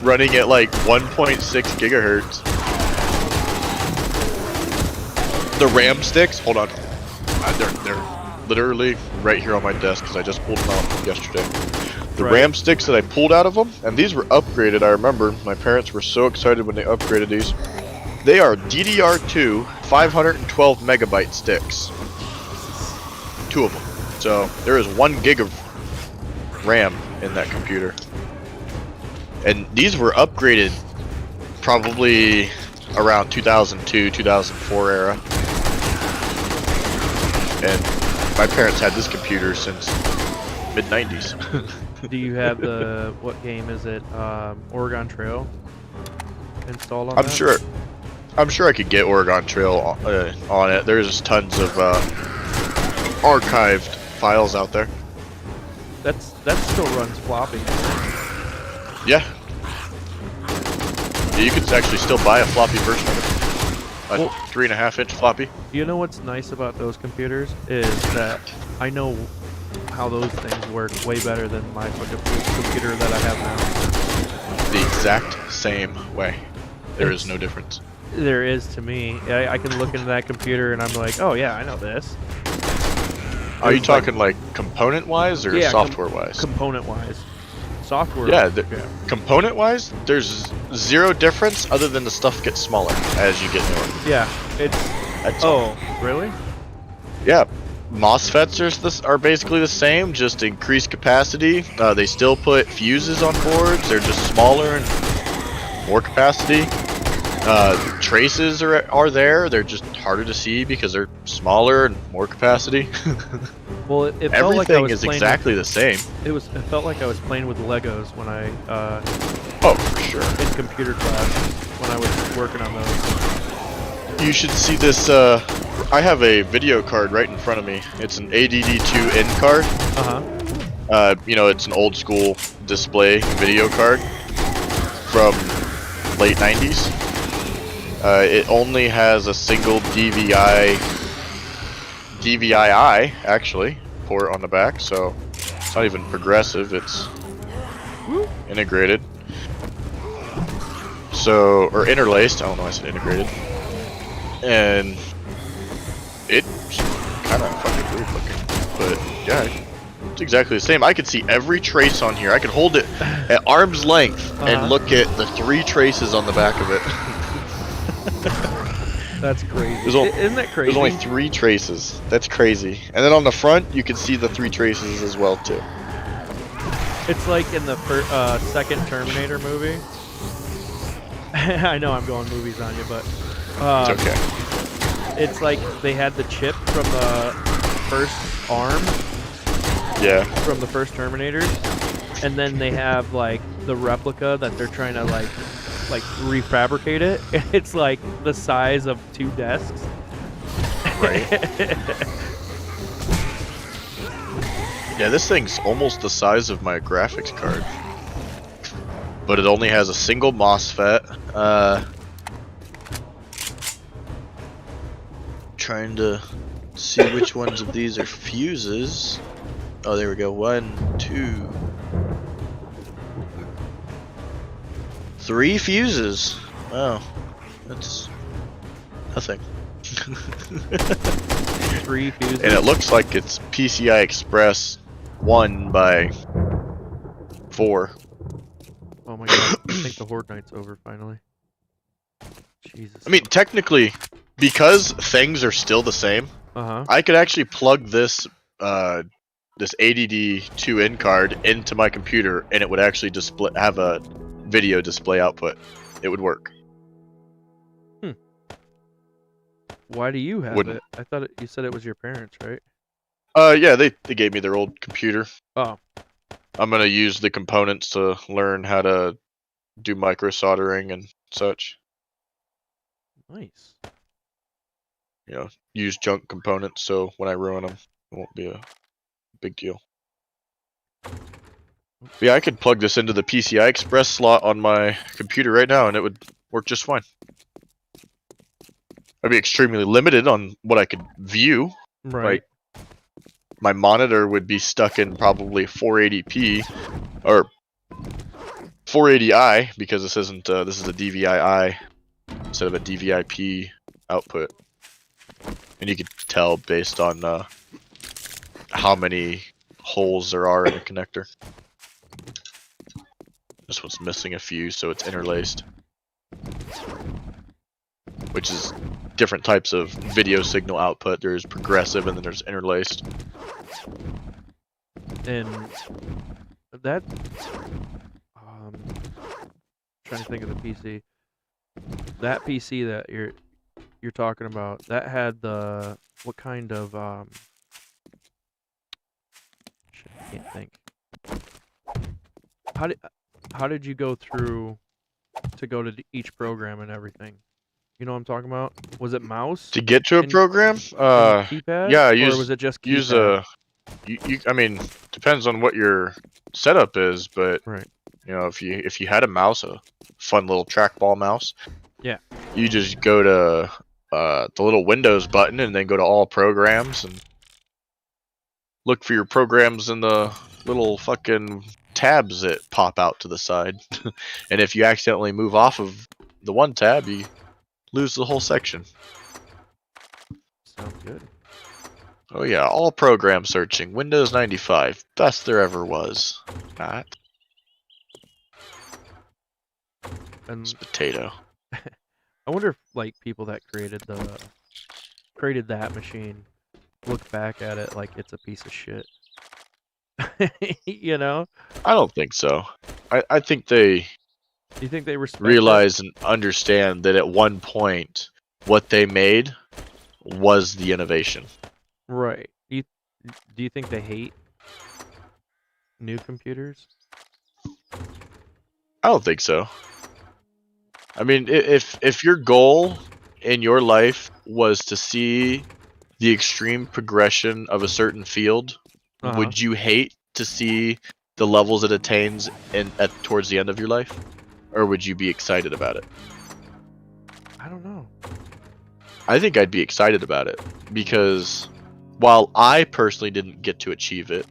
running at like 1.6 gigahertz. The RAM sticks, hold on, they're literally right here on my desk because I just pulled them out yesterday. The Right. RAM sticks that I pulled out of them, and these were upgraded. I remember my parents were so excited when they upgraded these. They are DDR2 512 megabyte sticks. 2 of them. So there is 1 gig of RAM in that computer. And these were upgraded probably around 2002, 2004 era. And my parents had this computer since mid-90s. Do you have the, what game is it, Oregon Trail installed on I'm that? sure I could get Oregon Trail on it. There's tons of archived files out there. That still runs floppy. Yeah. You could actually still buy a floppy version of it. A Well- 3.5-inch floppy. You know what's nice about those computers is that I know how those things work way better than my fucking computer that I have now. The exact same way. There is It's- no difference. There is to me. I can look into that computer and I'm like, oh yeah, I know this. Are you It's like- talking like component-wise or Yeah, software-wise? Component-wise. Software. Yeah, component-wise, there's zero difference other than the stuff gets smaller as you get newer. Yeah. It's. That's all. Oh, really? Yeah, MOSFETs are basically the same, just increased capacity. They still put fuses on boards. They're just smaller and more capacity. Traces are there. They're just harder to see because they're smaller and more capacity. Well, it felt like I Everything was is playing exactly the same. It felt like I was playing with Legos when I Oh, for sure. in computer class when I was working on those. You should see this. I have a video card right in front of me. It's an ADD2N card. You know, it's an old school display video card from late 90s. It only has a single DVI actually port on the back, so it's not even progressive. It's integrated. So, or interlaced. I don't know why I said integrated. And it's kind of fucking weird looking, but yeah, it's exactly the same. I could see every trace on here. I could hold it at arm's length and look at the 3 traces on the back of it. That's crazy. Isn't that crazy? There's only 3 traces. That's crazy. And then on the front, you can see the 3 traces as well too. It's like in the second Terminator movie. I know I'm going movies on you, but It's okay. it's like they had the chip from the first arm Yeah. from the first Terminator, and then they have like the replica that they're trying to like refabricate it. It's like the size of 2 desks. Right. Yeah, this thing's almost the size of my graphics card. But it only has a single MOSFET. Trying to see which ones of these are fuses. Oh, there we go. 1, 2. 3 fuses. Wow, that's nothing. 3 fuses. And it looks like it's PCI Express 1 by 4. Oh my god, I think the Horde Night's over finally. Jesus. I mean, technically, because things are still the same, Uh-huh. I could actually plug this this ADD2N card into my computer, and it would actually have a video display output. It would work. Why do you have Wouldn't. it? I thought you said it was your parents, right? Yeah, they gave me their old computer. Oh. I'm gonna use the components to learn how to do micro soldering and such. Nice. You know, use junk components so when I ruin them, it won't be a big deal. But yeah, I could plug this into the PCI Express slot on my computer right now, and it would work just fine. I'd be extremely limited on what I could view. Right. My monitor would be stuck in probably 480p or 480i because this isn't this is a DVI-I instead of a DVI-P output, and you could tell based on how many holes there are in the connector. This one's missing a few, so it's interlaced, which is different types of video signal output. There's progressive and then there's interlaced. And that trying to think of the PC. That PC that you're talking about, that had the what kind of shit, I can't think. How did you go through to go to each program and everything? You know what I'm talking about? Was it mouse? To get to a and- program? and keypad? Yeah, or was it just keypad? use a. I mean, depends on what your setup is, but Right. you know, if you had a mouse, a fun little trackball mouse, Yeah. you just go to the little Windows button and then go to all programs and look for your programs in the little fucking tabs that pop out to the side. And if you accidentally move off of the one tab, you lose the whole section. Sounds good. Oh yeah, all program searching. Windows 95. Best there ever was. Not. And It's potato. I wonder if like people that created that machine look back at it like it's a piece of shit. You know? I don't think so. I think they Do you think they respect it? realize and understand that at one point what they made was the innovation. Right. Do you think they hate new computers? I don't think so. I mean, if your goal in your life was to see the extreme progression of a certain field, Uh-huh. would you hate to see the levels it attains towards the end of your life, or would you be excited about it? I don't know. I think I'd be excited about it because while I personally didn't get to achieve it,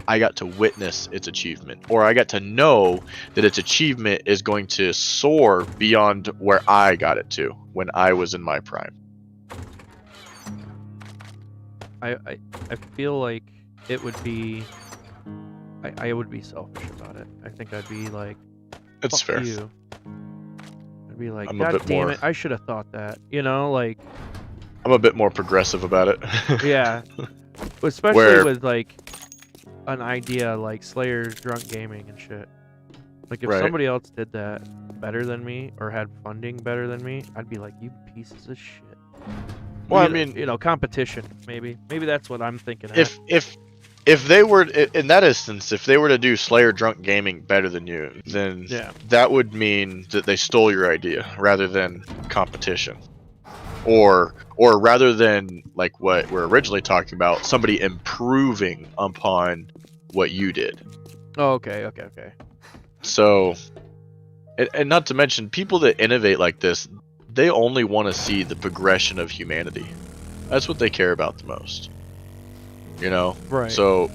I got to witness its achievement, or I got to know that its achievement is going to soar beyond where I got it to when I was in my prime. I feel like it would be I would be selfish about it. I think I'd be like, It's fuck fair. you. I'd be like, I'm a God bit damn more- it, I should have thought that. You know, like, I'm a bit more progressive about it. yeah. Especially Where- with like an idea like Slayer's Drunk Gaming and shit. Like if Right. somebody else did that better than me or had funding better than me, I'd be like, you pieces of shit. Well, I You- mean, you know, competition, maybe. Maybe that's what I'm thinking. if they were in that instance, if they were to do Slayer Drunk Gaming better than you, then Yeah. that would mean that they stole your idea rather than competition, or rather than like what we're originally talking about, somebody improving upon what you did. Oh, okay. So, and not to mention, people that innovate like this, they only want to see the progression of humanity. That's what they care about the most. You know? Right. So,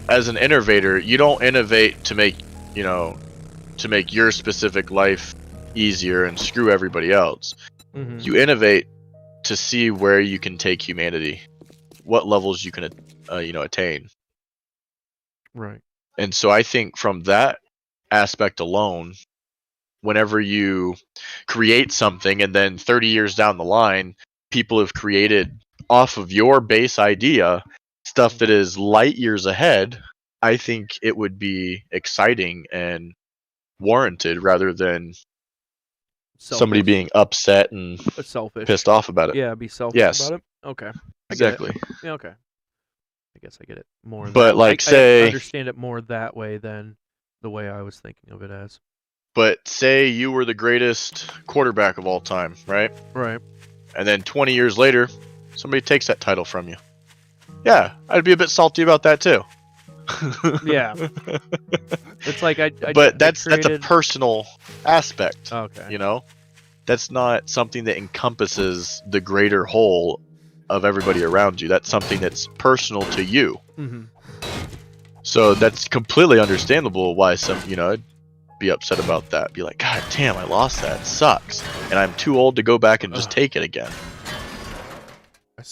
as an innovator, you don't innovate to make, to make your specific life easier and screw everybody else. Mhm. You innovate to see where you can take humanity, what levels you can attain. Right. And so I think from that aspect alone, whenever you create something and then 30 years down the line, people have created off of your base idea stuff that is light years ahead, I think it would be exciting and warranted rather than somebody Selfish. being upset and Selfish. pissed off about it. Yeah, be selfish Yes. about it. Okay. I get it. Exactly. Yeah, okay. I guess I get it more. But, that way. like, I say- understand it more that way than the way I was thinking of it as. But say you were the greatest quarterback of all time, right? Right. And then 20 years later, somebody takes that title from you. Yeah, I'd be a bit salty about that too. Yeah. It's like I But I that's a created- personal aspect, Okay. you know? That's not something that encompasses the greater whole of everybody around you. That's something that's personal to you. Mm-hmm. So that's completely understandable why I'd be upset about that. Be like, God damn, I lost that. It sucks. And I'm too old to go back and just Ugh. take it again. I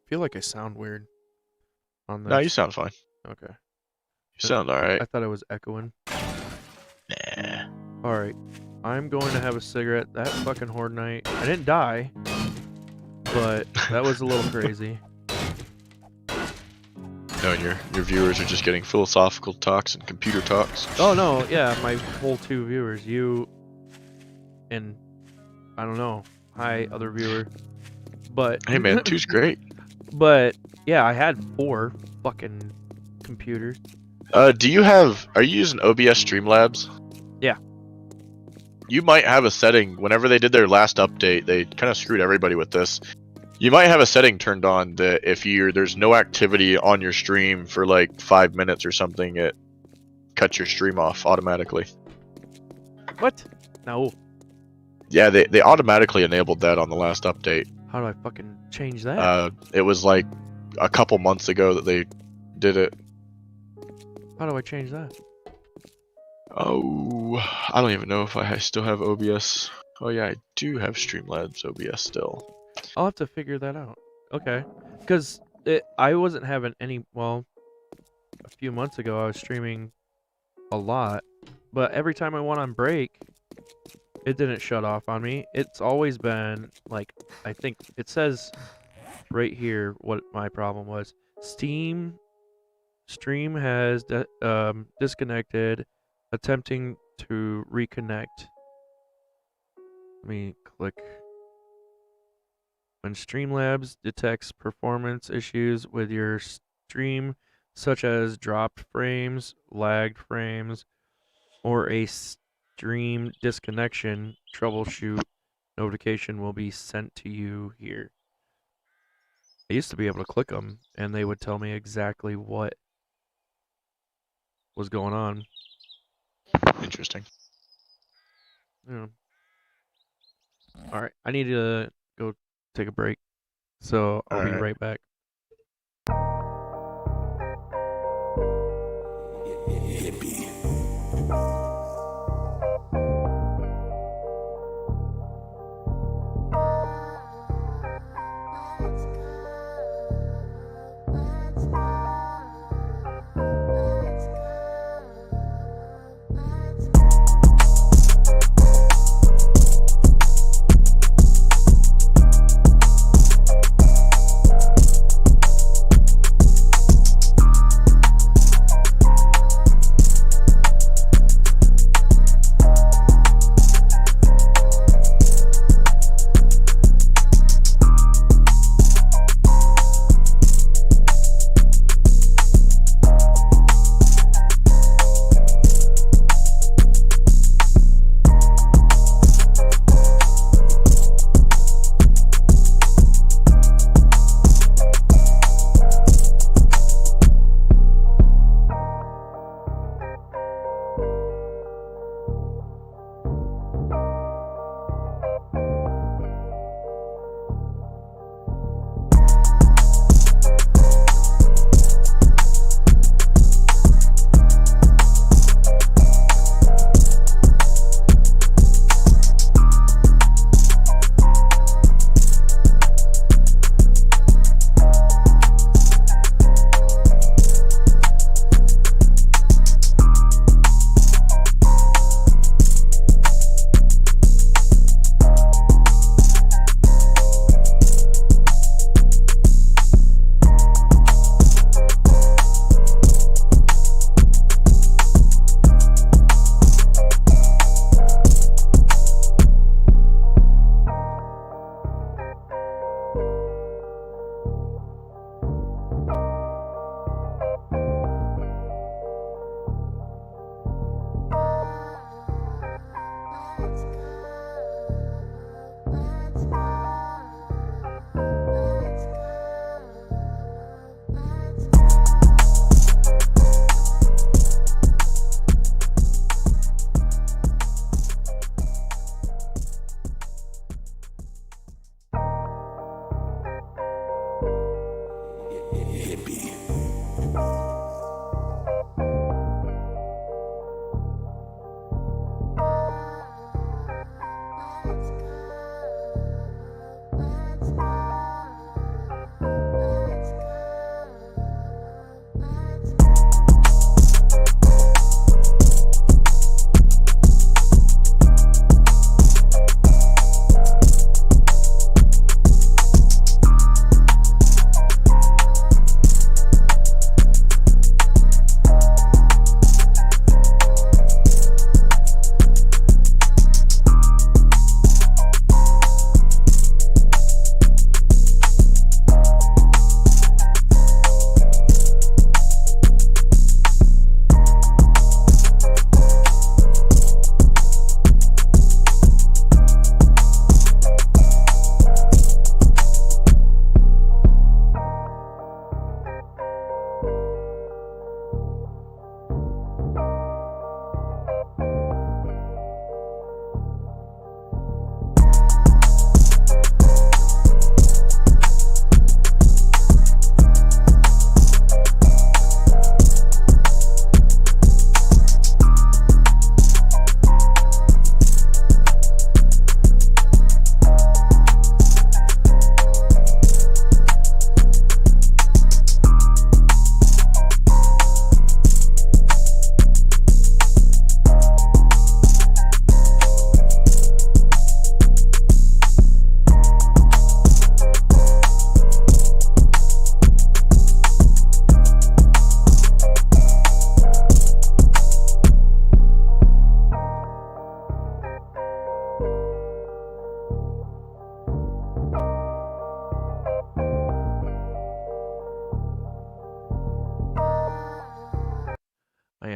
feel like I sound weird on this. No, you sound fine. Okay. You sound alright. I thought I was echoing. Nah. All right. I'm going to have a cigarette. That fucking horde night. I didn't die, but that was a little crazy. No, and your viewers are just getting philosophical talks and computer talks. Oh no, yeah, my whole 2 viewers, you and I don't know. Hi, other viewer. But Hey man, 2's great. But yeah, I had 4 fucking computers. Are you using OBS Streamlabs? Yeah. You might have a setting, whenever they did their last update, they kind of screwed everybody with this. You might have a setting turned on that if there's no activity on your stream for like 5 minutes or something, it cuts your stream off automatically. What? No. Yeah, they automatically enabled that on the last update. How do I fucking change that? It was like a couple months ago that they did it. How do I change that? Oh, I don't even know if I still have OBS. Oh yeah, I do have Streamlabs OBS still. I'll have to figure that out. Okay. Because I wasn't having any, well, a few months ago I was streaming a lot, but every time I went on break, it didn't shut off on me. It's always been, like, I think it says right here what my problem was. Stream has disconnected, attempting to reconnect. Let me click. When Streamlabs detects performance issues with your stream, such as dropped frames, lagged frames, or a stream disconnection, troubleshoot notification will be sent to you here. I used to be able to click them, and they would tell me exactly what was going on. Interesting. Yeah. All right, I need to go take a break, so I'll be Alright. right back.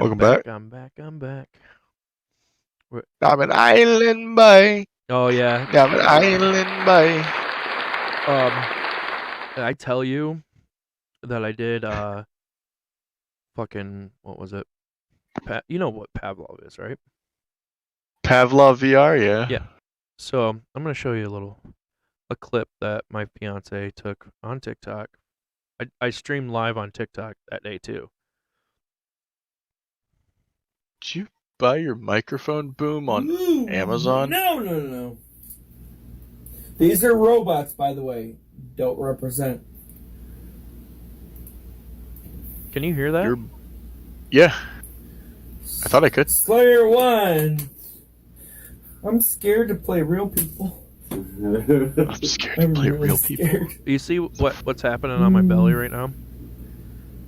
Welcome back. I'm back. I'm back. I'm an island boy. Oh yeah. I'm an island boy. Did I tell you that I did fucking what was it? You know what Pavlov is, right? Pavlov VR, yeah. Yeah. So I'm gonna show you a clip that my fiance took on TikTok. I streamed live on TikTok that day too. Did you buy your microphone boom on Amazon? No. These are robots, by the way. Don't represent. Can you hear that? Yeah. I thought I could. Slayer 1. I'm scared to play real people. I'm scared to play really real people. scared. You see what's happening on my belly right now?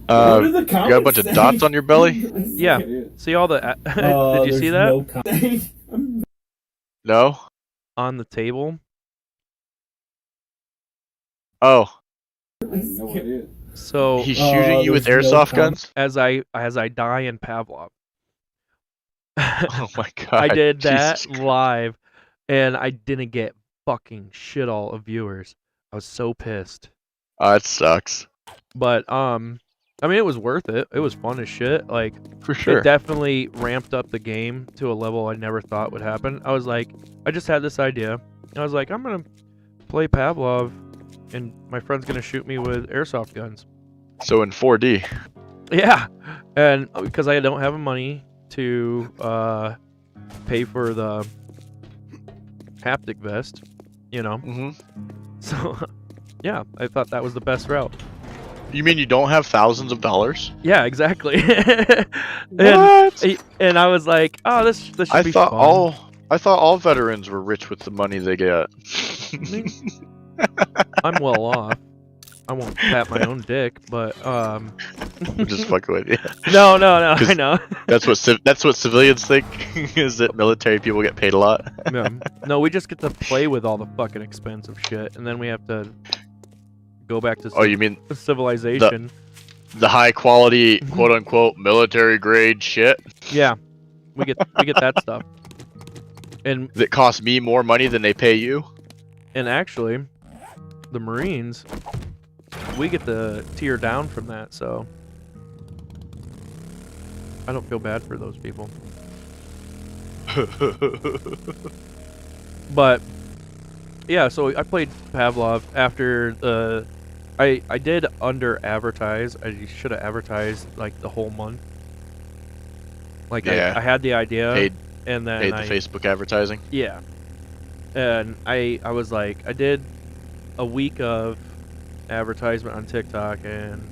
What do the You got a comments bunch of say? dots on your belly? Yeah. See all the did you see that? No comment. No? On the table? Oh. So He's shooting you with there's no airsoft guns? as I die in Pavlov. Oh my god. I did that Jesus Christ. live and I didn't get fucking shit all of viewers. I was so pissed. That sucks. But I mean it was worth it. It was fun as shit. Like For sure. it definitely ramped up the game to a level I never thought would happen. I was like, I just had this idea. And I was like, I'm gonna play Pavlov and my friend's gonna shoot me with airsoft guns. So in 4D. Yeah, and because I don't have money to pay for the haptic vest, you know. Mm-hmm. So, yeah, I thought that was the best route. You mean you don't have thousands of dollars? Yeah, exactly. What? And I was like, oh, this should I be thought fun. I thought all veterans were rich with the money they get. I'm well off. I won't pat my own dick, but I'm just fucking with you. no, I know. That's what civilians think is that military people get paid a lot. Yeah. No, we just get to play with all the fucking expensive shit, and then we have to go back to Oh, you mean civilization. the high quality quote unquote military grade shit Yeah, we get that stuff, and that costs me more money than they pay you? actually, the Marines, we get the tier down from that, so I don't feel bad for those people. But yeah, so I played Pavlov after the. I did under advertise. I should have advertised like the whole month. Like Yeah. I had the idea, Paid- and then Paid the Facebook advertising. yeah, and I was like I did a week of advertisement on TikTok and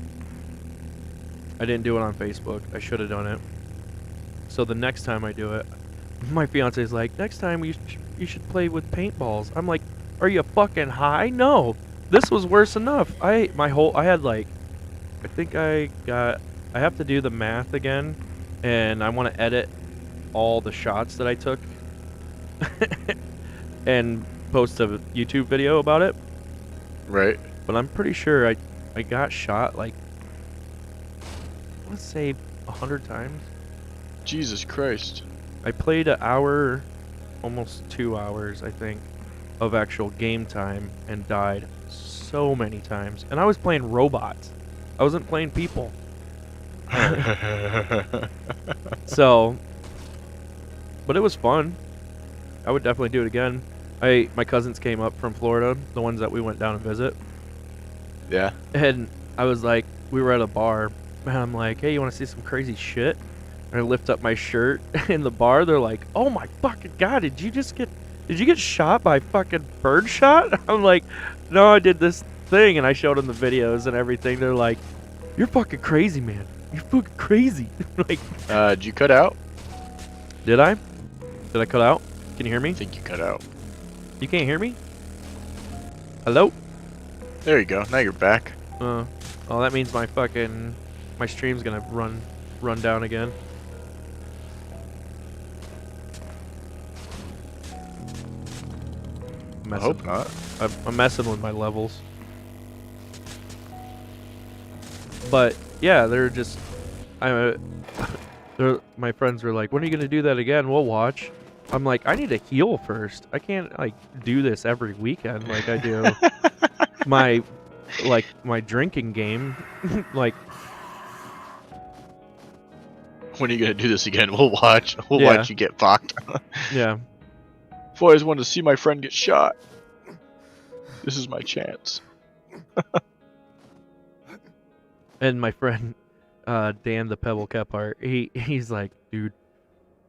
I didn't do it on Facebook. I should have done it. So the next time I do it, my fiance's like, next time you should play with paintballs. I'm like, are you fucking high? No, this was worse enough. I have to do the math again, and I want to edit all the shots that I took and post a YouTube video about it. Right. But I'm pretty sure I got shot like, let's say 100 times. Jesus Christ. I played an hour, almost 2 hours, I think, of actual game time and died so many times. And I was playing robots. I wasn't playing people. So, but it was fun. I would definitely do it again. My cousins came up from Florida, the ones that we went down and visit. Yeah. And I was like, we were at a bar, and I'm like, hey, you want to see some crazy shit? And I lift up my shirt in the bar. They're like, oh my fucking god, did you get shot by fucking birdshot? I'm like, no, I did this thing, and I showed them the videos and everything. They're like, you're fucking crazy, man. You're fucking crazy. Like, Did you cut out? did I? Did I cut out? Can you hear me? I think you cut out. You can't hear me? Hello? There you go. Now you're back. Oh, that means my stream's gonna run down again. I hope not. I'm messing with my levels. But yeah, they're My friends were like, when are you going to do that again? We'll watch. I'm like, I need to heal first. I can't like do this every weekend like I do my drinking game. Like, When are you gonna do this again? We'll watch. We'll Yeah. watch you get fucked. yeah. I've always wanted to see my friend get shot. This is my chance. And my friend Dan the Pebble Kephart, he's like, dude,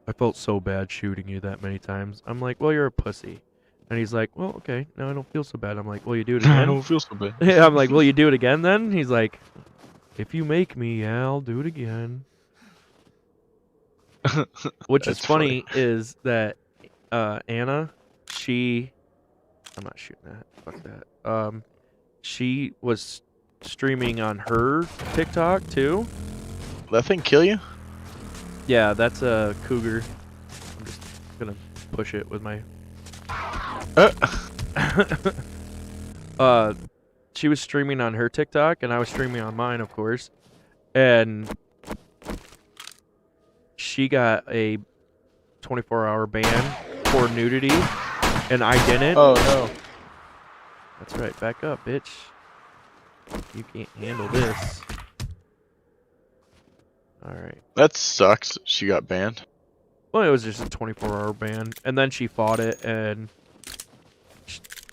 I felt so bad shooting you that many times. I'm like, well, you're a pussy. And he's like, well, okay, now I don't feel so bad. I'm like, will you do it I again? don't feel so bad. I'm like, will you do it again then? He's like, if you make me, yeah, I'll do it again. Which is That's funny is that Anna, I'm not shooting that. Fuck that. She was streaming on her TikTok too. That thing kill you? Yeah, that's a cougar. I'm just gonna push it with my. She was streaming on her TikTok, and I was streaming on mine, of course, and she got a 24-hour ban for nudity, and I didn't. Oh no. That's right, back up, bitch. You can't handle this. Alright. That sucks. She got banned. Well, it was just a 24-hour ban, and then she fought it, and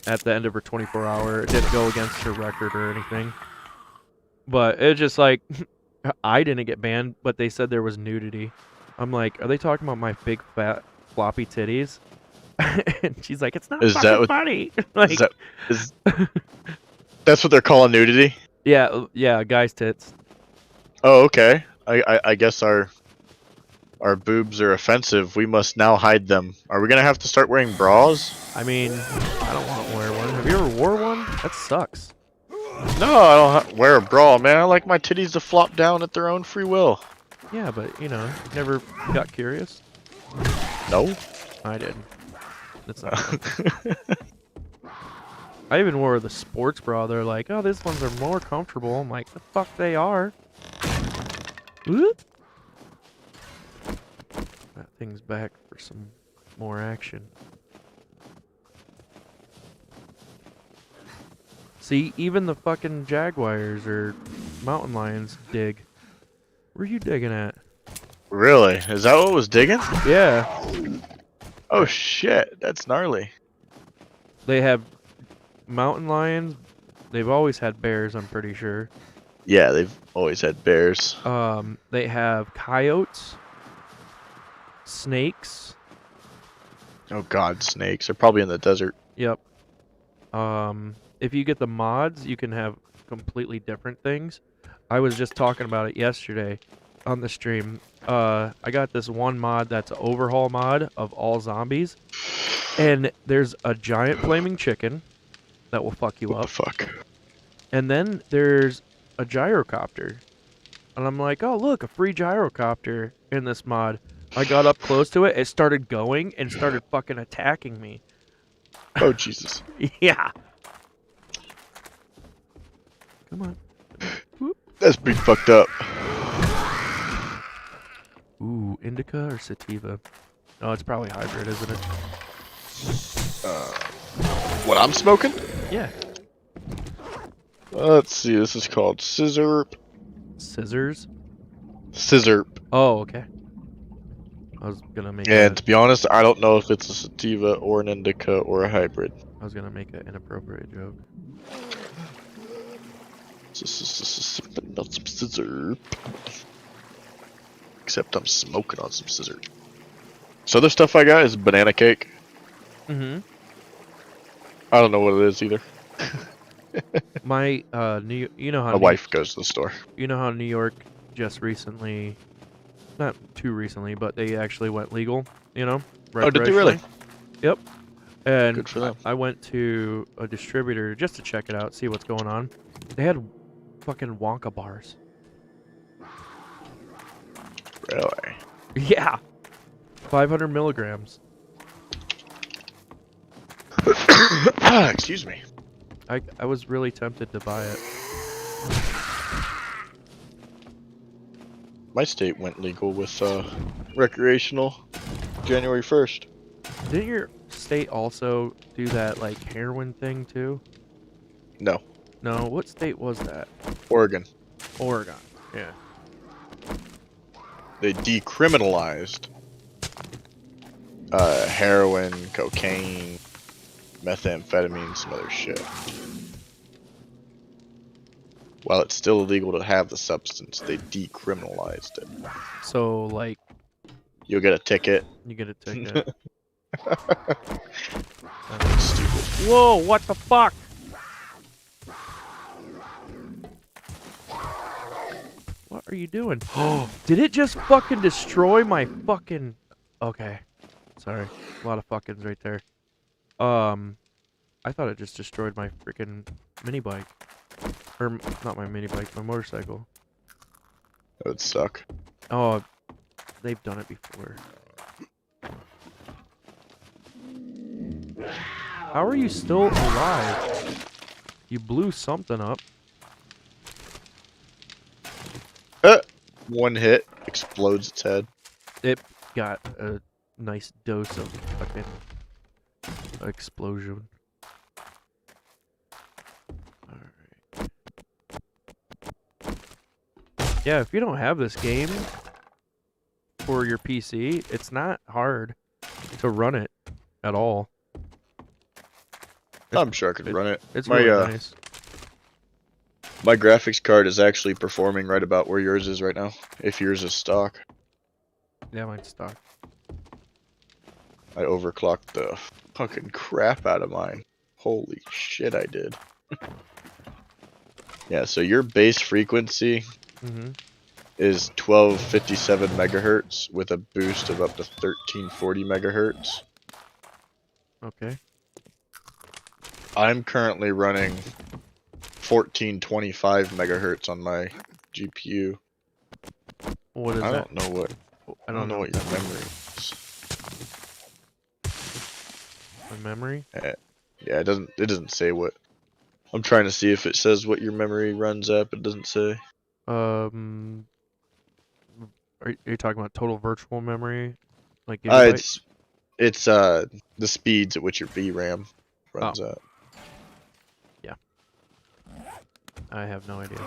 at the end of her 24-hour, it didn't go against her record or anything. But it's just like, I didn't get banned, but they said there was nudity. I'm like, are they talking about my big, fat, floppy titties? And she's like, it's not Is that fucking what- funny. Like, That's what they're calling nudity? yeah, guy's tits. Oh, okay. I guess our boobs are offensive. We must now hide them. Are we gonna have to start wearing bras? I mean, I don't want to wear one. Have you ever wore one? That sucks. No, I don't wear a bra, man. I like my titties to flop down at their own free will. Yeah, but, you know, never got curious? No. I didn't. That's not fun. I even wore the sports bra. They're like, oh, these ones are more comfortable. I'm like, the fuck they are. Whoop. That thing's back for some more action. See, even the fucking jaguars or mountain lions dig. Where you digging at? Really? Is that what was digging? Yeah, Oh shit, that's gnarly. they have mountain lions. They've always had bears, I'm pretty sure. Yeah, they've always had bears. They have coyotes, snakes. Oh god, snakes. They're probably in the desert. Yep. If you get the mods, you can have completely different things. I was just talking about it yesterday on the stream. I got this one mod that's an overhaul mod of all zombies. And there's a giant flaming chicken that will fuck you What up. the fuck? And then there's a gyrocopter. And I'm like, oh, look, a free gyrocopter in this mod. I got up close to it. It started going and started fucking attacking me. Oh Jesus. Yeah. Come on. That's pretty fucked up. Ooh, indica or sativa? Oh, it's probably hybrid, isn't it? What I'm smoking? Yeah. Let's see, this is called Scissor. Scissors? Scissor. Oh, okay. I was gonna make And to be honest, I don't know if it's a sativa or an indica or a hybrid. I was gonna make an inappropriate joke. Sipping on some scissor. Except I'm smoking on some scissor. So other stuff I got is banana cake. Mm-hmm. I don't know what it is either. My you know how My wife goes to the store. You know how New York just recently, not too recently, but they actually went legal. You know? Oh, did they really? Yep. And Good for them. I went to a distributor just to check it out, see what's going on. They had fucking Wonka bars. Really? Yeah. 500 milligrams. Excuse me. I was really tempted to buy it. My state went legal with recreational January 1st. Didn't your state also do that like heroin thing too? No, No, what state was that? Oregon. Oregon. Yeah. They decriminalized heroin, cocaine, methamphetamine, some other shit. While it's still illegal to have the substance, they decriminalized it. So like You'll get a ticket. you get a ticket. Stupid. Whoa, what the fuck? What are you doing? Oh, did it just fucking destroy my fucking... Okay. Sorry. A lot of fuckings right there. I thought it just destroyed my freaking mini bike. Or, not my mini bike, my motorcycle. That would suck. Oh, they've done it before. How are you still alive? You blew something up. One hit, explodes its head. It got a nice dose of fucking explosion. Alright. Yeah, if you don't have this game for your PC, it's not hard to run it at all. I'm sure I could run it. It's My really nice. my graphics card is actually performing right about where yours is right now. If yours is stock, Yeah, mine's stock. I overclocked the fucking crap out of mine. Holy shit, I did. Yeah, so your base frequency Mm-hmm. is 1257 megahertz with a boost of up to 1340 megahertz. Okay. I'm currently running 1425 megahertz on my GPU. What is I that? don't know what I don't know what your memory is. my memory. Yeah, it doesn't say what. I'm trying to see if it says what your memory runs at, but it doesn't say. Are you talking about total virtual memory? Like It's the speeds at which your VRAM runs at. I have no idea.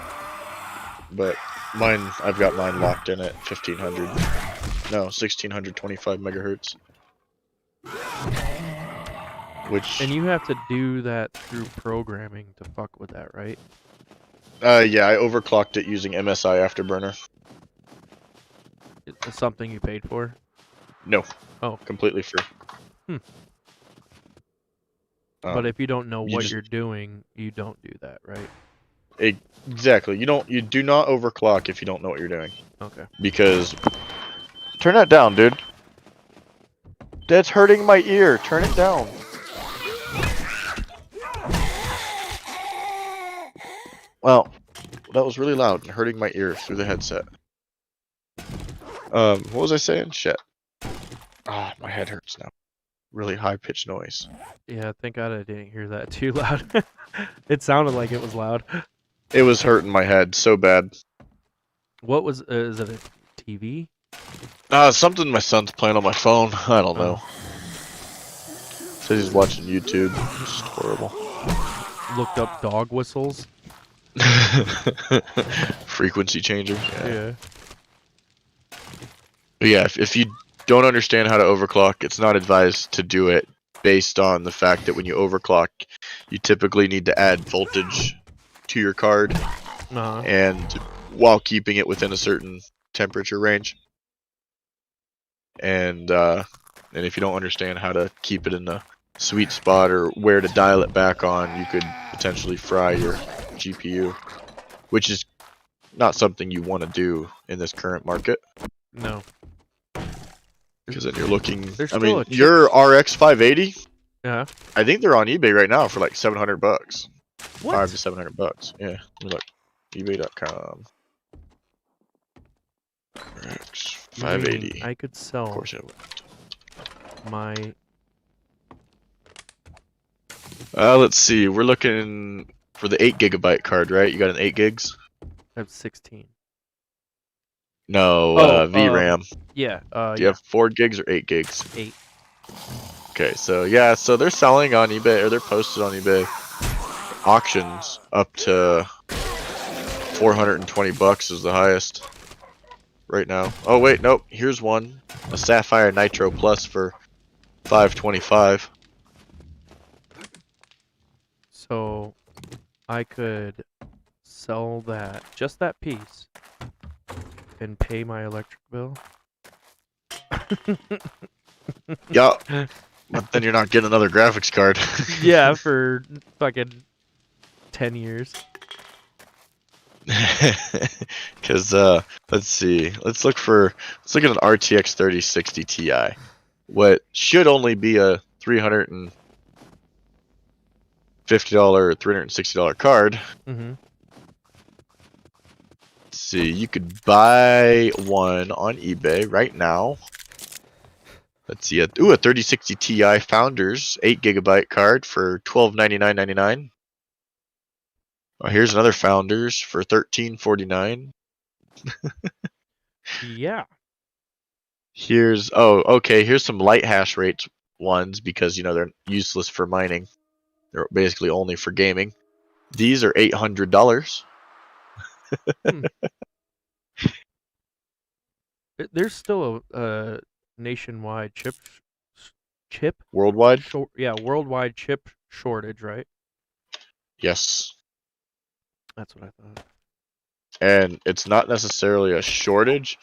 But mine, I've got mine locked in at 1625 megahertz. Which And you have to do that through programming to fuck with that, right? yeah, I overclocked it using MSI Afterburner. It's something you paid for? No. Oh. Completely free. But if you don't know you what just- you're doing, you don't do that, right? Exactly. You do not overclock if you don't know what you're doing. Okay. Because turn that down, dude. That's hurting my ear. Turn it down. Well, that was really loud and hurting my ear through the headset. What was I saying? Shit. Ah, my head hurts now. Really high pitched noise. Yeah, thank God I didn't hear that too loud. It sounded like it was loud. It was hurting my head so bad. What was, is it a TV? Something my son's playing on my phone. I don't know. Oh. Says he's watching YouTube. It's just horrible. Looked up dog whistles? Frequency changer. Yeah. But yeah, if you don't understand how to overclock, it's not advised to do it based on the fact that when you overclock, you typically need to add voltage to your card, Uh-huh. and while keeping it within a certain temperature range. And if you don't understand how to keep it in the sweet spot or where to dial it back on, you could potentially fry your GPU, which is not something you want to do in this current market. No. Because then you're looking. There's I still mean, a chip- your RX 580. Yeah. I think they're on eBay right now for like $700. What? $500 to $700. Yeah. Let me look. eBay.com. RX You mean 580. I could Of sell course it would. my... Let's see. We're looking for the 8 gigabyte card, right? You got an 8 gigs? I have 16. No, Oh, VRAM. Yeah. Do you have 4 gigs or 8 gigs? 8. Okay, so yeah, so they're selling on eBay, or they're posted on eBay auctions up to $420 is the highest right now. Oh wait, nope. Here's one, a Sapphire Nitro Plus for $525. So I could sell that, just that piece, and pay my electric bill. Yeah, but then you're not getting another graphics card. Yeah, for fucking 10 years. Because let's see, let's look at an RTX 3060 Ti. What should only be a $350 or $360 card. Mm-hmm. Let's see, you could buy one on eBay right now. Let's see, a 3060 Ti Founders 8GB card for $1299.99. Oh, here's another Founders for $1349. Yeah. Here's here's some light hash rate ones because they're useless for mining. They're basically only for gaming. These are $800. There's still a nationwide chip Worldwide? worldwide chip shortage, right? Yes. That's what I thought. And it's not necessarily a shortage,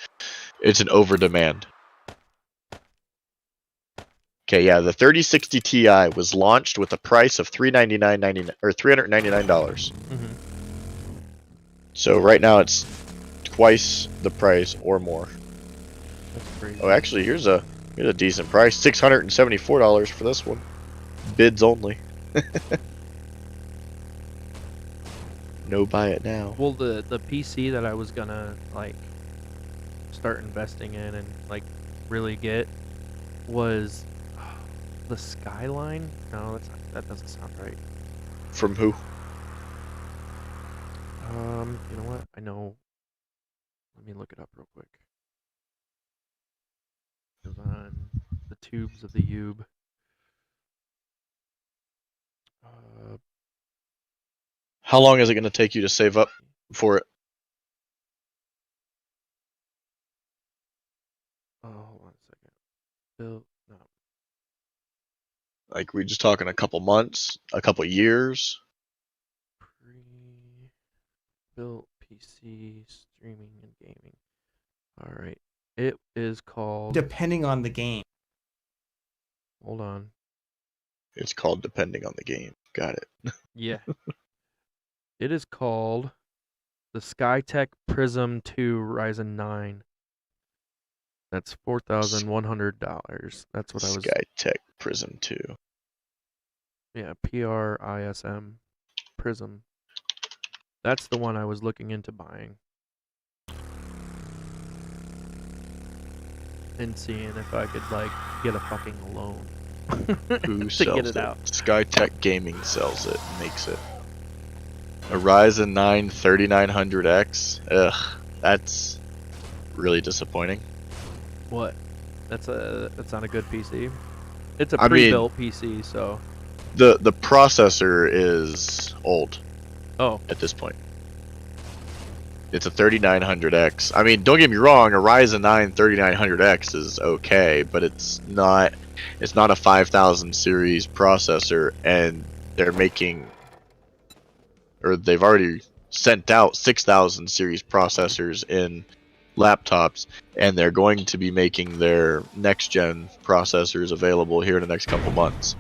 it's an overdemand. Okay, yeah, the 3060 Ti was launched with a price of $399 or $399. Mm-hmm. So right now it's twice the price or more. That's crazy. Oh, actually, here's a decent price, $674 for this one. Bids only. No, buy it now. Well, the PC that I was gonna start investing in and really get was the Skyline. No, that doesn't sound right. From who? You know what? I know. Let me look it up real quick. On the tubes of the Ube. How long is it going to take you to save up for it? Oh, hold on a second. Bill, no. Like, we just talking a couple months, a couple years? Pre-built PC streaming and gaming. All right. It is called. Depending on the game. Hold on. It's called depending on the game. Got it. Yeah. It is called the Skytech Prism 2 Ryzen 9. That's $4,100. That's what I was. Skytech Prism 2. Yeah, PRISM Prism. That's the one I was looking into buying. And seeing if I could get a fucking loan. Who to sells get it out. Skytech Gaming sells it, makes it. A Ryzen 9 3900X. Ugh, that's really disappointing. What? That's not a good PC. It's a I mean, pre-built PC, so. The processor is old Oh, at this point. It's a 3900X. I mean, don't get me wrong, a Ryzen 9 3900X is okay, but it's not a 5000 series processor, and they've already sent out 6000 series processors in laptops, and they're going to be making their next gen processors available here in the next couple months.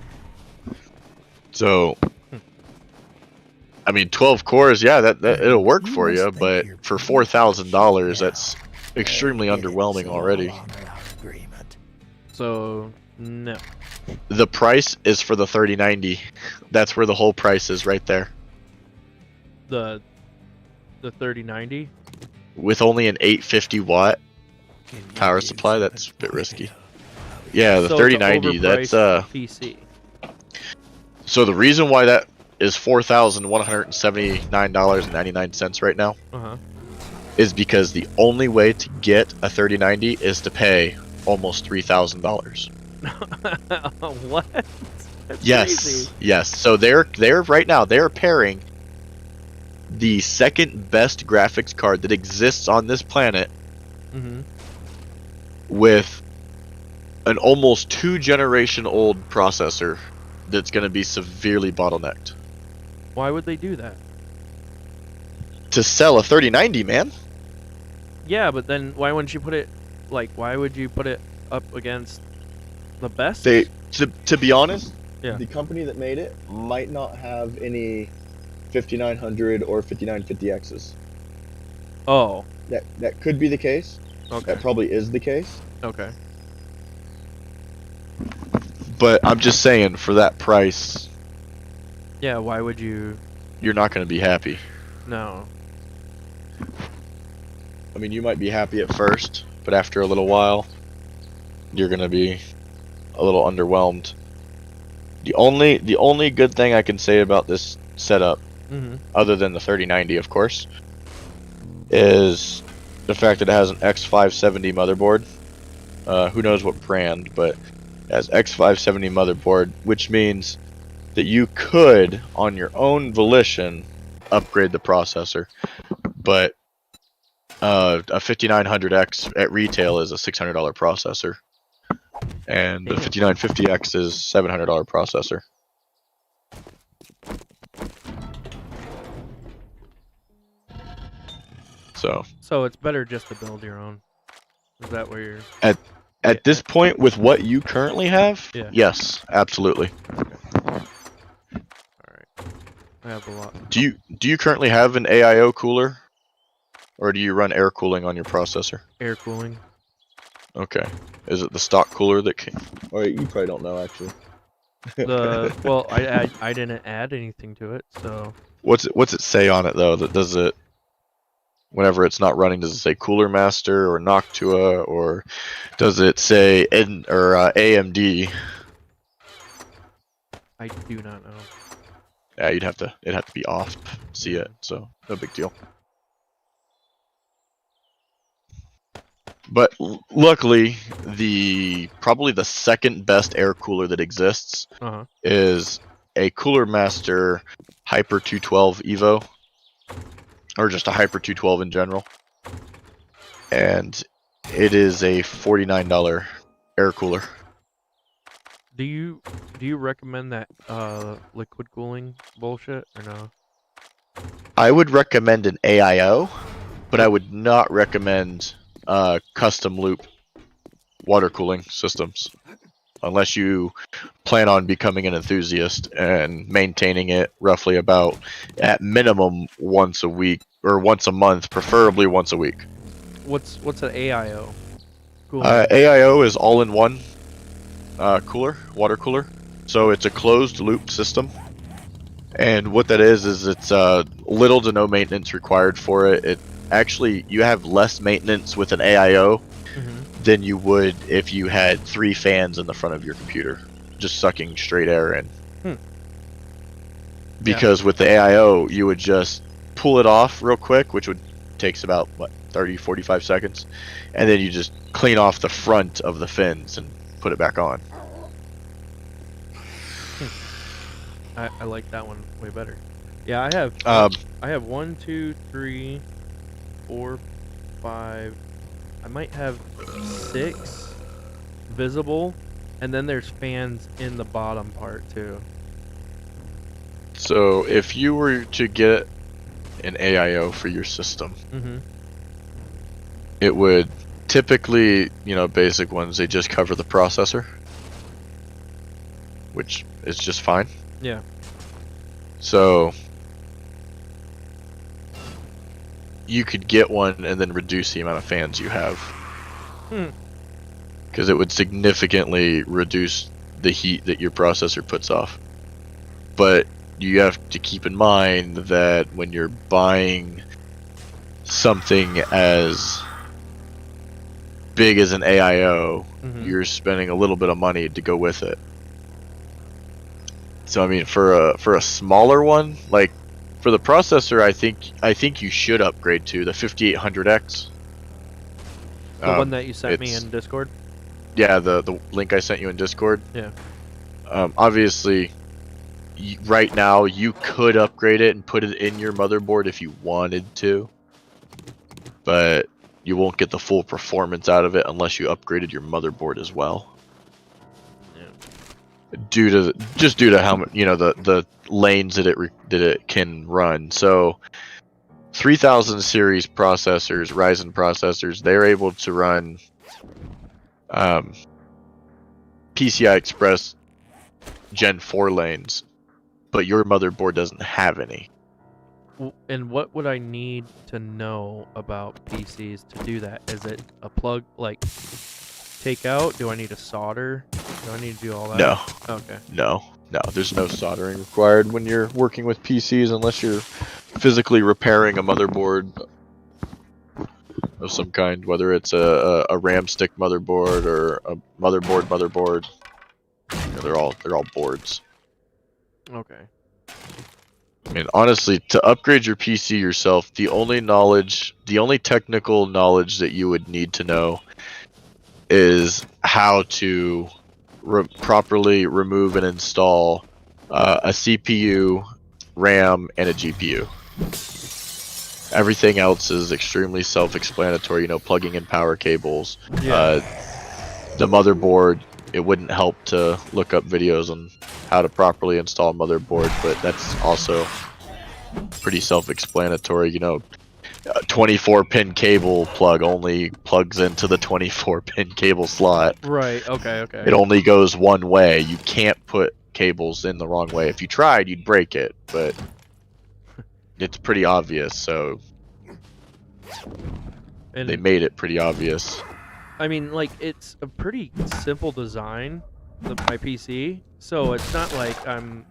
So I mean, 12 cores, yeah, that it'll work for you, but for $4,000, that's extremely underwhelming already. so no. The price is for the 3090. That's where the whole price is, right there. The 3090. With only an 850 watt power supply, that's a bit risky. Yeah, the So it's a 3090, that's overpriced PC. So the reason why that is $4,179.99 right now Uh huh. is because the only way to get a 3090 is to pay almost $3,000. What? That's Yes, crazy. yes. So they're right now they're pairing the second best graphics card that exists on this planet Mm-hmm. with an almost 2-generation old processor that's going to be severely bottlenecked Why would they do that? to sell a 3090, man. Yeah, but then why wouldn't you put it like? Why would you put it up against the best? They to be honest, Yeah. the company that made it might not have any 5900 or 5950Xs. Oh. That could be the case. Okay. That probably is the case. Okay. But I'm just saying, for that price, Yeah. Why would you? you're not going to be happy. No. I mean, you might be happy at first, but after a little while, you're going to be a little underwhelmed. The only good thing I can say about this setup, Mm-hmm. other than the 3090, of course, is the fact that it has an X570 motherboard. Who knows what brand, but it has X570 motherboard, which means that you could, on your own volition, upgrade the processor. But a 5900X at retail is a $600 processor, and the Damn. 5950X is $700 processor. So it's better just to build your own. Is that where you're? at this point, with what you currently have, Yeah. yes, absolutely. All right. I have a lot. Do you currently have an AIO cooler, or do you run air cooling on your processor? Air cooling. Okay. Is it the stock cooler that came? Or you probably don't know actually. Well, I didn't add anything to it, so What's it say on it though? That does it? Whenever it's not running, does it say Cooler Master or Noctua, or does it say AMD? I do not know. Yeah, it'd have to be off to see it, so no big deal. But luckily, probably the second best air cooler that exists Uh-huh. is a Cooler Master Hyper 212 Evo, or just a Hyper 212 in general, and it is a $49 air cooler. Do you recommend that liquid cooling bullshit or no? I would recommend an AIO, but I would not recommend custom loop water cooling systems unless you plan on becoming an enthusiast and maintaining it roughly about, at minimum, once a week or once a month, preferably once a week. What's an AIO? Cool. AIO is all-in-one water cooler. So it's a closed loop system. And what that is it's little to no maintenance required for it. It actually, you have less maintenance with an AIO Mm-hmm. than you would if you had 3 fans in the front of your computer, just sucking straight air in. Because with the AIO, you would just pull it off real quick, which takes about 30-45 seconds, and then you just clean off the front of the fins and put it back on. I like that one way better. Yeah, I have 1, 2, 3, 4, 5. I might have 6 visible, and then there's fans in the bottom part too. So if you were to get an AIO for your system, Mm-hmm. it would typically, basic ones, they just cover the processor, which is just fine. Yeah. So you could get one and then reduce the amount of fans you have, because it would significantly reduce the heat that your processor puts off. But you have to keep in mind that when you're buying something as big as an AIO, Mhm. you're spending a little bit of money to go with it. So I mean, for a smaller one, like For the processor, I think you should upgrade to the 5800X. The one that you sent me in Discord? Yeah, the link I sent you in Discord. Yeah. Obviously, right now you could upgrade it and put it in your motherboard if you wanted to, but you won't get the full performance out of it unless you upgraded your motherboard as well. Yeah. Due to how much, the lanes that it can run. So 3000 series processors, Ryzen processors, they're able to run PCI Express Gen 4 lanes, but your motherboard doesn't have any. And what would I need to know about PCs to do that? Is it a plug, like, take out? Do I need to solder? Do I need to do all that? No. Okay. No, there's no soldering required when you're working with PCs unless you're physically repairing a motherboard of some kind, whether it's a RAM stick motherboard or a motherboard. They're all boards. Okay. I mean, honestly, to upgrade your PC yourself, the only technical knowledge that you would need to know is how to properly remove and install a CPU, RAM, and a GPU. Everything else is extremely self-explanatory, plugging in power cables. Yeah. The motherboard, it wouldn't help to look up videos on how to properly install a motherboard, but that's also pretty self-explanatory. A 24-pin cable plug only plugs into the 24-pin cable slot. Right, okay. It only goes one way. You can't put cables in the wrong way. If you tried, you'd break it, but it's pretty obvious, so and they made it pretty obvious. I mean, like, it's a pretty simple design, my PC, so it's not like I'm,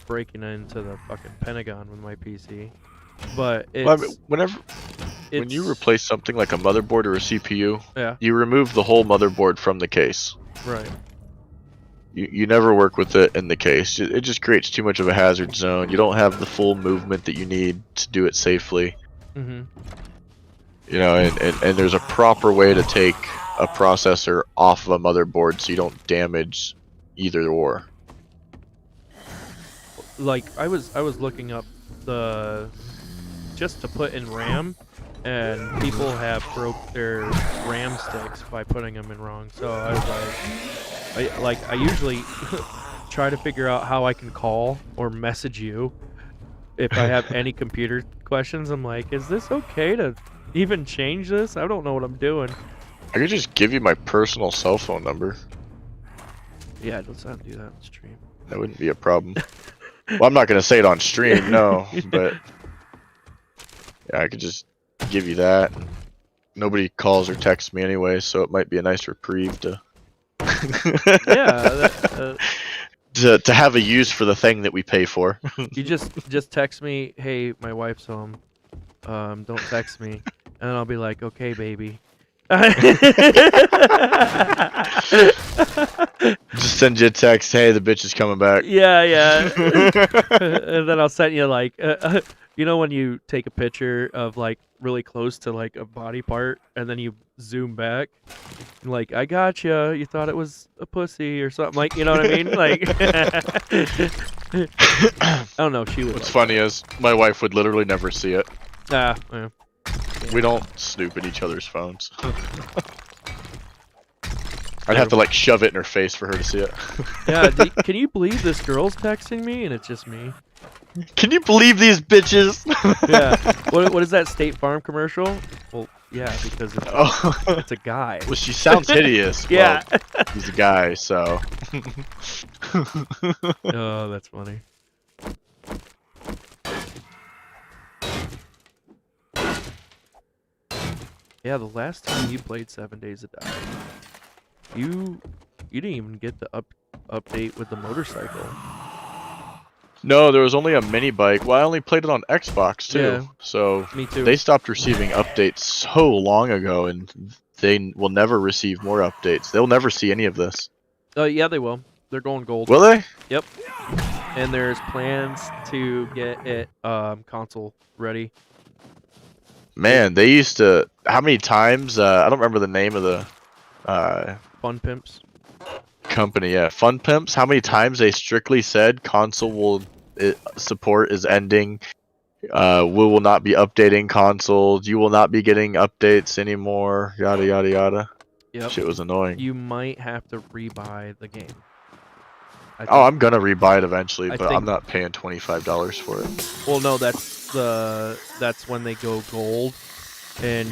breaking into the fucking Pentagon with my PC. But it's... Well, I mean, when you replace something like a motherboard or a CPU, yeah, you remove the whole motherboard from the case. right. You never work with it in the case. It just creates too much of a hazard zone. You don't have the full movement that you need to do it safely. Mm-hmm. And there's a proper way to take a processor off of a motherboard so you don't damage either or. Like, I was looking up just to put in RAM, and people have broke their RAM sticks by putting them in wrong. So I was like, I usually try to figure out how I can call or message you if I have any computer questions. I'm like, is this okay to even change this? I don't know what I'm doing. I could just give you my personal cell phone number. Yeah, let's not do that on stream. That wouldn't be a problem. Well, I'm not going to say it on stream, no, but yeah, I could just give you that. Nobody calls or texts me anyway, so it might be a nice reprieve to to have a use for the thing that we pay for. You just text me, hey, my wife's home. Don't text me, and I'll be like, okay, baby. Just send you a text, hey, the bitch is coming back. Yeah. And then I'll send you like, when you take a picture of like really close to like a body part, and then you zoom back, and, like, I gotcha. You thought it was a pussy or something, like, you know what I mean? Like, I don't know. She would. What's funny is my wife would literally never see it. Yeah. We don't snoop at each other's phones. I'd have to like shove it in her face for her to see it. Yeah, can you believe this girl's texting me and it's just me? Can you believe these bitches? Yeah. What is that State Farm commercial? Well, yeah, because it's a guy. Well, she sounds hideous. Yeah. Well, he's a guy, so. Oh, that's funny. Yeah, the last time you played 7 Days to Die, you didn't even get the update with the motorcycle. No, there was only a mini bike. Well, I only played it on Xbox too. Yeah, so me too. They stopped receiving updates so long ago, and they will never receive more updates. They'll never see any of this. Yeah, they will. They're going gold. Will they? Yep. And there's plans to get it console ready. Man, they used to. How many times? I don't remember the name of the Fun Pimps. company. Yeah, Fun Pimps. How many times they strictly said console support is ending. We will not be updating consoles. You will not be getting updates anymore. Yada yada yada. Yep. Shit was annoying. You might have to rebuy the game. Oh, I'm gonna rebuy it eventually, I but think- I'm not paying $25 for it. Well, no, that's when they go gold, and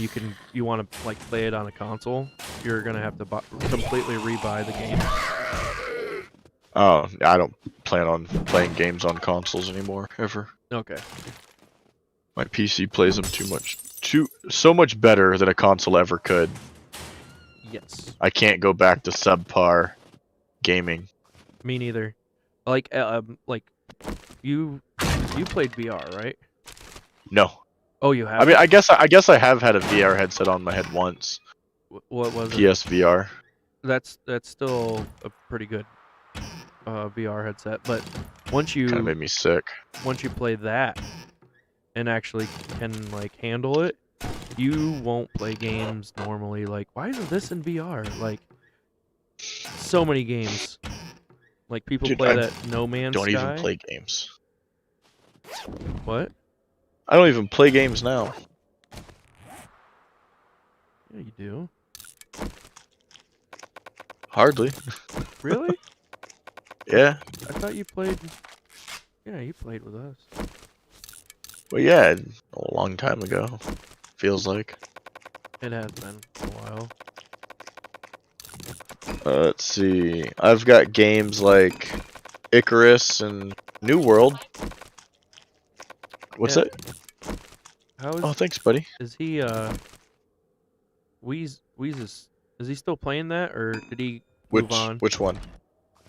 you want to like play it on a console. You're gonna have to completely rebuy the game. Oh, I don't plan on playing games on consoles anymore ever. Okay. My PC plays them so much better than a console ever could. Yes. I can't go back to subpar gaming. Me neither. Like you played VR, right? No. Oh, you have. I mean, I guess I have had a VR headset on my head once. What was it? PSVR. That's still a pretty good VR headset, but once Kind of you made me sick. play that and actually can like handle it, you won't play games normally. Like, why isn't this in VR? Like, so many games. Like people Dude, play I that No Man's Don't Sky. even play games. What? I don't even play games now. Yeah, you do. Hardly. Really? Yeah. I thought you played. Yeah, you played with us. Well, yeah, a long time ago. Feels like. It has been a while. Let's see. I've got games like Icarus and New World. What's Yeah. that? How is Oh, thanks, buddy. is he? Wheeze is he still playing that, or did he move on? Which one?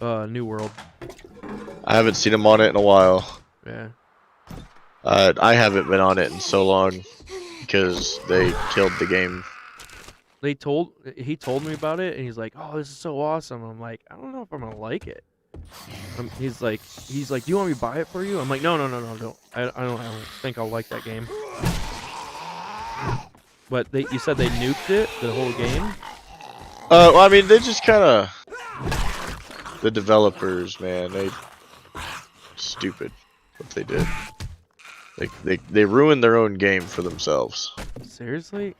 New World. I haven't seen him on it in a while. Yeah. I haven't been on it in so long because they killed the game. He told me about it, and he's like, "Oh, this is so awesome." I'm like, "I don't know if I'm gonna like it." He's like, "Do you want me to buy it for you?" I'm like, "No, don't. I don't think I'll like that game." But you said they nuked it, the whole game. Well, I mean, they just kind of the developers, man. They stupid what they did. They ruined their own game for themselves. Seriously,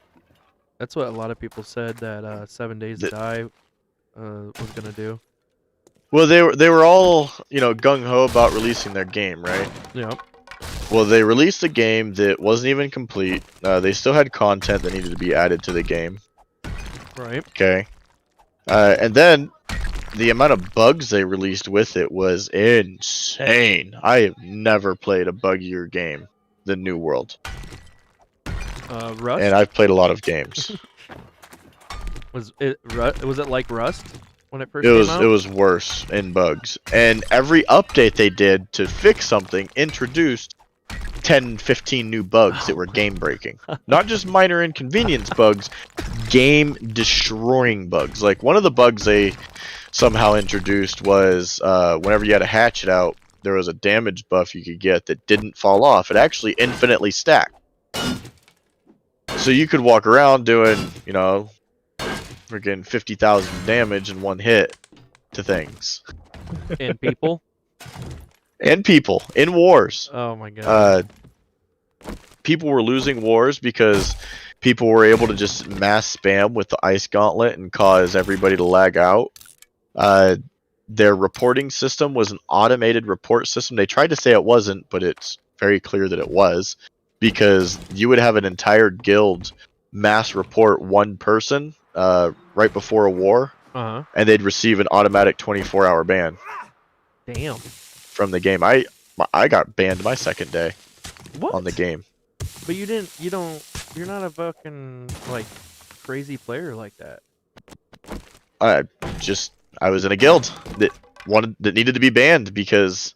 that's what a lot of people said that 7 Days to Die was gonna do. Well, they were all gung ho about releasing their game, right? Yep. Well, they released a game that wasn't even complete. They still had content that needed to be added to the game. Right. Okay. And then the amount of bugs they released with it was insane. I have never played a buggier game than New World. Rust. And I've played a lot of games. Was it like Rust when it first It came was out? it was worse in bugs. And every update they did to fix something introduced 10, 15 new bugs that were game breaking. Not just minor inconvenience bugs, game destroying bugs. Like one of the bugs they somehow introduced was whenever you had a hatchet out, there was a damage buff you could get that didn't fall off. It actually infinitely stacked. So you could walk around doing, freaking 50,000 damage in one hit to things. And people. And people in wars. Oh my god. People were losing wars because people were able to just mass spam with the ice gauntlet and cause everybody to lag out. Their reporting system was an automated report system. They tried to say it wasn't, but it's very clear that it was, because you would have an entire guild mass report one person right before a war, Uh-huh. and they'd receive an automatic 24-hour ban Damn. from the game. I got banned my second day What? on the game. But you're not a fucking like crazy player like that. I was in a guild that needed to be banned because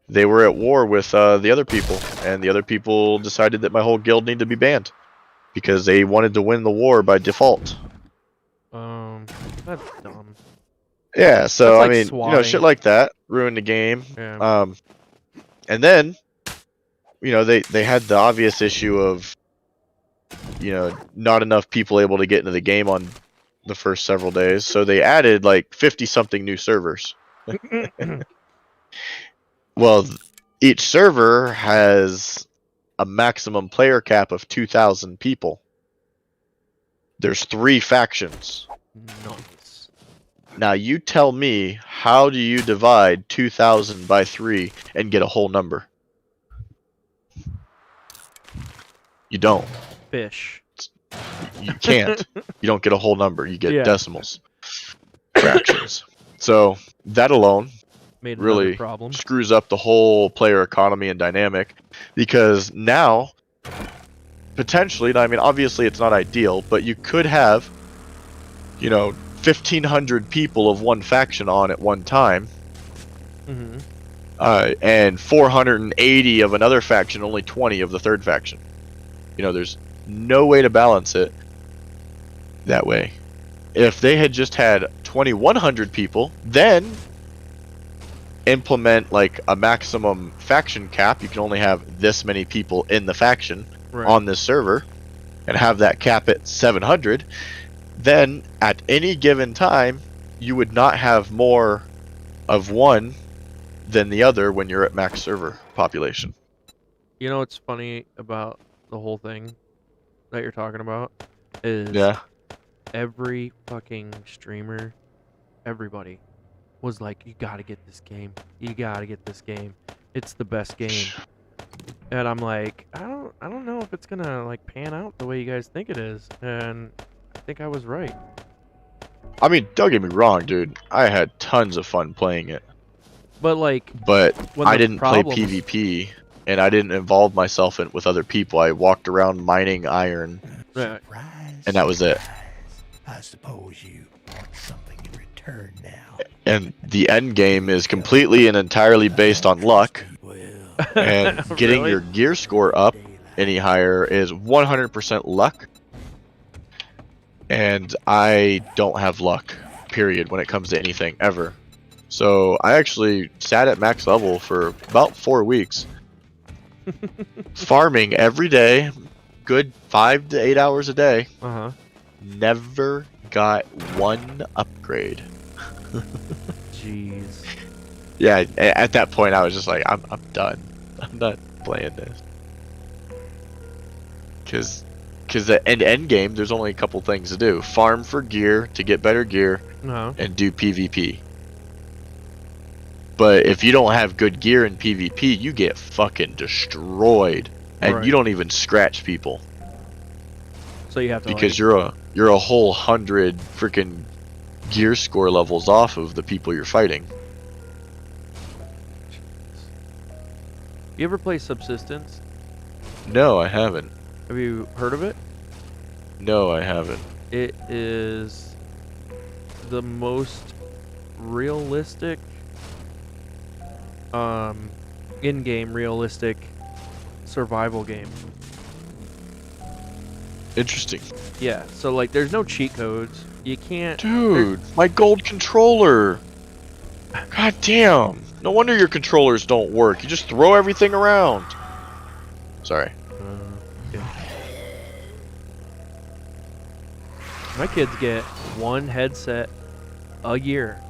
they were at war with the other people, and the other people decided that my whole guild needed to be banned because they wanted to win the war by default. That's dumb. Yeah, so That's like I mean, swatting. shit like that ruined the game. Yeah. And then, they had the obvious issue of, not enough people able to get into the game on the first several days, so they added like 50 something new servers. Well, each server has a maximum player cap of 2,000 people. There's 3 factions. Nice. Now you tell me, how do you divide 2,000 by 3 and get a whole number? You don't. Fish. You can't. You don't get a whole number. You get Yeah. decimals, fractions. So that alone Made really another problem. screws up the whole player economy and dynamic, because now potentially, I mean, obviously it's not ideal, but you could have 1,500 people of one faction on at one time, Mm-hmm. and 480 of another faction, only 20 of the third faction. There's no way to balance it that way. If they had just had 2,100 people, then implement like a maximum faction cap. You can only have this many people in the faction Right. on this server, and have that cap at 700. Then at any given time, you would not have more of one than the other when you're at max server population. You know what's funny about the whole thing that you're talking about is Yeah. every fucking streamer, everybody was like, "You gotta get this game. You gotta get this game. It's the best game." And I'm like, I don't know if it's gonna like pan out the way you guys think it is. And I think I was right. I mean, don't get me wrong, dude. I had tons of fun playing it, But like, but when I the didn't problems- play PvP, and I didn't involve myself with other people. I walked around mining iron, uh, and that was it. I suppose you want something in return now. And the end game is completely and entirely based on luck, and getting Really? your gear score up any higher is 100% luck. And I don't have luck, period, when it comes to anything ever. So I actually sat at max level for about 4 weeks, farming every day, good 5 to 8 hours a day. uh-huh. Never got one upgrade. Jeez. Yeah, at that point I was just like, I'm done. I'm not playing this. Because the end game, there's only a couple things to do: farm for gear to get better gear, Uh-huh. and do PvP. But if you don't have good gear in PvP, you get fucking destroyed, and Right. you don't even scratch people So you have to because like, you're a whole 100 freaking gear score levels off of the people you're fighting. You ever play Subsistence? No, I haven't. Have you heard of it? No, I haven't. It is the most realistic, in-game realistic survival game. Interesting. Yeah, so like there's no cheat codes. You can't. Dude, my gold controller. God damn. No wonder your controllers don't work. You just throw everything around. Sorry. Yeah. My kids get one headset a year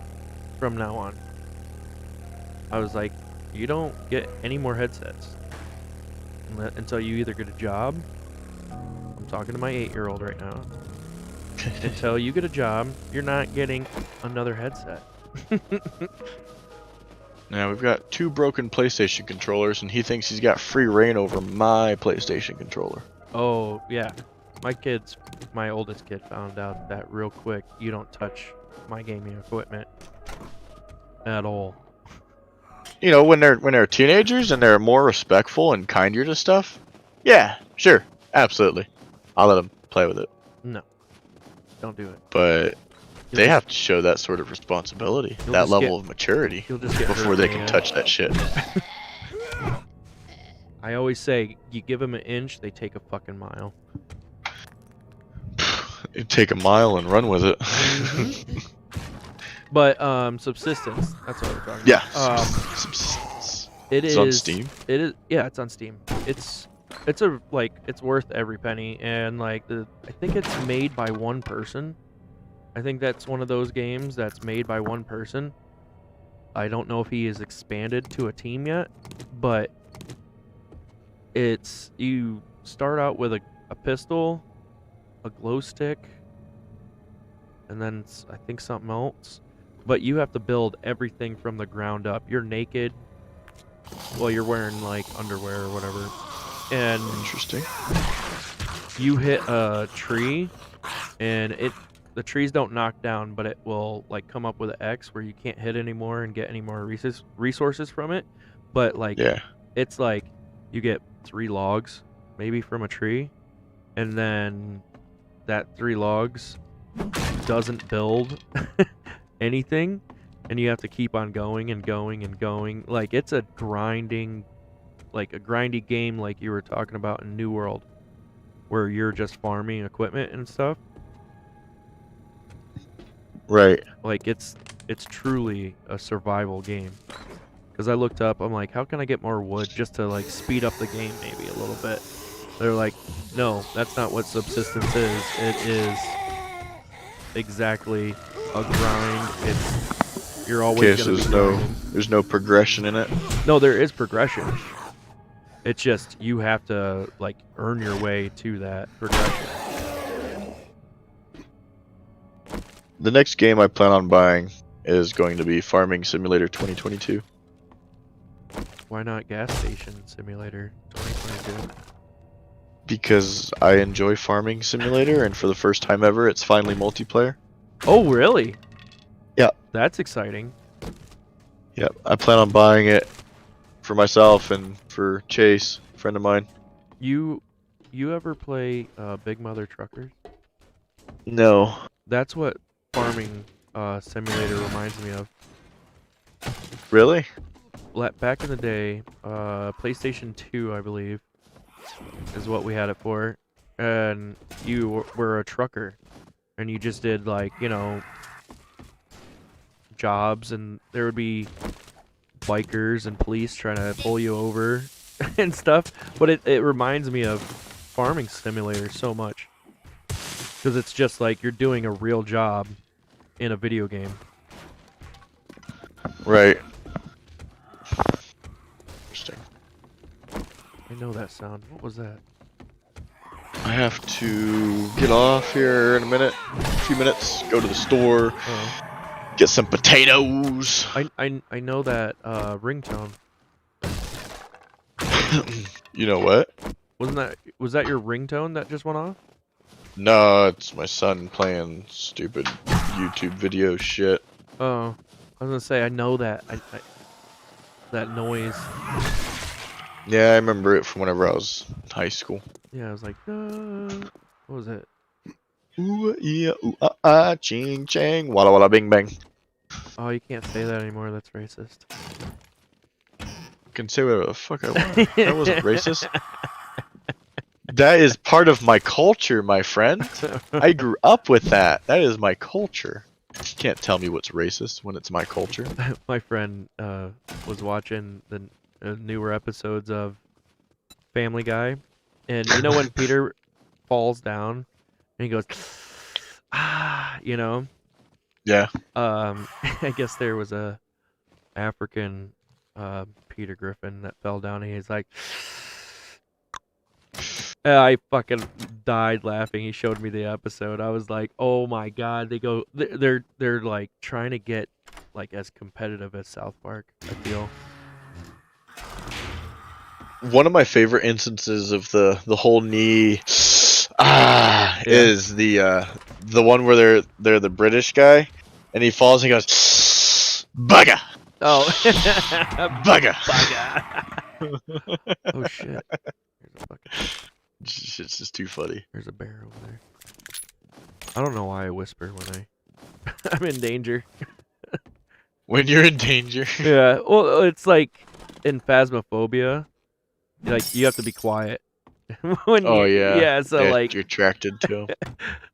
from now on. I was like, you don't get any more headsets until you either get a job. I'm talking to my 8-year-old right now. Until you get a job, you're not getting another headset. Now we've got 2 broken PlayStation controllers, and he thinks he's got free reign over my PlayStation controller. Oh, yeah. My oldest kid found out that real quick. You don't touch my gaming equipment at all. You know, when they're teenagers and they're more respectful and kinder to stuff, yeah, sure, absolutely, I'll let them play with it. No. Don't do it. But You'll they just- have to show that sort of responsibility, You'll that just level get- of maturity, You'll just get before hurt they in the can end. touch that shit. I always say, you give them an inch, they take a fucking mile. You take a mile and run with it. But subsistence. That's what we're talking Yeah. about. Subsistence. It It's is on Steam? It is. Yeah, it's on Steam. It's it's worth every penny, and like I think it's made by one person. I think that's one of those games that's made by one person. I don't know if he is expanded to a team yet, but you start out with a pistol, a glow stick, and then I think something else. But you have to build everything from the ground up. You're naked. Well, you're wearing like underwear or whatever, and Interesting. you hit a tree, and the trees don't knock down, but it will like come up with an X where you can't hit anymore and get any more resources from it. But like Yeah. it's like you get 3 logs maybe from a tree, and then that 3 logs doesn't build anything, and you have to keep on going and going and going. Like it's a grindy game, like you were talking about in New World, where you're just farming equipment and stuff. Right. Like it's truly a survival game. Because I looked up, I'm like, how can I get more wood just to like speed up the game maybe a little bit? They're like, no, that's not what subsistence is. It is exactly a grind. You're always Okay, so gonna be grinding. there's no progression in it. No, there is progression. It's just you have to like earn your way to that progression. The next game I plan on buying is going to be Farming Simulator 2022. Why not Gas Station Simulator 2022? Because I enjoy Farming Simulator, and for the first time ever, it's finally multiplayer. Oh, really? Yeah. That's exciting. Yep, I plan on buying it for myself and for Chase, a friend of mine. You ever play Big Mother Truckers? No. That's what Farming Simulator reminds me of. Really? Back in the day, PlayStation 2, I believe, is what we had it for, and you were a trucker, and you just did like, you know, jobs, and there would be bikers and police trying to pull you over and stuff. But it reminds me of Farming Simulator so much, because it's just like you're doing a real job in a video game. Right. Interesting. I know that sound. What was that? I have to get off here in a few minutes, go to the store, Oh, get some potatoes. I know that ringtone. You know what? Was that your ringtone that just went off? No, it's my son playing stupid YouTube video shit. Oh, I was gonna say I know that that noise. Yeah, I remember it from whenever I was in high school. Yeah, I was like, what was it? Ooh, yeah, ooh, ah, ching, chang, walla, walla, bing, bang. Oh, you can't say that anymore. That's racist. I can say whatever the fuck I want. That wasn't racist. That is part of my culture, my friend. I grew up with that. That is my culture. You can't tell me what's racist when it's my culture. My friend was watching the newer episodes of Family Guy, and you know when Peter falls down and he goes, ah, you know. Yeah. I guess there was a African Peter Griffin that fell down, and he's like, I fucking died laughing. He showed me the episode. I was like, oh my god. They're like trying to get like as competitive as South Park, I feel. One of my favorite instances of the whole knee is the one where they're the British guy and he falls and he goes bugger. Oh. Bugger. Oh shit. There's a fucking It's just too funny. There's a bear over there. I don't know why I whisper when I'm in danger. When you're in danger. Yeah, well, it's like in Phasmophobia, like you have to be quiet. Oh yeah. Yeah, so like you're attracted to him.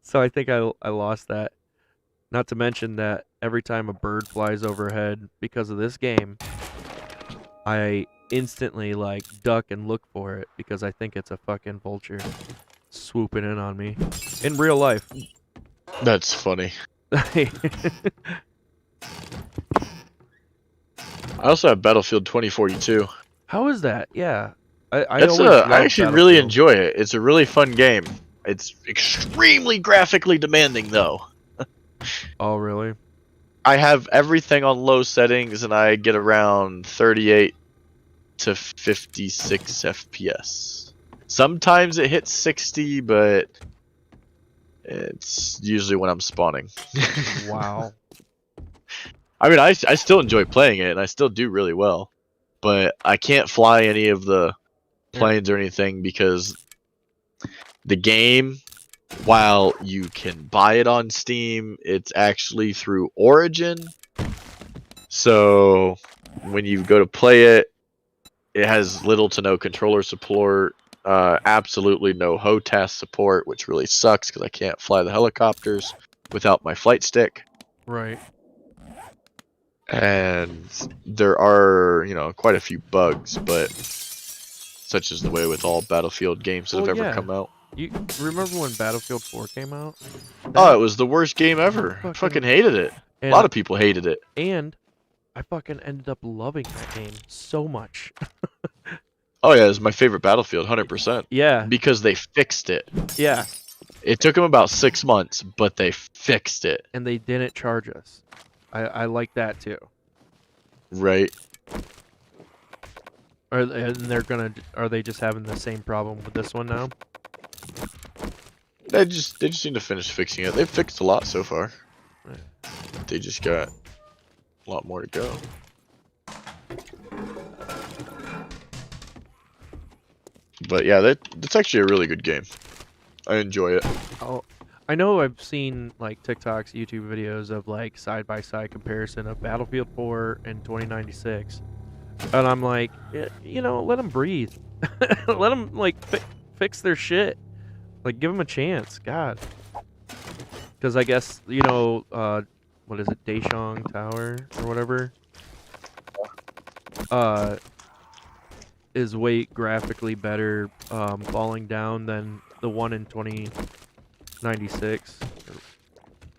so I think I lost that. Not to mention that every time a bird flies overhead because of this game, I instantly like duck and look for it because I think it's a fucking vulture swooping in on me in real life. That's funny. I also have Battlefield 2042. How is that? Yeah. I That's always loved I actually really Battlefield. enjoy it. It's a really fun game. It's extremely graphically demanding, though. Oh, really? I have everything on low settings, and I get around 38 to 56 FPS. Sometimes it hits 60, but it's usually when I'm spawning. Wow. I mean, I still enjoy playing it, and I still do really well. But I can't fly any of the planes or anything because the game, while you can buy it on Steam, it's actually through Origin. So when you go to play it, it has little to no controller support, absolutely no HOTAS support, which really sucks because I can't fly the helicopters without my flight stick. Right. And there are, quite a few bugs, but such is the way with all Battlefield games that have Well, ever yeah. come out. You remember when Battlefield 4 came out? Oh, it was the worst game ever. I fucking hated it. A lot of people hated it. And I fucking ended up loving that game so much. Oh yeah, it was my favorite Battlefield, 100%. Yeah. Because they fixed it. Yeah. It took them about 6 months, but they fixed it. And they didn't charge us. I like that too. Right. Are they just having the same problem with this one now? They just need to finish fixing it. They've fixed a lot so far. Right. They just got a lot more to go. But yeah, that's actually a really good game. I enjoy it. I know I've seen like TikToks, YouTube videos of like side-by-side comparison of Battlefield 4 and 2096. And I'm like, let them breathe. Let them like fix their shit. Like give them a chance. God. Cuz I guess, what is it? Daeshang Tower or whatever. Is way graphically better falling down than the one in 2096 or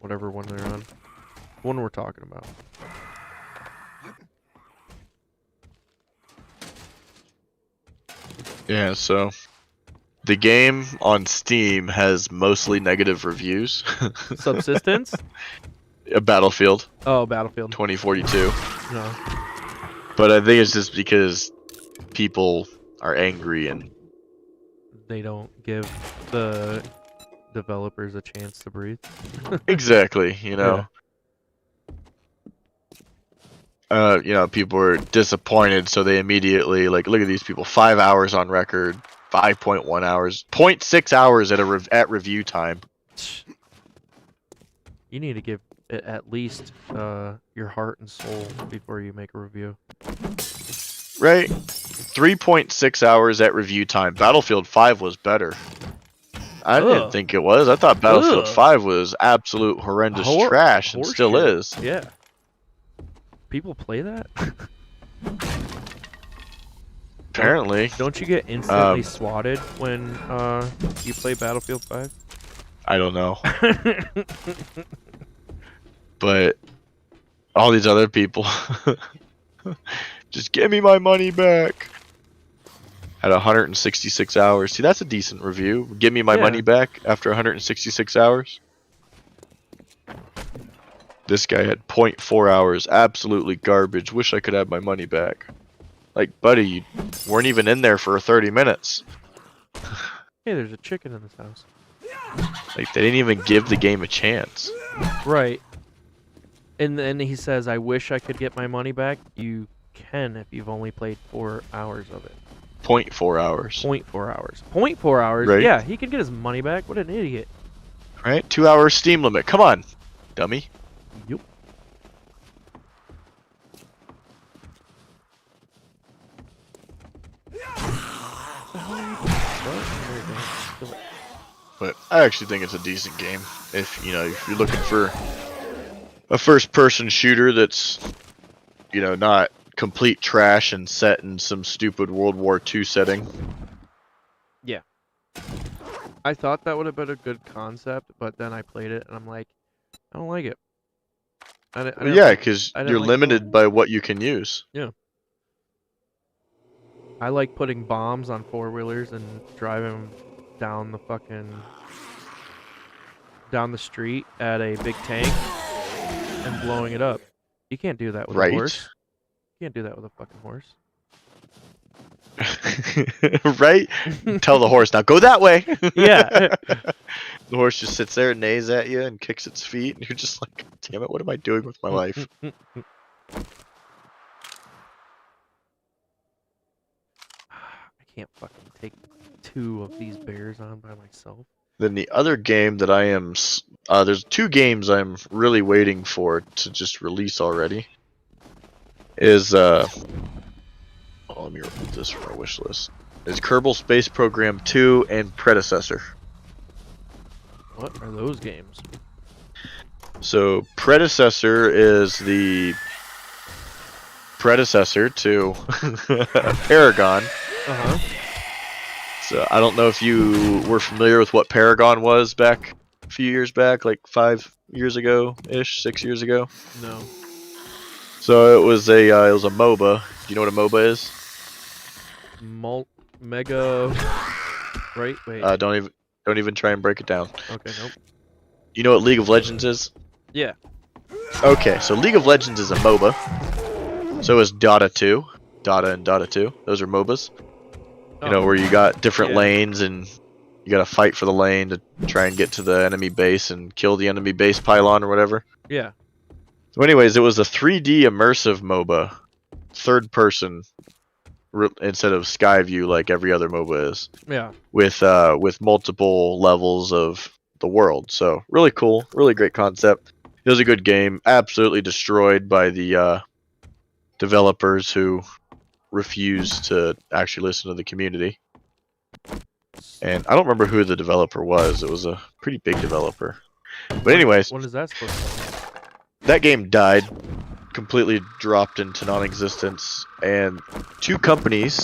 whatever one they're on. The one we're talking about. Yeah, so the game on Steam has mostly negative reviews. Subsistence? Battlefield Oh, Battlefield. 2042. No. But I think it's just because people are angry and They don't give the developers a chance to breathe. exactly, people are disappointed, so they immediately look at these people. 5 hours on record, 5.1 hours, 0.6 hours at review time. You need to give it at least your heart and soul before you make a review. Right? 3.6 hours at review time. Battlefield 5 was better. I didn't think it was. I thought Battlefield 5 was absolute horrendous trash and still is. Yeah. People play that? Apparently. Don't you get instantly swatted when you play Battlefield 5? I don't know. But all these other people just give me my money back. At 166 hours. See, that's a decent review. Give me my money back after 166 hours. This guy had 0.4 hours. Absolutely garbage. Wish I could have my money back. Like, buddy, you weren't even in there for 30 minutes. Hey, there's a chicken in this house. Like, they didn't even give the game a chance. Right. And then he says, I wish I could get my money back. You can if you've only played 4 hours of it. 0.4 hours. 0.4 hours. 0.4 hours? Right. Yeah, he can get his money back. What an idiot. Right? 2 hour Steam limit. Come on, dummy. Yup. But I actually think it's a decent game. If you're looking for a first-person shooter that's, you know, not complete trash and set in some stupid World War II setting. I thought that would have been a good concept, but then I played it and I'm like, I don't like it. I didn't Yeah, like- because I didn't you're like limited by what you can use. I like putting bombs on 4-wheelers and driving them down the street at a big tank and blowing it up. You can't do that with a horse. You can't do that with a fucking horse. Right? Tell the horse, now go that way. Yeah. The horse just sits there and neighs at you and kicks its feet, and you're just like, damn it, what am I doing with my life? I can't fucking take 2 of these bears on by myself. Then the other game that I am, there's 2 games I'm really waiting for to just release already. Is let me remove this from my wish list. Is Kerbal Space Program 2 and Predecessor. What are those games? So Predecessor is the predecessor to Paragon. Uh-huh. So I don't know if you were familiar with what Paragon was back a few years back, like 5 years ago ish, 6 years ago. No. So it was a MOBA. Do you know what a MOBA is? Mega. Right? Wait. Don't even try and break it down. Okay, nope. You know what League of Legends is? Yeah. Okay, so League of Legends is a MOBA. So is Dota 2. Dota and Dota 2. Those are MOBAs. You know, where you got different Yeah. lanes and you gotta fight for the lane to try and get to the enemy base and kill the enemy base pylon or whatever. Yeah. So anyways, it was a 3D immersive MOBA. Third person instead of Skyview like every other MOBA is. Yeah. With multiple levels of the world. So really cool, really great concept. It was a good game. Absolutely destroyed by the developers who refused to actually listen to the community. And I don't remember who the developer was. It was a pretty big developer. But anyways, What is that supposed to mean? that game died, completely dropped into non-existence, and 2 companies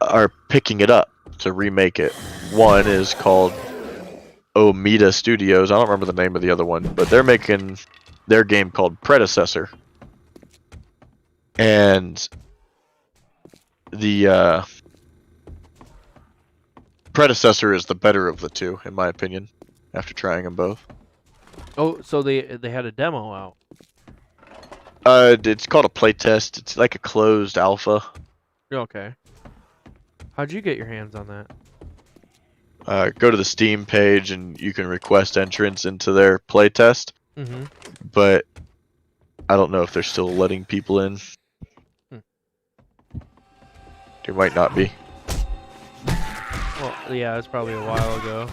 are picking it up to remake it. One is called Omida Studios. I don't remember the name of the other one, but they're making their game called Predecessor. And the Predecessor is the better of the 2, in my opinion, after trying them both. Oh, so they had a demo out. It's called a playtest. It's like a closed alpha. Okay. How'd you get your hands on that? Go to the Steam page and you can request entrance into their playtest. Mm-hmm. But I don't know if they're still letting people in. They might not be. Well, yeah, it's probably a while ago.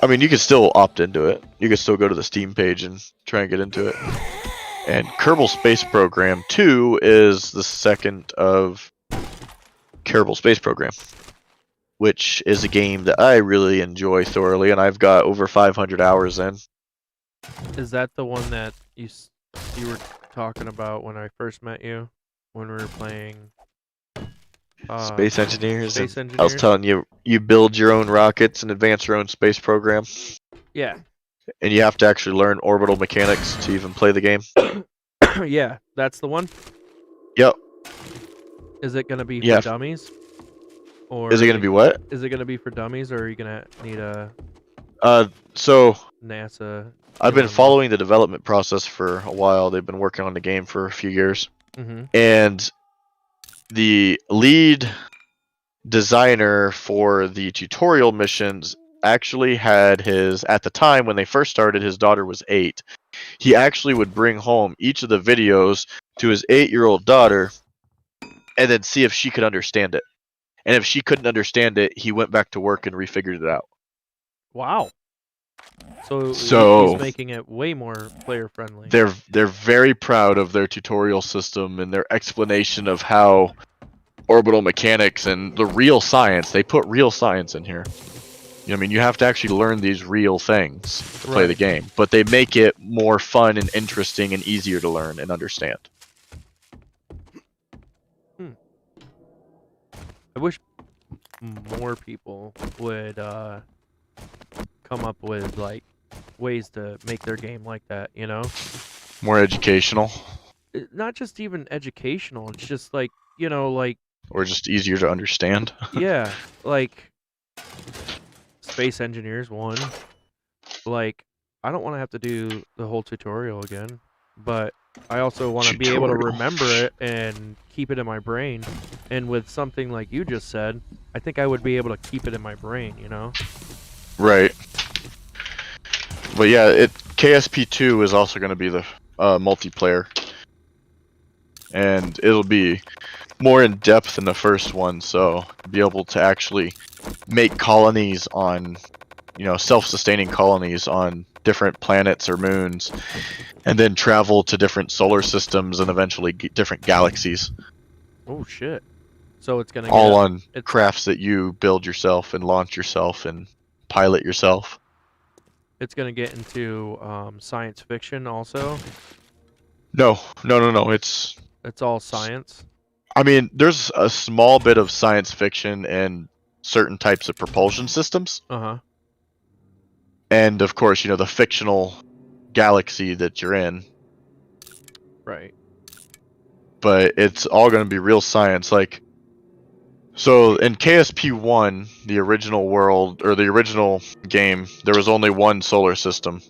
I mean, you can still opt into it. You can still go to the Steam page and try and get into it. And Kerbal Space Program 2 is the second of Kerbal Space Program, which is a game that I really enjoy thoroughly, and I've got over 500 hours in. Is that the one that you were talking about when I first met you? When we were playing Space Engineers. Space and Engineers? I was telling you, you build your own rockets and advance your own space program, Yeah. and you have to actually learn orbital mechanics to even play the game. Yeah, that's the one. Yep. Is it gonna be for Yeah. dummies? Or Is it going to be what? Is it gonna be for dummies, or are you gonna need a So NASA? I've been following the development process for a while. They've been working on the game for a few years. Mm-hmm. And the lead designer for the tutorial missions actually had at the time when they first started, his daughter was 8. He actually would bring home each of the videos to his 8-year-old daughter and then see if she could understand it. And if she couldn't understand it, he went back to work and refigured it out. Wow. So he's making it way more player friendly. They're very proud of their tutorial system and their explanation of how orbital mechanics and the real science, they put real science in here. I mean, you have to actually learn these real things to play Right. the game, but they make it more fun and interesting and easier to learn and understand. I wish more people would come up with like ways to make their game like that, you know? More educational, Not just even educational, it's just like, you know, like or just easier to understand. yeah, like Space Engineers 1. Like I don't want to have to do the whole tutorial again, but I also want to be able to Tutorial. remember it and keep it in my brain. And with something like you just said, I think I would be able to keep it in my brain, you know? Right. But yeah, KSP2 is also going to be the multiplayer, and it'll be more in depth than the first one. So be able to actually make colonies on, self-sustaining colonies on different planets or moons, and then travel to different solar systems and eventually different galaxies. Oh shit. So it's gonna All get, on it's- crafts that you build yourself and launch yourself and pilot yourself. it's gonna get into science fiction also. No. It's All science. I mean, there's a small bit of science fiction and certain types of propulsion systems. Uh-huh. And of course, the fictional galaxy that you're in. Right. But it's all going to be real science. So in KSP1, the original world, or the original game, there was only one solar system.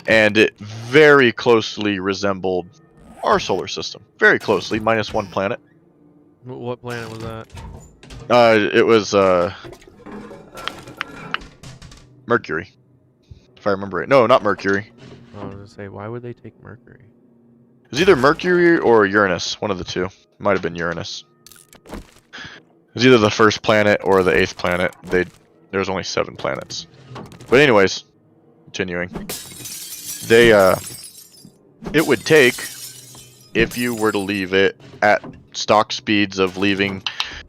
And it very closely resembled our solar system. Very closely, minus one planet. What planet was that? It was Mercury, if I remember it. No, not Mercury. I was gonna say, why would they take Mercury? It was either Mercury or Uranus. One of the two. Might have been Uranus. It was either the first planet or the 8th planet. There was only 7 planets. But anyways, continuing. It would take, if you were to leave it at stock speeds of leaving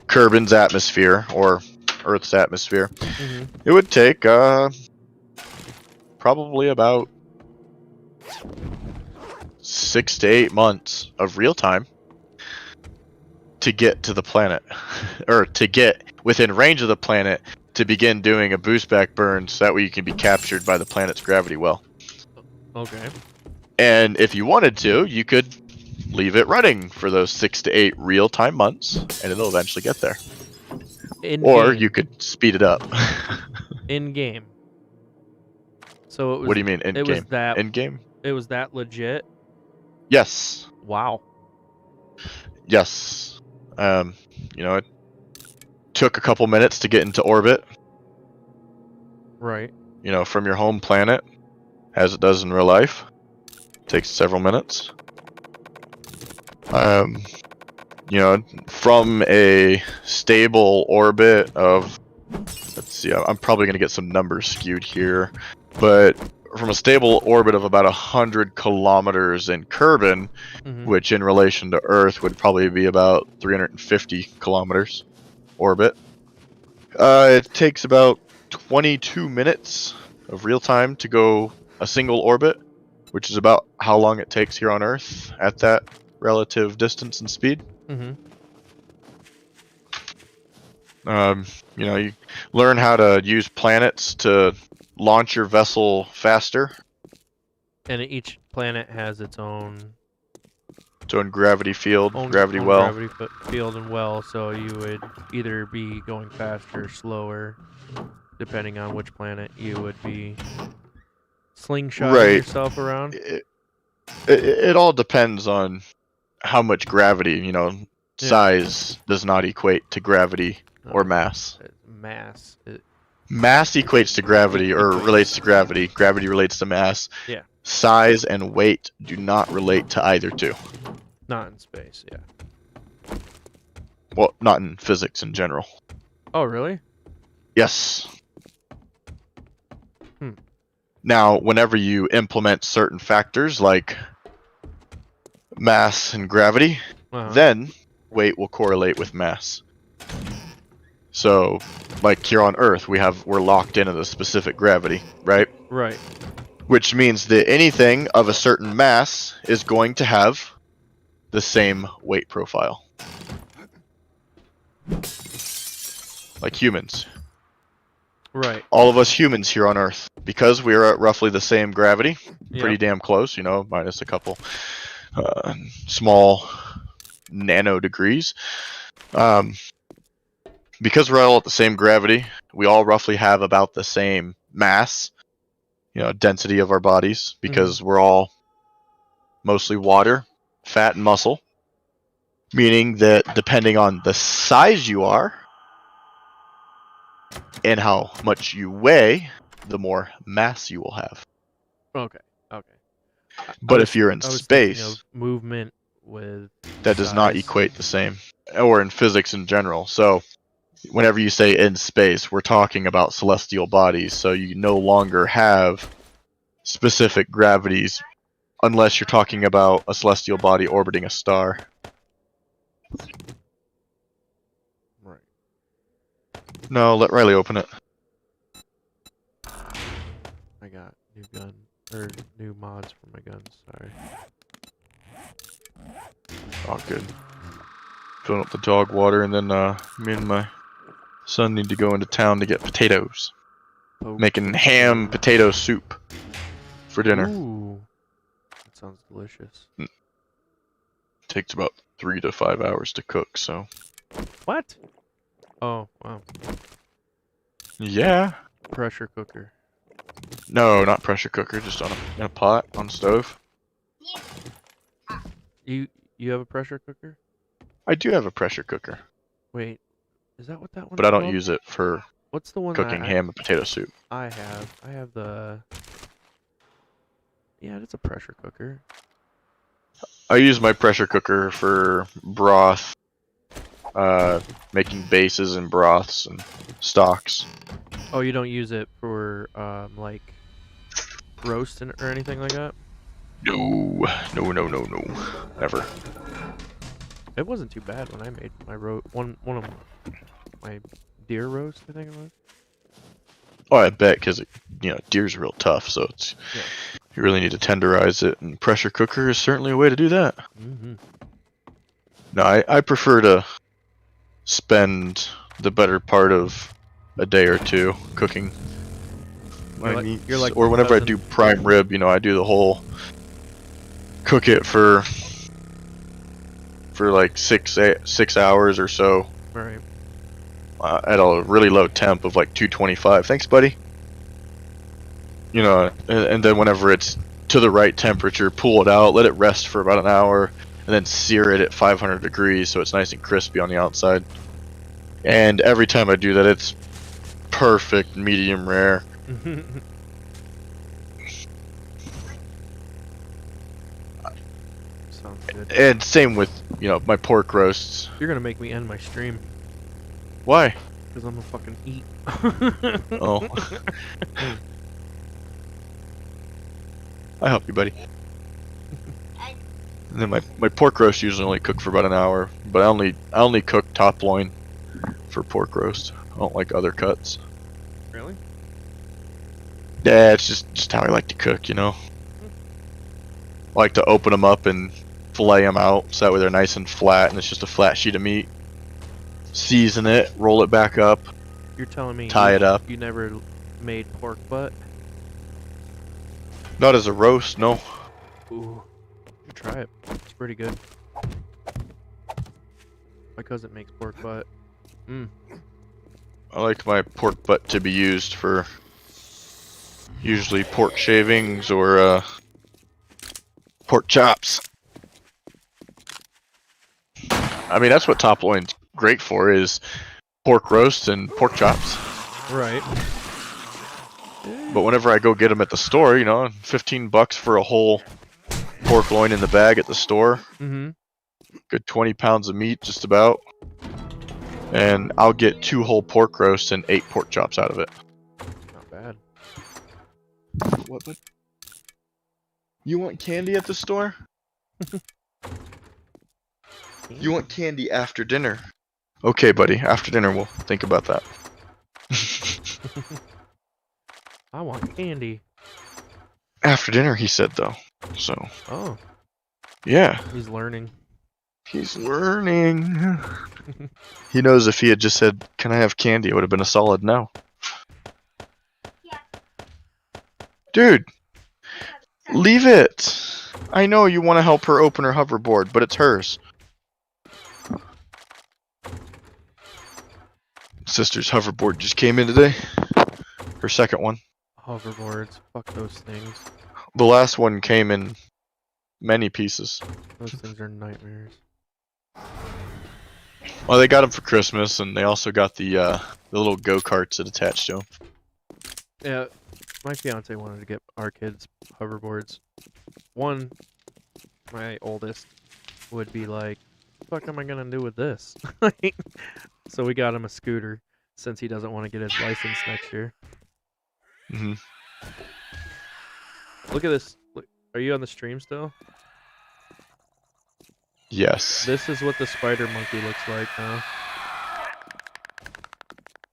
Kerbin's atmosphere or Earth's atmosphere, Mm-hmm. it would take probably about 6 to 8 months of real time to get to the planet, or to get within range of the planet to begin doing a boost back burn, so that way you can be captured by the planet's gravity well. Okay. And if you wanted to, you could leave it running for those 6 to 8 real-time months, and it'll eventually get there. Or you could speed it up. in game. So it was. What do you mean in It was game? that. In game? It was that legit. Yes. Wow. Yes. It took a couple minutes to get into orbit, Right. from your home planet, as it does in real life. Takes several minutes. From a stable orbit of, let's see, I'm probably going to get some numbers skewed here, but from a stable orbit of about 100 kilometers in Kerbin, Mm-hmm. which in relation to Earth would probably be about 350 kilometers orbit, it takes about 22 minutes of real time to go a single orbit, which is about how long it takes here on Earth at that relative distance and speed. Mm-hmm. You learn how to use planets to launch your vessel faster. And each planet has its own Gravity field, gravity well. gravity field and well. So you would either be going faster or slower, depending on which planet you would be slingshotting Right. yourself around. It all depends on how much gravity, size does not equate to gravity or mass. Mass. Mass equates to gravity, or relates to gravity. Gravity relates to mass. Yeah. Size and weight do not relate to either two. Not in space, yeah. Well, not in physics in general. Oh, really? Yes. Hmm. Now, whenever you implement certain factors like mass and gravity, Uh-huh. then weight will correlate with mass. So, like here on Earth, we're locked into the specific gravity, right? Right. Which means that anything of a certain mass is going to have the same weight profile. Like humans. Right. All of us humans here on Earth, because we are at roughly the same gravity, pretty Yep. damn close, you know, minus a couple small nano degrees. Because we're all at the same gravity, we all roughly have about the same mass, you know, density of our bodies, because we're all mostly water, fat, and muscle. Meaning that depending on the size you are and how much you weigh, the more mass you will have. Okay. Okay. But if you're in I was thinking space, of movement with that does not size. equate the same, or in physics in general. So whenever you say in space, we're talking about celestial bodies, so you no longer have specific gravities unless you're talking about a celestial body orbiting a star. Right. No, let Riley open it. I got new gun or new mods for my guns. Sorry. Oh, good. Filling up the dog water, and then me and my son need to go into town to get potatoes. Making ham potato soup for dinner. Ooh. That sounds delicious. Takes about 3 to 5 hours to cook, so. What? Oh, wow. Yeah. Pressure cooker. No, not pressure cooker, just on in a pot on the stove. You have a pressure cooker? I do have a pressure cooker, Wait, is that what that one? but I don't use it for What's the one cooking that ham and potato soup. I have? I have the. Yeah, it's a pressure cooker. I use my pressure cooker for broth, making bases and broths and stocks. Oh, you don't use it for like roast or anything like that? No, never. It wasn't too bad when I made my one of my deer roast, I think it was. Oh, I bet, because deer's real tough, so it's Yeah. you really need to tenderize it, and pressure cooker is certainly a way to do that. Mm-hmm. No, I prefer to spend the better part of a day or two cooking my meats, you're like or whenever I cousin. do prime rib, I do the whole cook it for like 6 hours or so. Right. At a really low temp of like 225. Thanks, buddy. And then whenever it's to the right temperature, pull it out, let it rest for about an hour, and then sear it at 500 degrees so it's nice and crispy on the outside. And every time I do that, it's perfect medium rare. Sounds good. And same with, my pork roasts. You're gonna make me end my stream Why? because I'm gonna fucking eat. Oh. I help you, buddy. And then my pork roast usually only cook for about an hour, but I only cook top loin for pork roast. I don't like other cuts. Really? Yeah, it's just how I like to cook, I like to open them up and fillet them out, so that way they're nice and flat, and it's just a flat sheet of meat. Season it, roll it back up, You're telling me tie it up. you never made pork butt? Not as a roast, no. Ooh, you should try it. It's pretty good. My cousin makes pork butt. I like my pork butt to be used for usually pork shavings or pork chops. I mean, that's what top loin's great for, is pork roasts and pork chops. Right. But whenever I go get them at the store, $15 for a whole pork loin in the bag at the store. Mm-hmm. Good 20 pounds of meat, just about. And I'll get 2 whole pork roasts and 8 pork chops out of it. Not bad. What? You want candy at the store? You want candy after dinner. Okay, buddy. After dinner, we'll think about that. I want candy. After dinner, he said, though. So, Oh, yeah. he's learning. He's learning. He knows if he had just said, "Can I have candy?" it would have been a solid no. Dude, leave it. I know you want to help her open her hoverboard, but it's hers. Sister's hoverboard just came in today. Her second one. Hoverboards. Fuck those things. The last one came in many pieces. Those things are nightmares. Well, they got them for Christmas, and they also got the little go-karts that attach to them. Yeah, my fiance wanted to get our kids hoverboards. One, my oldest, would be like, "What the fuck am I gonna do with this?" So we got him a scooter since he doesn't want to get his license next year. hmm Look at this. Look, are you on the stream still? Yes. This is what the spider monkey looks like now.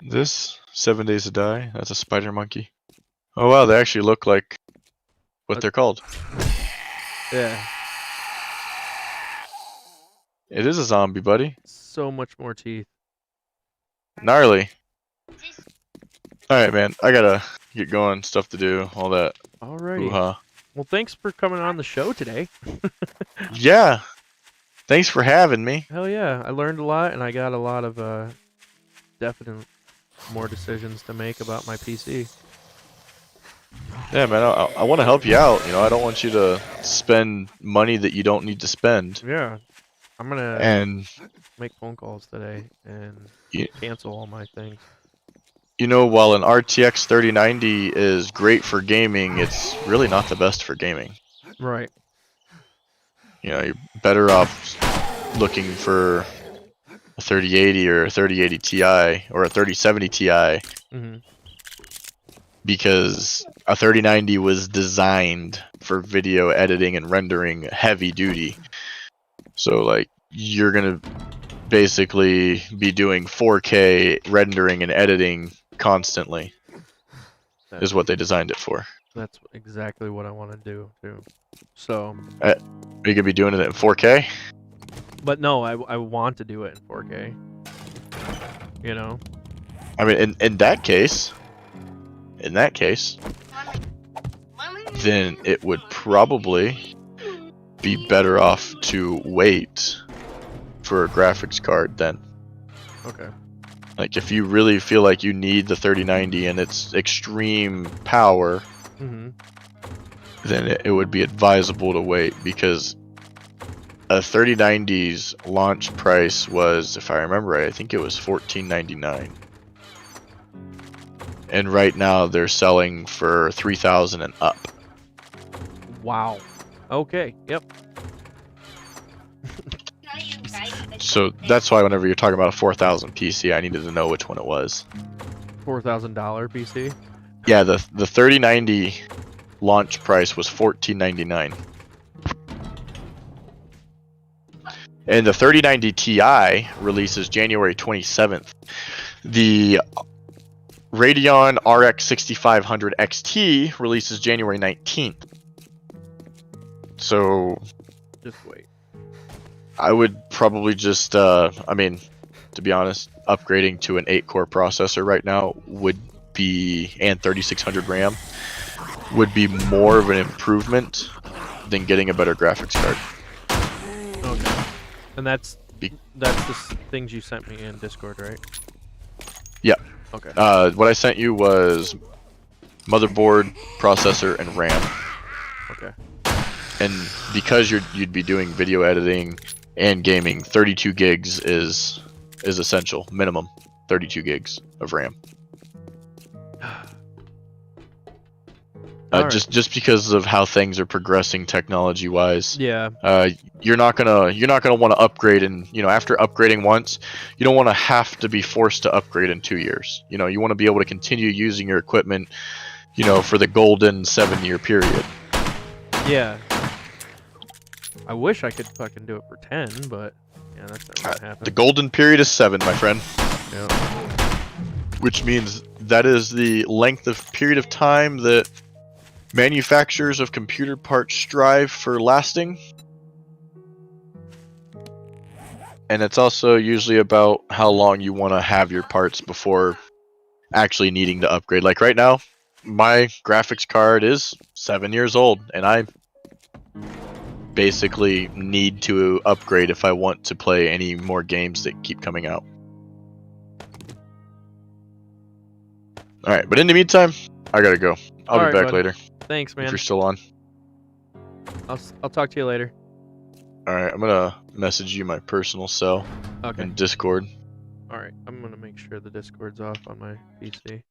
This 7 Days to Die. That's a spider monkey. Oh wow, they actually look like what they're called. Yeah, It is a zombie, buddy. so much more teeth. Gnarly. Alright, man. I gotta get going. Stuff to do. All that. Alrighty. Hoo-ha. Well, thanks for coming on the show today. Yeah. Thanks for having me. Hell yeah, I learned a lot, and I got a lot of definite more decisions to make about my PC. Yeah, man. I want to help you out. You know, I don't want you to spend money that you don't need to spend. Yeah, I'm gonna And make phone calls today and Yeah. cancel all my things. you know, while an RTX 3090 is great for gaming, it's really not the best for gaming. Right. You know, you're better off looking for a 3080 or a 3080 Ti or a 3070 Ti Mm-hmm. because a 3090 was designed for video editing and rendering heavy duty. So like you're gonna basically be doing 4K rendering and editing constantly is what they designed it for. That's exactly what I want to do too. So, You could be doing it in 4K. but no, I want to do it in 4K. You know? I mean, in that case, then it would probably be better off to wait for a graphics card then. Okay. Like if you really feel like you need the 3090 and its extreme power, Mm-hmm. then it would be advisable to wait because a 3090's launch price was, if I remember right, I think it was $14.99. And right now they're selling for $3,000 and up. Wow. Okay. Yep. So that's why whenever you're talking about a 4,000 PC, I needed to know which one it was. $4,000 PC. Yeah, the 3090 launch price was $14.99. And the 3090 Ti releases January 27th. The Radeon RX 6500 XT releases January 19th. So Just wait. I would probably just, I mean, to be honest, upgrading to an 8-core processor right now would be, and 3600 RAM, would be more of an improvement than getting a better graphics card. Okay. And that's Be- the things you sent me in Discord, right? Yeah. Okay. What I sent you was motherboard, processor, and RAM. Okay. And because you'd be doing video editing and gaming, 32 gigs is essential, minimum 32 gigs of RAM. Alright. Just because of how things are progressing technology wise, Yeah. you're not gonna want to upgrade, and after upgrading once, you don't want to have to be forced to upgrade in 2 years. You want to be able to continue using your equipment, for the golden 7-year period. Yeah. I wish I could fucking do it for 10, but Yeah, that's not gonna happen. The golden period is 7, my friend. Yeah. Which means that is the length of period of time that manufacturers of computer parts strive for lasting. And it's also usually about how long you want to have your parts before actually needing to upgrade. Like right now, my graphics card is 7 years old, and I basically need to upgrade if I want to play any more games that keep coming out. Alright, but in the meantime, I gotta go. I'll Alright, be back bud. later. Thanks, If man. you're still on. I'll talk to you later. Alright, I'm gonna message you my personal cell Okay. in Discord. Alright, I'm gonna make sure the Discord's off on my PC.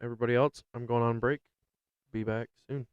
Everybody else, I'm going on break. Be back soon.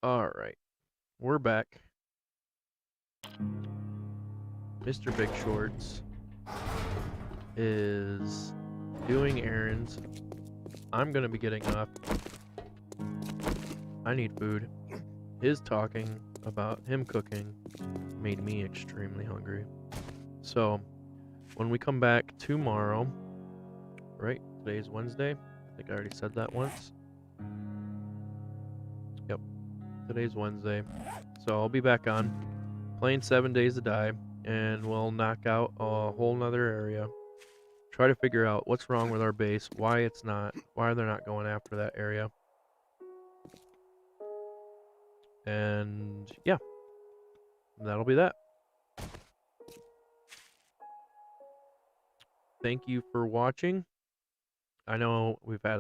Alright. We're back. Mr. Big Shorts is doing errands. I'm gonna be getting up. I need food. His talking about him cooking made me extremely hungry. So, when we come back tomorrow, right? Today's Wednesday. I think I already said that once. Yep. Today's Wednesday. So I'll be back on playing 7 Days to Die, and we'll knock out a whole nother area. Try to figure out what's wrong with our base, why they're not going after that area. And yeah, that'll be that. Thank you for watching. I know we've had a